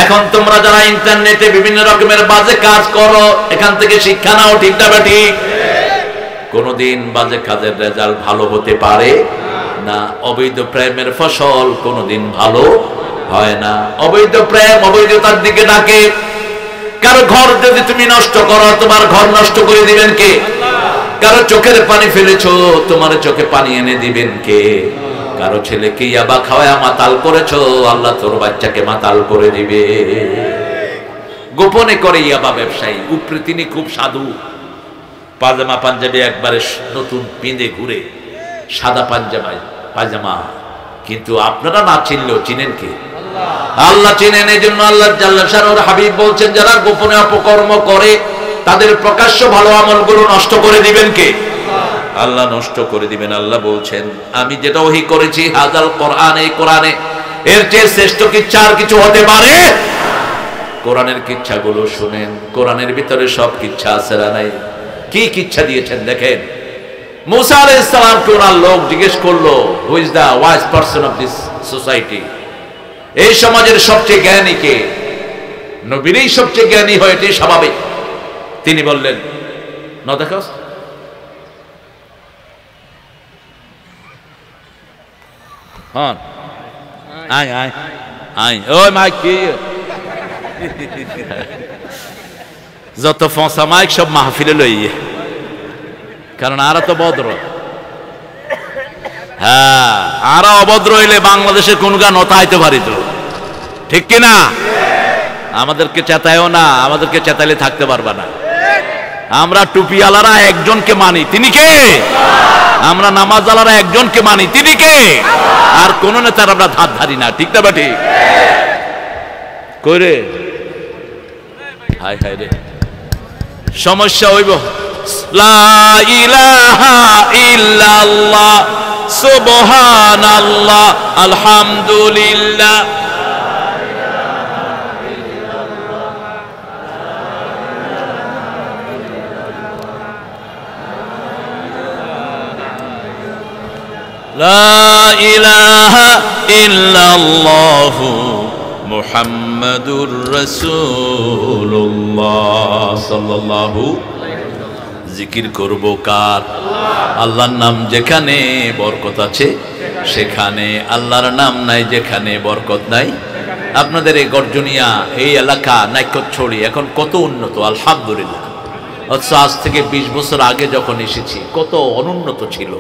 এখন তোমরা যারা ইন্টারনেটে বিভিন্ন রকমের বাজে কাজ করো, এখান থেকে শিক্ষা নাও, ঠিক না ঠিক? কোনদিন বাজে কাজের রেজাল্ট ভালো হতে পারে না। অবৈধ প্রেমের ফসল কোনদিন ভালো হয় না। অবৈধ প্রেম অবৈধতার দিকে ডাকে। কারো ঘর যদি তুমি নষ্ট করো, তোমার ঘর নষ্ট করে দিবেন কে? কারো চোখের পানি ফেলেছো, তোমার চোখে পানি এনে দিবেন কে? কারো ছেলেকে ইয়াবা খাওয়ায় মাতাল করেছো, আল্লাহ তোর বাচ্চাকে মাতাল করে দিবে। গোপনে করে ইয়াবা ব্যবসায়ী, উপরে তিনি খুব সাধু, পাজামা পাঞ্জাবি একবারে নতুন পিঁধে ঘুরে, সাদা পাজামা। কিন্তু আপনারা না চিনলেও চিনেন কে? আল্লাহ চিনেন। এই জন্য আল্লাহ জাল্লা শানুর হাবিব বলছেন, যারা গোপনে অপকর্ম করে তাদের প্রকাশ্য ভালো আমলগুলো নষ্ট করে দিবেন কে? আল্লাহ নষ্ট করে দিবেন। আল্লাহ বলছেন, আমি যেটা ওহী করেছি হাজাল কোরআন, এই কোরআনে এর চেয়ে শ্রেষ্ঠ কিচ্ছা আর কিছু হতে পারে? কোরআনের কিচ্ছাগুলো শুনেন। কোরআনের ভিতরে সব কিচ্ছা আছে না নাই? কি কিচ্ছা দিয়েছেন দেখেন। মুসা আলাইহিস সালামকে ওনার লোক জিজ্ঞেস করলো, who is the wise person of this society? এই সমাজের সবচেয়ে জ্ঞানী কে? নবীরই সবচেয়ে জ্ঞানী হয়, এটাই স্বাভাবিক। তিনি বললেন, ন দেখো হন আয় আয় আয়, ওই মাইক কি যত ফসা মাইক সব মাহফিলে লইয়ে, কারণ আরা তো ভদ্র। হ্যাঁ, আরা অভদ্র হইলে বাংলাদেশের কোন গান হতাইতে পারি তো, ঠিক কিনা? আমাদেরকে চেতায়ও না, আমাদেরকে চেতাইলে থাকতে পারবা না। আমরা টুপিওয়ালারা একজনকে মানি, তিনি কে? আমরা নামাজওয়ালারা একজনকে মানি, তিনি কে? আর কোন নেতার আমরা ধার ধারি না, ঠিক না? ঠিক কইরে হাই হাই রে, সমস্যা হইব। লা ইলাহা ইল্লাল্লাহ সুবহানাল্লাহ আলহামদুলিল্লাহ। লা ইলাহা ইল্লাল্লাহ মুহাম্মাদুর রাসূলুল্লাহ সাল্লাল্লাহু। জিকির করব কার? আল্লাহর নাম যেখানে বরকত আছে সেখানে, আল্লাহর নাম নাই যেখানে বরকত নাই। আপনাদের এই গর্জনিয়া এই এলাকা নাইকছড়ি এখন কত উন্নত, আলহামদুলিল্লাহ। অথচ আজ থেকে 20 বছর আগে যখন এসেছি কত অনুন্নত ছিল।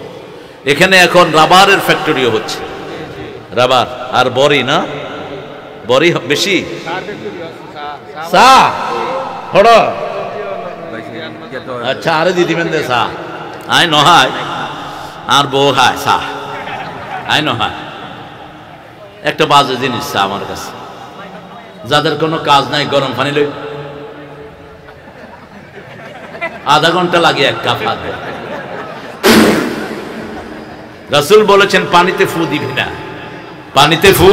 এখানে এখন রাবারের ফ্যাক্টরিও হচ্ছে, রাবার আর বড়ি না, বড়ি বেশি। আচ্ছা, আরে দিদি মেন দে চা আই নহায় আর বউ খায় চা, আই নহায়। একটা বাজে জিনিস চা আমার কাছে। যাদের কোনো কাজ নাই গরম পানি লই, আধা ঘন্টা লাগে এক কাপ হাত। রাসূল বলেছেন পানিতে ফু দিবি না, পানিতে ফু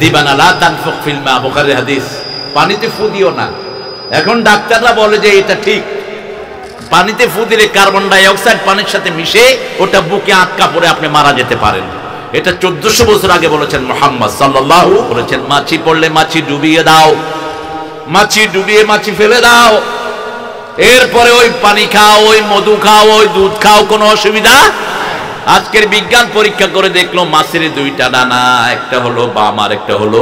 দিবানা লা তানফুক ফিল মা, বুখারীর হাদিস। পানিতে ফু দিও না। এখন ডাক্তাররা বলে যে এটা ঠিক, পানিতে ফু দিলে কার্বন ডাই অক্সাইড পানির সাথে মিশে ওটা বুকে আটকা পড়ে আপনি মারা যেতে পারেন। এটা 1400 বছর আগে বলেছেন মুহাম্মদ সাল্লাল্লাহু আলাইহি ওয়াসাল্লাম। বলেছেন মাছি পড়লে মাছি ডুবিয়ে দাও, মাছি ডুবিয়ে মাছি ফেলে দাও, এরপরে ওই পানি খাও, ওই মধু খাও, ওই দুধ খাও, কোনো অসুবিধা। আজকের বিজ্ঞান পরীক্ষা করে দেখলো মাছের দুইটা ডানা, একটা হলো বাম আর একটা হলো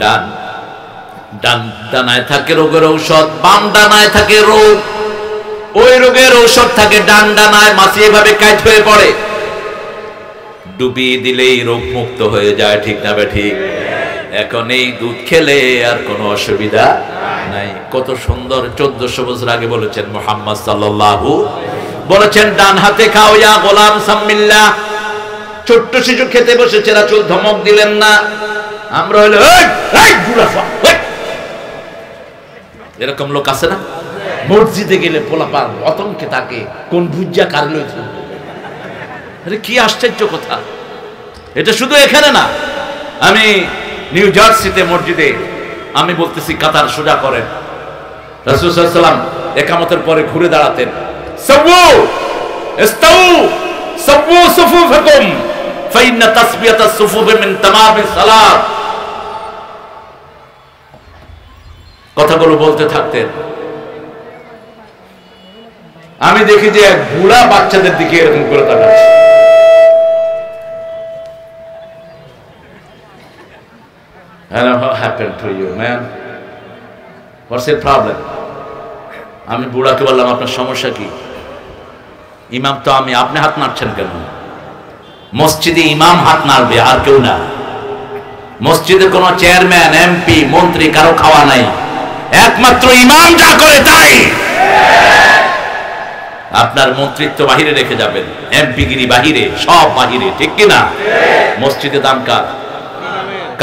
ডান। ডান ডানায় থাকে রোগের ঔষধ, বাম ডানায় থাকে রোগ। ওই রোগের ঔষধ থাকে ডান ডানায়, মাছি এভাবে কাজ হয়ে পড়ে, ডুবিয়ে দিলেই রোগ মুক্ত হয়ে যায়। ঠিক না বে ঠিক? এখন এই দুধ খেলে আর কোনো অসুবিধা নাই। কত সুন্দর 1400 বছর আগে বলেছেন মুহাম্মদ সাল্লাল্লাহু, বলেছেন ডান হাতে খাও ইয়া গোলাম সাম্মিল্লাহ। ছোট্ট শিশু খেতে বসেছে, রাসূল ধমক দিলেন না। আমরা হলো এরকম লোক আছে না, মসজিদে গেলে পোলাপান অতঙ্কে তাকে কোন বুঝা কার লইছে। আরে কি আশ্চর্য কথা! এটা শুধু এখানে না, আমি নিউ জার্সিতে মসজিদে, আমি বলতেছি কাতার সোজা করেন, রাসূল সাল্লাল্লাহু আলাইহি ওয়াসাল্লাম ইকামতের পরে ঘুরে দাঁড়াতেন, সাওউ ইস্তাউ সাওউ সুফুফাকুম ফাইন্না তাসবিয়াতাস সুফুফ মিন তামামিস সালাত। কথাগুলো বলতে থাকতেন। আমি দেখি যে এক বুড়া বাচ্চাদের দিকে এরকম করে তাকাচ্ছে। Hello, what happened to you, man? What's your problem? আমি বুড়াকে বললাম আপনার সমস্যা কি? ইমাম তো আমি, আপনি হাত নাড়ছেন কেন? মসজিদে ইমাম হাত নাড়বে, আর কেউ না। মসজিদে কোনো চেয়ারম্যান, এমপি, মন্ত্রী কারো খাওয়া নাই, একমাত্র ইমাম যা করে তাই। আপনার মন্ত্রিত্ব বাহিরে রেখে যাবেন, এমপিগিরি বাহিরে, সব বাহিরে, ঠিক কিনা? মসজিদে দাম কার?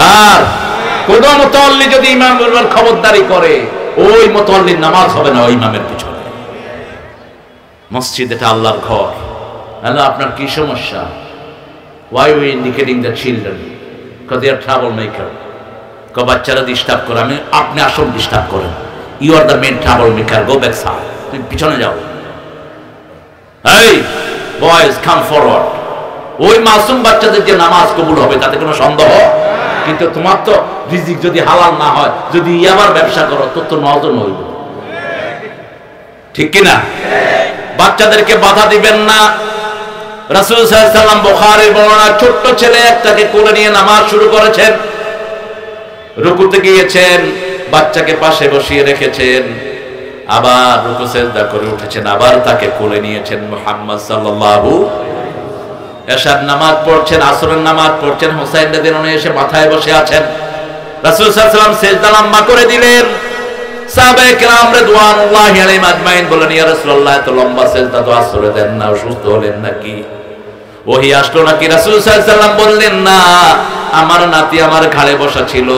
কার? কোন মুতাল্লি যদি ইমাম বলবার খবরদারি করে, ওই মুতাল্লির নামাজ হবে না ওই ইমামের পিছনে। মসজিদ এটা আল্লাহর ঘর। হ্যালো, আপনার কি সমস্যা? Why are we indicating the children? Because they are troublemaker. বাচ্চারা ডিস্টার্ব করে, আমি আপনি আসল ডিস্টার্ব করেন। You are the main troublemaker. Go back side. তুমি পিছনে যাও। Hey boys, come forward. ওই মাসুম বাচ্চাদের যে নামাজ কবুল হবে তাতে কোনো সন্দেহ? কিন্তু তোমার তো রিজিক যদি হালাল না হয়, যদি ইয়াবার ব্যবসা করো, তোর তো নজর হইব, ঠিক কিনা? বাচ্চাদেরকে বাধা দিবেন না। রাসূল সাল্লাল্লাহু আলাইহি ওয়াসাল্লাম বুখারীর বর্ণনা, ছোট্ট ছেলে একটাকে কোলে নিয়ে নামাজ শুরু করেছেন, রুকুতে গিয়েছেন, বাচ্চাকে পাশে বসিয়ে রেখেছেন, আবার রুকু সিজদা করে উঠেছেন, আবার তাকে কোলে নিয়েছেন। মুহাম্মদ সাল্লাল্লাহু, এশার নামাজ পড়ছেন, আসরের নামাজ পড়ছেন, হুসাইন রাদিয়াল্লাহু আনহু এসে মাথায় বসে আছেন। রাসূল সাল্লাল্লাহু আলাইহি ওয়াসাল্লাম সিজদা লম্বা করে দিলেন। সাহাবায়ে কেরাম রিদওয়ানুল্লাহি আলাইহিম আজমাইন বলেন, ইয়া রাসূলুল্লাহ, এত লম্বা সিজদা তো আসরে দেন না, অসুস্থ হলেন নাকি? ওহী আসলো নাকি? রাসূল সাল্লাল্লাহু আলাইহি ওয়াসাল্লাম বললেন, না, আমার নাতি আমার ঘাড়ে বসা ছিল,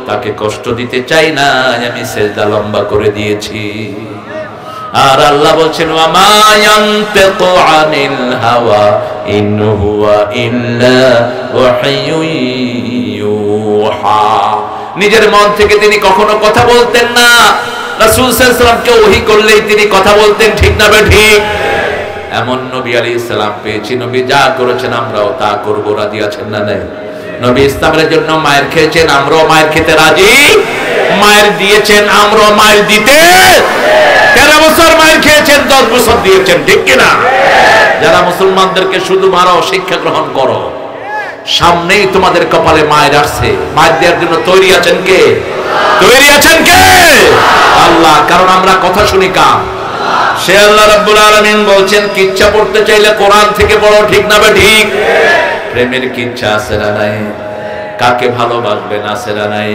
তাকে কষ্ট দিতে চাই না, আমি সিজদা লম্বা করে দিয়েছি। আর আল্লাহ বলছেন, ওয়া মা ইয়ানতিকু আনিল হাওয়া ইন হুয়া ইল্লা ওয়াহয়ুন ইউহা। নিজের মন থেকে তিনি কখনো কথা বলতেন না। রাসূল সাল্লাল্লাহু আলাইহি ওয়াসাল্লামকে ওহী করলেই তিনি কথা বলতেন, ঠিক না ঠিক? এমন নবী আলাইহিস সালাম পেয়েছি, নবী যা করেছেন আমরাও তা করব, রাজি আছেন না নাই? নবী ইসলামের জন্য মায়ের খেয়েছেন, আমরাও মায়ের খেতে রাজি। মায়ের দিয়েছেন, আমরাও মায়ের দিতে। 13 বছর মায়ের খেয়েছেন, 10 বছর দিয়েছেন, ঠিক কিনা? যারা মুসলমানদেরকে শুধু মারো, শিক্ষা গ্রহণ করো, সামনেই তোমাদের কপালে মায়ের আসছে। মায়ের দেওয়ার জন্য তৈরি আছেন কে? তৈরি আছেন কে? আল্লাহ। কারণ আমরা কথা শুনি কার? সে আল্লাহ রাব্বুল আলামিন বলছেন, কিচ্ছা পড়তে চাইলে কোরআন থেকে পড়ো, ঠিক না বে ঠিক? প্রেমের কিচ্ছা আছে না নাই? কাকে ভালোবাসবেন আছে না নাই?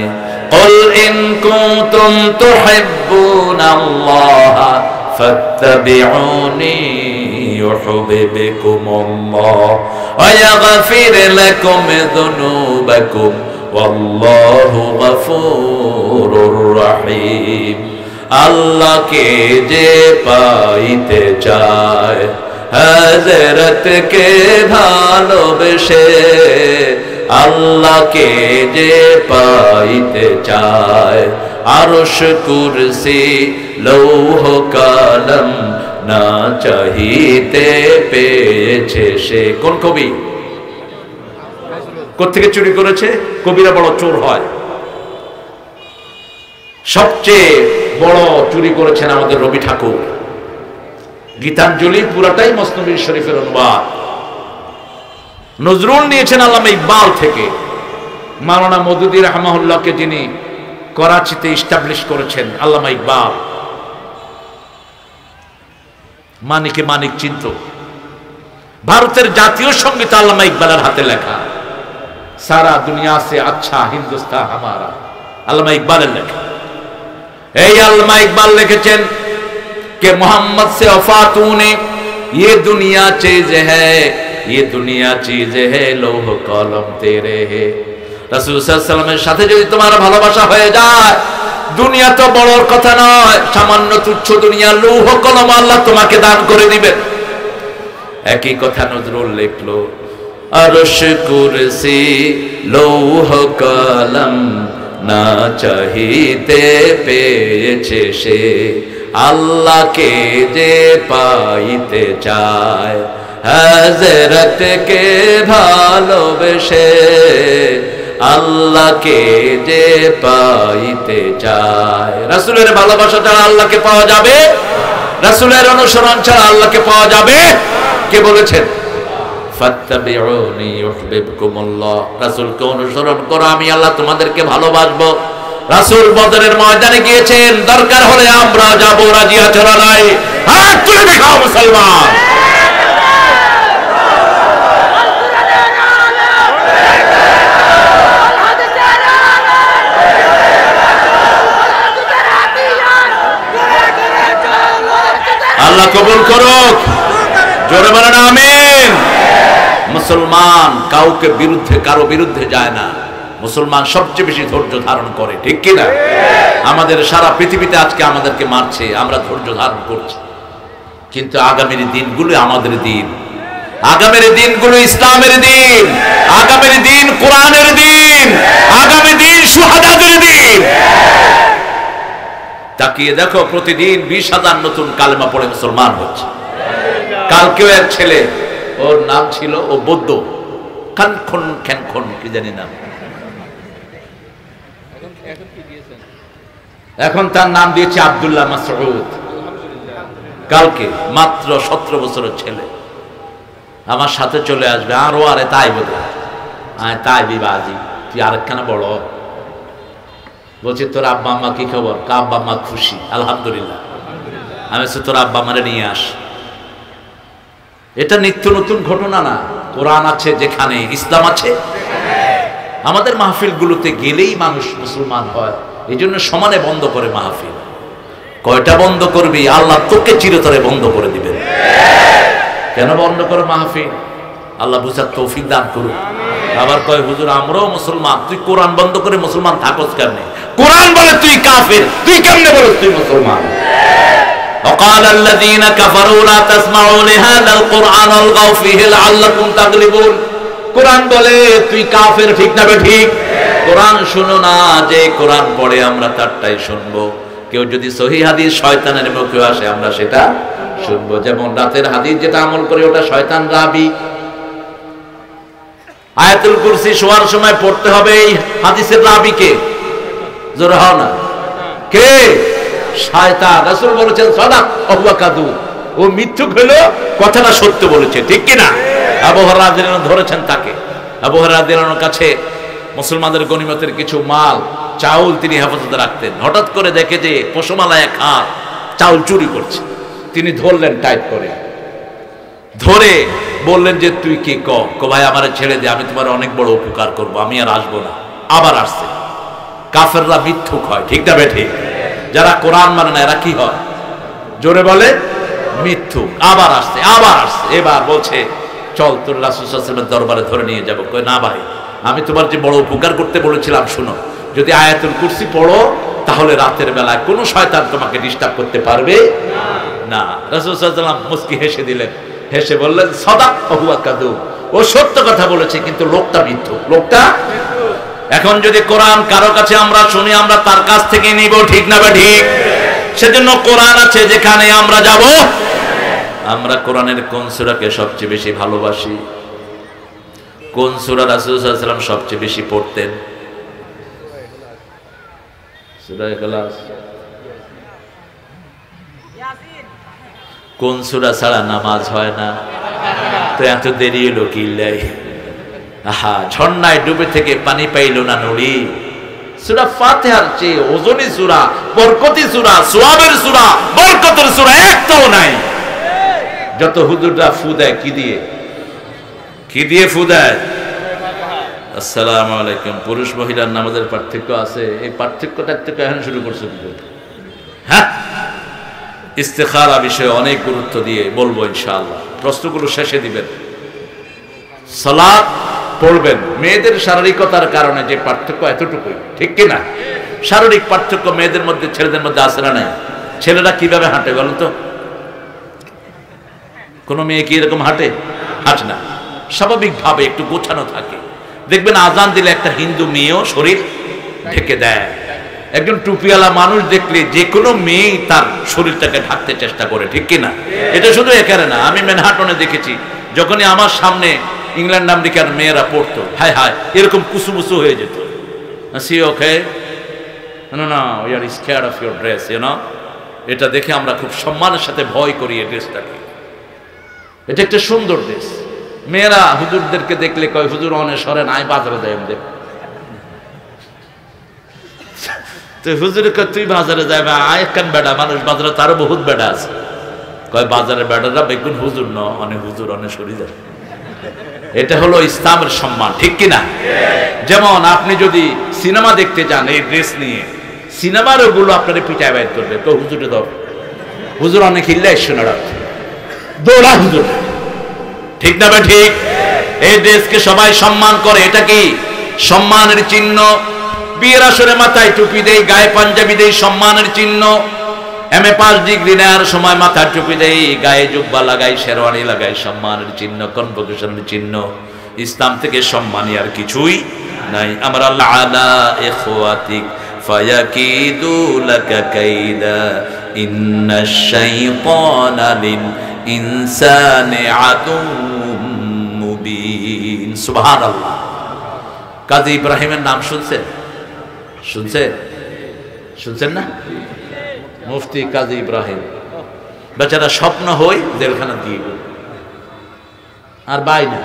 قل إن كنتم تحبون الله فاتبعوني يحببكم الله ويغفر لكم ذنوبكم والله غفور رحيم। আল্লাহকে যে পাইতে চায়, হযরতকে ভালোবেসে আল্লাহকে যে পাইতে চায়, আরশ কুরসি লৌহ কলম না চাহিতে পেয়েছে সে। কোন কবি? কোত্থেকে চুরি করেছে? কবিরা বড় চোর হয়। সবচেয়ে বড় চুরি করেছেন আমাদের রবি ঠাকুর। গীতাঞ্জলি পুরাটাই মসনবী শরীফের অনুবাদ। নজরুল নিয়েছেন আল্লামা ইকবাল থেকে। মাওলানা মওদুদী রাহমাহুল্লাহকে যিনি করাচিতে ইস্টাবলিশ করেছেন, আল্লামা ইকবাল মানিকে মানিক চিন্ত। ভারতের জাতীয় সঙ্গীত আল্লামা ইকবালের হাতে লেখা। সারা দুনিয়া সে আচ্ছা হিন্দুস্তান হামারা, আল্লামা ইকবালের লেখা। এই আল্লামা ইকবাল লিখেছেন कि मोहम्मद से वफातूने ये दुनिया चीज है, ये दुनिया चीज है, लौह कलम तेरे है। রাসূল সাল্লাল্লাহু আলাইহি ওয়াসাল্লামের সাথে যদি তোমার ভালোবাসা হয়ে যায়, দুনিয়া তো বড় কথা নয়, সামান্য তুচ্ছ দুনিয়া, লৌহ কলম আল্লাহ তোমাকে দান করে দিবেন। একই কথা নজরুল লিখলো, আরশ কুরসি লৌহ কলম না চাহিতে পেয়েছে সে, আল্লাহকে যে পাইতে চায়, হযরতকে ভালোবেসে আল্লাহকে যে পাইতে চায়। রাসূলের ভালোবাসা ছাড়া আল্লাহকে পাওয়া যাবে? রাসূলের অনুসরণ ছাড়া আল্লাহকে পাওয়া যাবে? কে বলেছেন? ফাত্তাবিউনি ইউহিব্বুকুমুল্লাহ। রাসূলকে অনুসরণ করো, আমি আল্লাহ তোমাদেরকে ভালোবাসবো। রাসূল বদরের ময়দানে গিয়েছেন, দরকার হলে আমরা যাব, রাজি আছো না নাই? হাত তুলে দেখাও মুসলমান। আল্লাহ কবুল করুক, জোরে বলেন আমিন। মুসলমান কাউকে বিরুদ্ধে, কারো বিরুদ্ধে যায় না। মুসলমান সবচেয়ে বেশি ধৈর্য ধারণ করে, ঠিক কিনা? আমাদের সারা পৃথিবীতে আজকে আমাদেরকে মারছে, আমরা ধৈর্য ধারণ করছি, কিন্তু আগামীর দিনগুলো আমাদের দিন। আগামীর দিনগুলো ইসলামের দিন, আগামীর দিন কোরআনের দিন, আগামী দিন শুহাদাদের দিন। তাকিয়ে দেখো, প্রতিদিন 20,000 নতুন কালেমা পড়ে মুসলমান হচ্ছে। কালকেও এক ছেলে, ওর নাম ছিল, ও বৌদ্ধ, খানখন কি জানি নাম, এখন তার নাম দিয়েছে আব্দুল্লাহ মাসউদ। কালকে মাত্র 17 বছরের ছেলে আমার সাথে চলে আসবে, আরো আরে তাই বলে তাই বিবাজি, তুই আরেকখানা বড়। বলছি তোর আব্বা আম্মা কি খবর? আব্বা আম্মা খুশি, আলহামদুলিল্লাহ। আমি বলছি তোর আব্বা আম্মারে নিয়ে আস। এটা নিত্য নতুন ঘটনা না, কোরআন আছে যেখানে, ইসলাম আছে। আমাদের মাহফিলগুলোতে গেলেই মানুষ মুসলমান হয়, এই জন্য সমানে বন্ধ করে মাহফিল। কয়টা বন্ধ করবি? আল্লাহ তোকে চিরতরে বন্ধ করে দিবেন। কেন বন্ধ করে মাহফিল? আল্লাহ বুঝার তৌফিক দান করুন। আবার কয় হুজুর আমরাও মুসলমান, তুই কোরআন বন্ধ করে মুসলমান থাকস কেমনে? কোরআন বলে তুই কাফের, তুই কেমনে বলস তুই মুসলমান? وقال الذين كفروا لا تسمعوا لهذا القرآن والغوا فيه لعلكم تغلبون। কোরআন বলে তুই কাফের, ঠিক না ঠিক? কোরআন শুনো না, যে কোরআন পড়ে আমরা তারটাই শুনবো। কেউ যদি সহিহ হাদিস শয়তানের মুখে আসে আমরা সেটা শুনবো। যেমন রাতের হাদিস যেটা আমল করে ওটা শয়তান রাবি। আয়াতুল কুরসি শোয়ার সময় পড়তে হবে, এই হাদিসের রাবি কে? জোরে হও না, কে? শয়তান। রাসূল বলেছেন সাদাক ওয়া কাযু, ও মিথ্যুক হলো, কথাটা সত্য বলেছে, ঠিক কি না? আবু হুরায়রা রাদিয়াল্লাহু আনহু ধরেছেন তাকে। আবু হুরায়রা রাদিয়াল্লাহু আনহুর কাছে মুসলমানদের গনিমতের কিছু মাল, চাউল তিনি হেফাজতে রাখতেন। হঠাৎ করে দেখে যে পশমালায় এক হাত চাউল চুরি করছে। তিনি ধরলেন টাইট করে, ধরে বললেন যে তুই কি ক ভাই আমারে ছেড়ে দে, আমি তোমার অনেক বড় উপকার করব, আমি আর আসবো না। আবার আসছে। কাফেররা মিথ্যুক হয়, ঠিক না ঠিক? যারা কোরআন মানে না এরা কি হয়? জোরে বলে মিথ্যুক। আবার আসছে, আবার আসছে। এবার বলছে চল তোর রাসূল সাল্লাল্লাহু আলাইহি ওয়াসাল্লামের দরবারে ধরে নিয়ে যাবো। কই না ভাই, আমি তোমার যে বড় উপকার করতে বলেছিলাম, শুনো, যদি আয়াতুল কুরসি পড়ো তাহলে রাতের বেলায় কোনো শয়তান তোমাকে ডিস্টার্ব করতে পারবে না। রাসূল সাল্লাল্লাহু আলাইহি ওয়াসাল্লাম মুস্কি হেসে দিলেন, হেসে বললেন সাদাক ওয়া হুয়া কাযুব, ও সত্য কথা বলেছে, কিন্তু লোকটা মিথ্যুক, লোকটা। এখন যদি কোরআন কারো কাছে আমরা শুনি, আমরা তার কাছ থেকে নিব, ঠিক না ঠিক? সেজন্য কোরআন আছে যেখানে আমরা যাব। আমরা কোরআনের কোন সূরাকে সবচেয়ে বেশি ভালোবাসি? কোন সূরা রাসূল সাল্লাল্লাহু আলাইহি ওয়াসাল্লাম সবচেয়ে বেশি পড়তেন? সূরা ইখলাস। কোন সূরা ছাড়া নামাজ হয় না? তো এত দেরি হলো কি লাই? আহা, ঝর্ণায় ডুবে থেকে পানি পাইল না নড়ি। সূরা ফাতিহার চেয়ে ওজনী সূরা, বরকতি সূরা, সওয়াবের সূরা, বরকতের সূরা একটাও নাই। যত হুজুররা ফু দেয় কি দিয়ে? কি দিয়ে ফু দেয়? আসসালামু আলাইকুম। পুরুষ মহিলার নামাজের পার্থক্য আছে, এই পার্থক্যটা থেকে এখন শুরু করছে কি? হ্যাঁ, ইস্তেখারা বিষয়ে অনেক গুরুত্ব দিয়ে বলবো ইনশাআল্লাহ। প্রশ্নগুলো শেষে দিবেন। সালাত পড়বেন। মেয়েদের শারীরিকতার কারণে যে পার্থক্য এতটুকুই, ঠিক কিনা? শারীরিক পার্থক্য মেয়েদের মধ্যে ছেলেদের মধ্যে আছে না নাই? ছেলেরা কিভাবে হাঁটে বলেন তো? কোন মেয়ে কি এরকম হাঁটে? হাঁটে না। স্বাভাবিকভাবে একটু গোছানো থাকে। দেখবেন আজান দিলে একটা হিন্দু মেয়েও শরীর ঢেকে দেয়। একজন টুপিওয়ালা মানুষ দেখলে যে কোনো মেয়েই তার শরীরটাকে ঢাকতে চেষ্টা করে, ঠিক কিনা? এটা শুধু এখানে না, আমি ম্যানহাটনে দেখেছি, যখনই আমার সামনে ইংল্যান্ড আমেরিকার মেয়েরা পড়তো, হায় হায় এরকম কুসুমুসু হয়ে যেত। সি ওকে, না না, we are scared of your dress, you know. এটা দেখে আমরা খুব সম্মানের সাথে ভয় করি এই ড্রেসটাকে। এটা একটা সুন্দর ড্রেস। মেয়েরা হুজুরদেরকে দেখলে কয়, হুজুর অনে সরে নাই, বাজারে যাই আমাদের। তো হুজুর কয়, তুই বাজারে যাবে? আয় কেন বেড়া, মানুষ বাজারে তারও বহুত বেড়া আছে। কয় বাজারে বেড়ারা বেগুন হুজুর ন, অনেক হুজুর অনে সরি যায়। এটা হলো ইসলামের সম্মান, ঠিক কিনা? যেমন আপনি যদি সিনেমা দেখতে যান এই ড্রেস নিয়ে, সিনেমার ওগুলো আপনার পিঠায় বাইর করবে, তো হুজুরে দাও, হুজুর অনেক হিল্লাই শোনা রাখছে, দৌড়া হুজুর, ঠিক না? ঠিক। এই ড্রেসকে সবাই সম্মান করে, এটা কি সম্মানের চিহ্ন। বিয়ের আসরে মাথায় টুপি দেই, গায়ে পাঞ্জাবি দেই, সম্মানের চিহ্ন। এমএ পাস ডিগ্রি নেওয়ার সময় মাথার টুপি দেই, গায়ে জুব্বা লাগাই, শেরওয়ানি লাগাই, সম্মানের চিহ্ন, কনভোকেশনের চিহ্ন। ইসলাম থেকে সম্মানী আর কিছুই নাই। আমার আল্লাহ আলা ইখওয়াতিক ফায়াকিদু লাকা কাইদা ইন্নাশ শাইতানা লিল ইনসানি আদুউম মুবিন। সুবহানাল্লাহ। কাজী ইব্রাহিমের নাম শুনছেন? শুনছেন না? মুফতি কাজী ইব্রাহিম বেচারা স্বপ্ন হই জেলখানা দিয়ে আর বাই না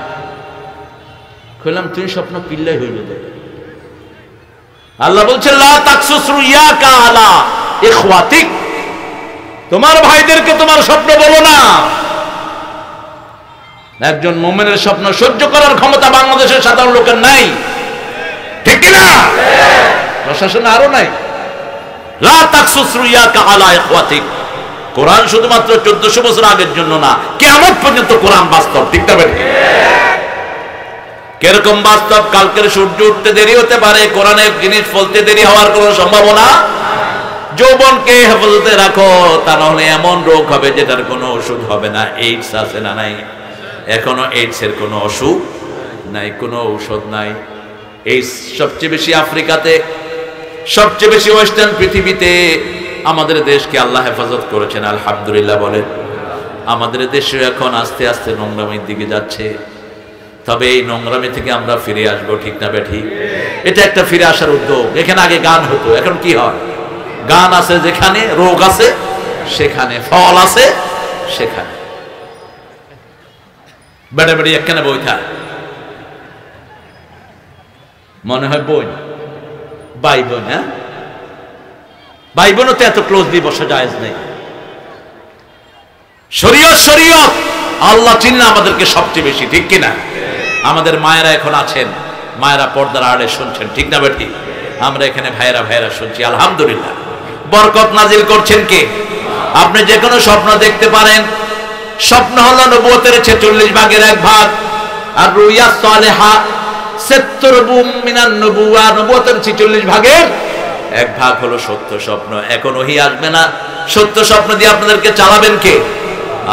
কইলাম, তুই স্বপ্ন পিল্লাই হইল। আল্লাহ বলছেন, লা তাকসুস রুয়াকা আলা ইখওয়াতিক, তোমার ভাইদেরকে তোমার স্বপ্ন বলো না। একজন মুমিনের স্বপ্ন সহ্য করার ক্ষমতা বাংলাদেশের সাধারণ লোকের নাই, ঠিক কি না? প্রশাসন আরো নাই। লা তাকসুস রুয়াকা আলা ইখওয়াতিক। কোরআন শুধুমাত্র 1400 বছর আগের জন্য না, কিয়ামত পর্যন্ত কোরআন বাস্তব, ঠিক না? কিরকম বাস্তব? কালকের সূর্য উঠতে দেরি হতে পারে, কোরআনের জিনিস ফলতে দেরি হওয়ার কোনো সম্ভাবনা। যৌবনকে হেফাজতে রাখো, তা নাহলে এমন রোগ হবে যেটার কোনো ওষুধ হবে না। এইডস আছে না নাই? এখনো এইডস এর কোনো অসুখ নাই, কোনো ঔষধ নাই। এইডস সবচেয়ে বেশি আফ্রিকাতে, সবচেয়ে বেশি ওয়েস্টার্ন পৃথিবীতে। আমাদের দেশকে আল্লাহ হেফাজত করেছেন, আলহামদুলিল্লাহ বলেন। আমাদের দেশে এখন আস্তে আস্তে নোংরামির দিকে যাচ্ছে, তবে এই নোংরামি থেকে আমরা ফিরে আসবো, ঠিক না বেঠি? এটা একটা ফিরে আসার উদ্যোগ। এখানে আগে গান হতো, এখন কি হয়? গান আছে যেখানে, রোগ আছে সেখানে, ফল আছে সেখানে। বেড়ে বেড়ে একখানে বই থাক, মনে হয় বই ভাই বোন। হ্যাঁ, ভাই বোনও তো এত ক্লোজলি বসা জায়েজ নেই। শরীয়ত শরীয়ত আল্লাহ চিন্না আমাদেরকে সবচেয়ে বেশি, ঠিক কিনা? আমাদের মায়েরা এখন আছেন, মায়েরা পর্দার আড়ে শুনছেন, ঠিক না বেঠি? আমরা এখানে ভাইয়েরা ভাইয়েরা শুনছি, আলহামদুলিল্লাহ। বরকত নাজিল করছেন কে? আপনি যে কোনো স্বপ্ন দেখতে পারেন। স্বপ্ন হলো নবুয়তের 46 ভাগের 1 ভাগ, আর রুইয়া সালেহা 70 মিনান নবুয়া, নবুয়তের 46 ভাগের 1 ভাগ হলো সত্য স্বপ্ন। এখন ওহী আসবে না, সত্য স্বপ্ন দিয়ে আপনাদেরকে চালাবেন কে?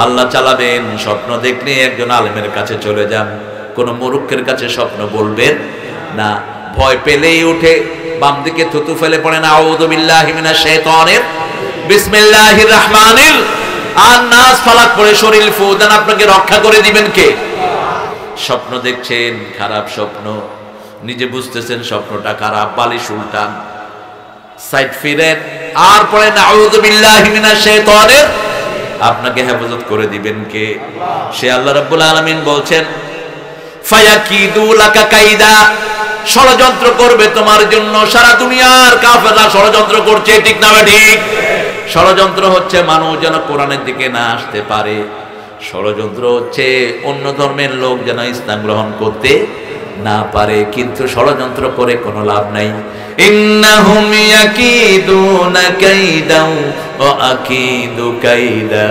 আল্লাহ চালাবেন। স্বপ্ন দেখলে একজন আলেমের কাছে চলে যান, কোন মূর্খের কাছে স্বপ্ন বলবেন না। ভয় পেলেই উঠে বাম দিকে থুতু ফেলে পড়েন আউযু বিল্লাহি মিনাশ শাইতানির বিসমিল্লাহির রহমানির আর নাস ফালাক পড়ে শরীর ফু দেন, আপনাকে রক্ষা করে দিবেন কে? স্বপ্ন দেখছেন খারাপ স্বপ্ন, নিজে বুঝতেছেন স্বপ্নটা খারাপ, বালিশ উল্টান, সাইড ফিরেন আর পড়েন আউযু বিল্লাহি মিনাশ শাইতানির, আপনাকে হেফাজত করে দিবেন কে? সে আল্লাহ রাব্বুল আলামিন বলছেন ফায়াকিদু লাকা কাইদা, ষড়যন্ত্র করবে তোমার জন্য। সারা দুনিয়ার কাফেররা ষড়যন্ত্র করছে, ঠিক না ঠিক? ষড়যন্ত্র হচ্ছে মানুষ যেন কোরআনের দিকে না আসতে পারে, ষড়যন্ত্র হচ্ছে অন্য ধর্মের লোক যেন ইসলাম গ্রহণ করতে না পারে, কিন্তু ষড়যন্ত্র করে কোনো লাভ নাই। ইন্নাহুম ইয়াকিদুনা কাইদাও ওয়া আকিদু কাইদা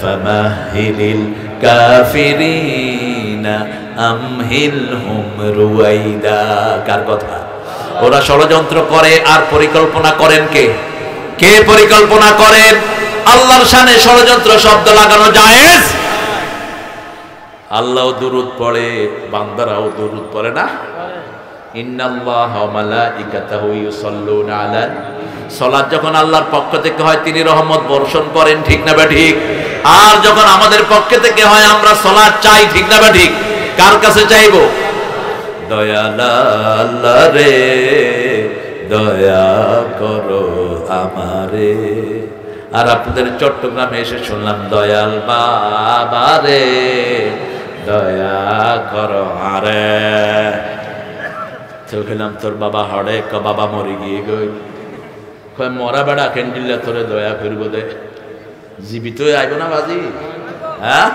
ফামাহিলিল কাফিরিনা আমহিলহুম রুয়াইদা। কার কথা? ওরা ষড়যন্ত্র করে আর পরিকল্পনা করেন কে? কে পরিকল্পনা করেন? আল্লাহর শানে ষড়যন্ত্র শব্দ লাগানো জায়েজ? আল্লাহ দুরূদ পড়ে, বান্দারাও দুরূদ পড়ে না? ইন্নাল্লাহা ওয়া মালাইকাতাহু ইউসাল্লুনা আলা, সালাত যখন আল্লাহর পক্ষ থেকে হয় তিনি রহমত বর্ষণ করেন, ঠিক না ঠিক? আর যখন আমাদের পক্ষ থেকে হয় আমরা সালাত চাই, ঠিক না ঠিক? কার কাছে চাইবো? দয়ালা আল্লাহ রে দয়া করো আমারে। আর আপনাদের চট্টগ্রামে এসে শুনলাম দয়াল বাবা রে দয়া করো আরে। তো খেলাম তোর বাবা হড়ে, বাবা মরে গিয়ে গই, মরা বেড়া ক্যান্ডিল্লা তোরে দয়া করবো দে, জীবিত আইব না বাজি? হ্যাঁ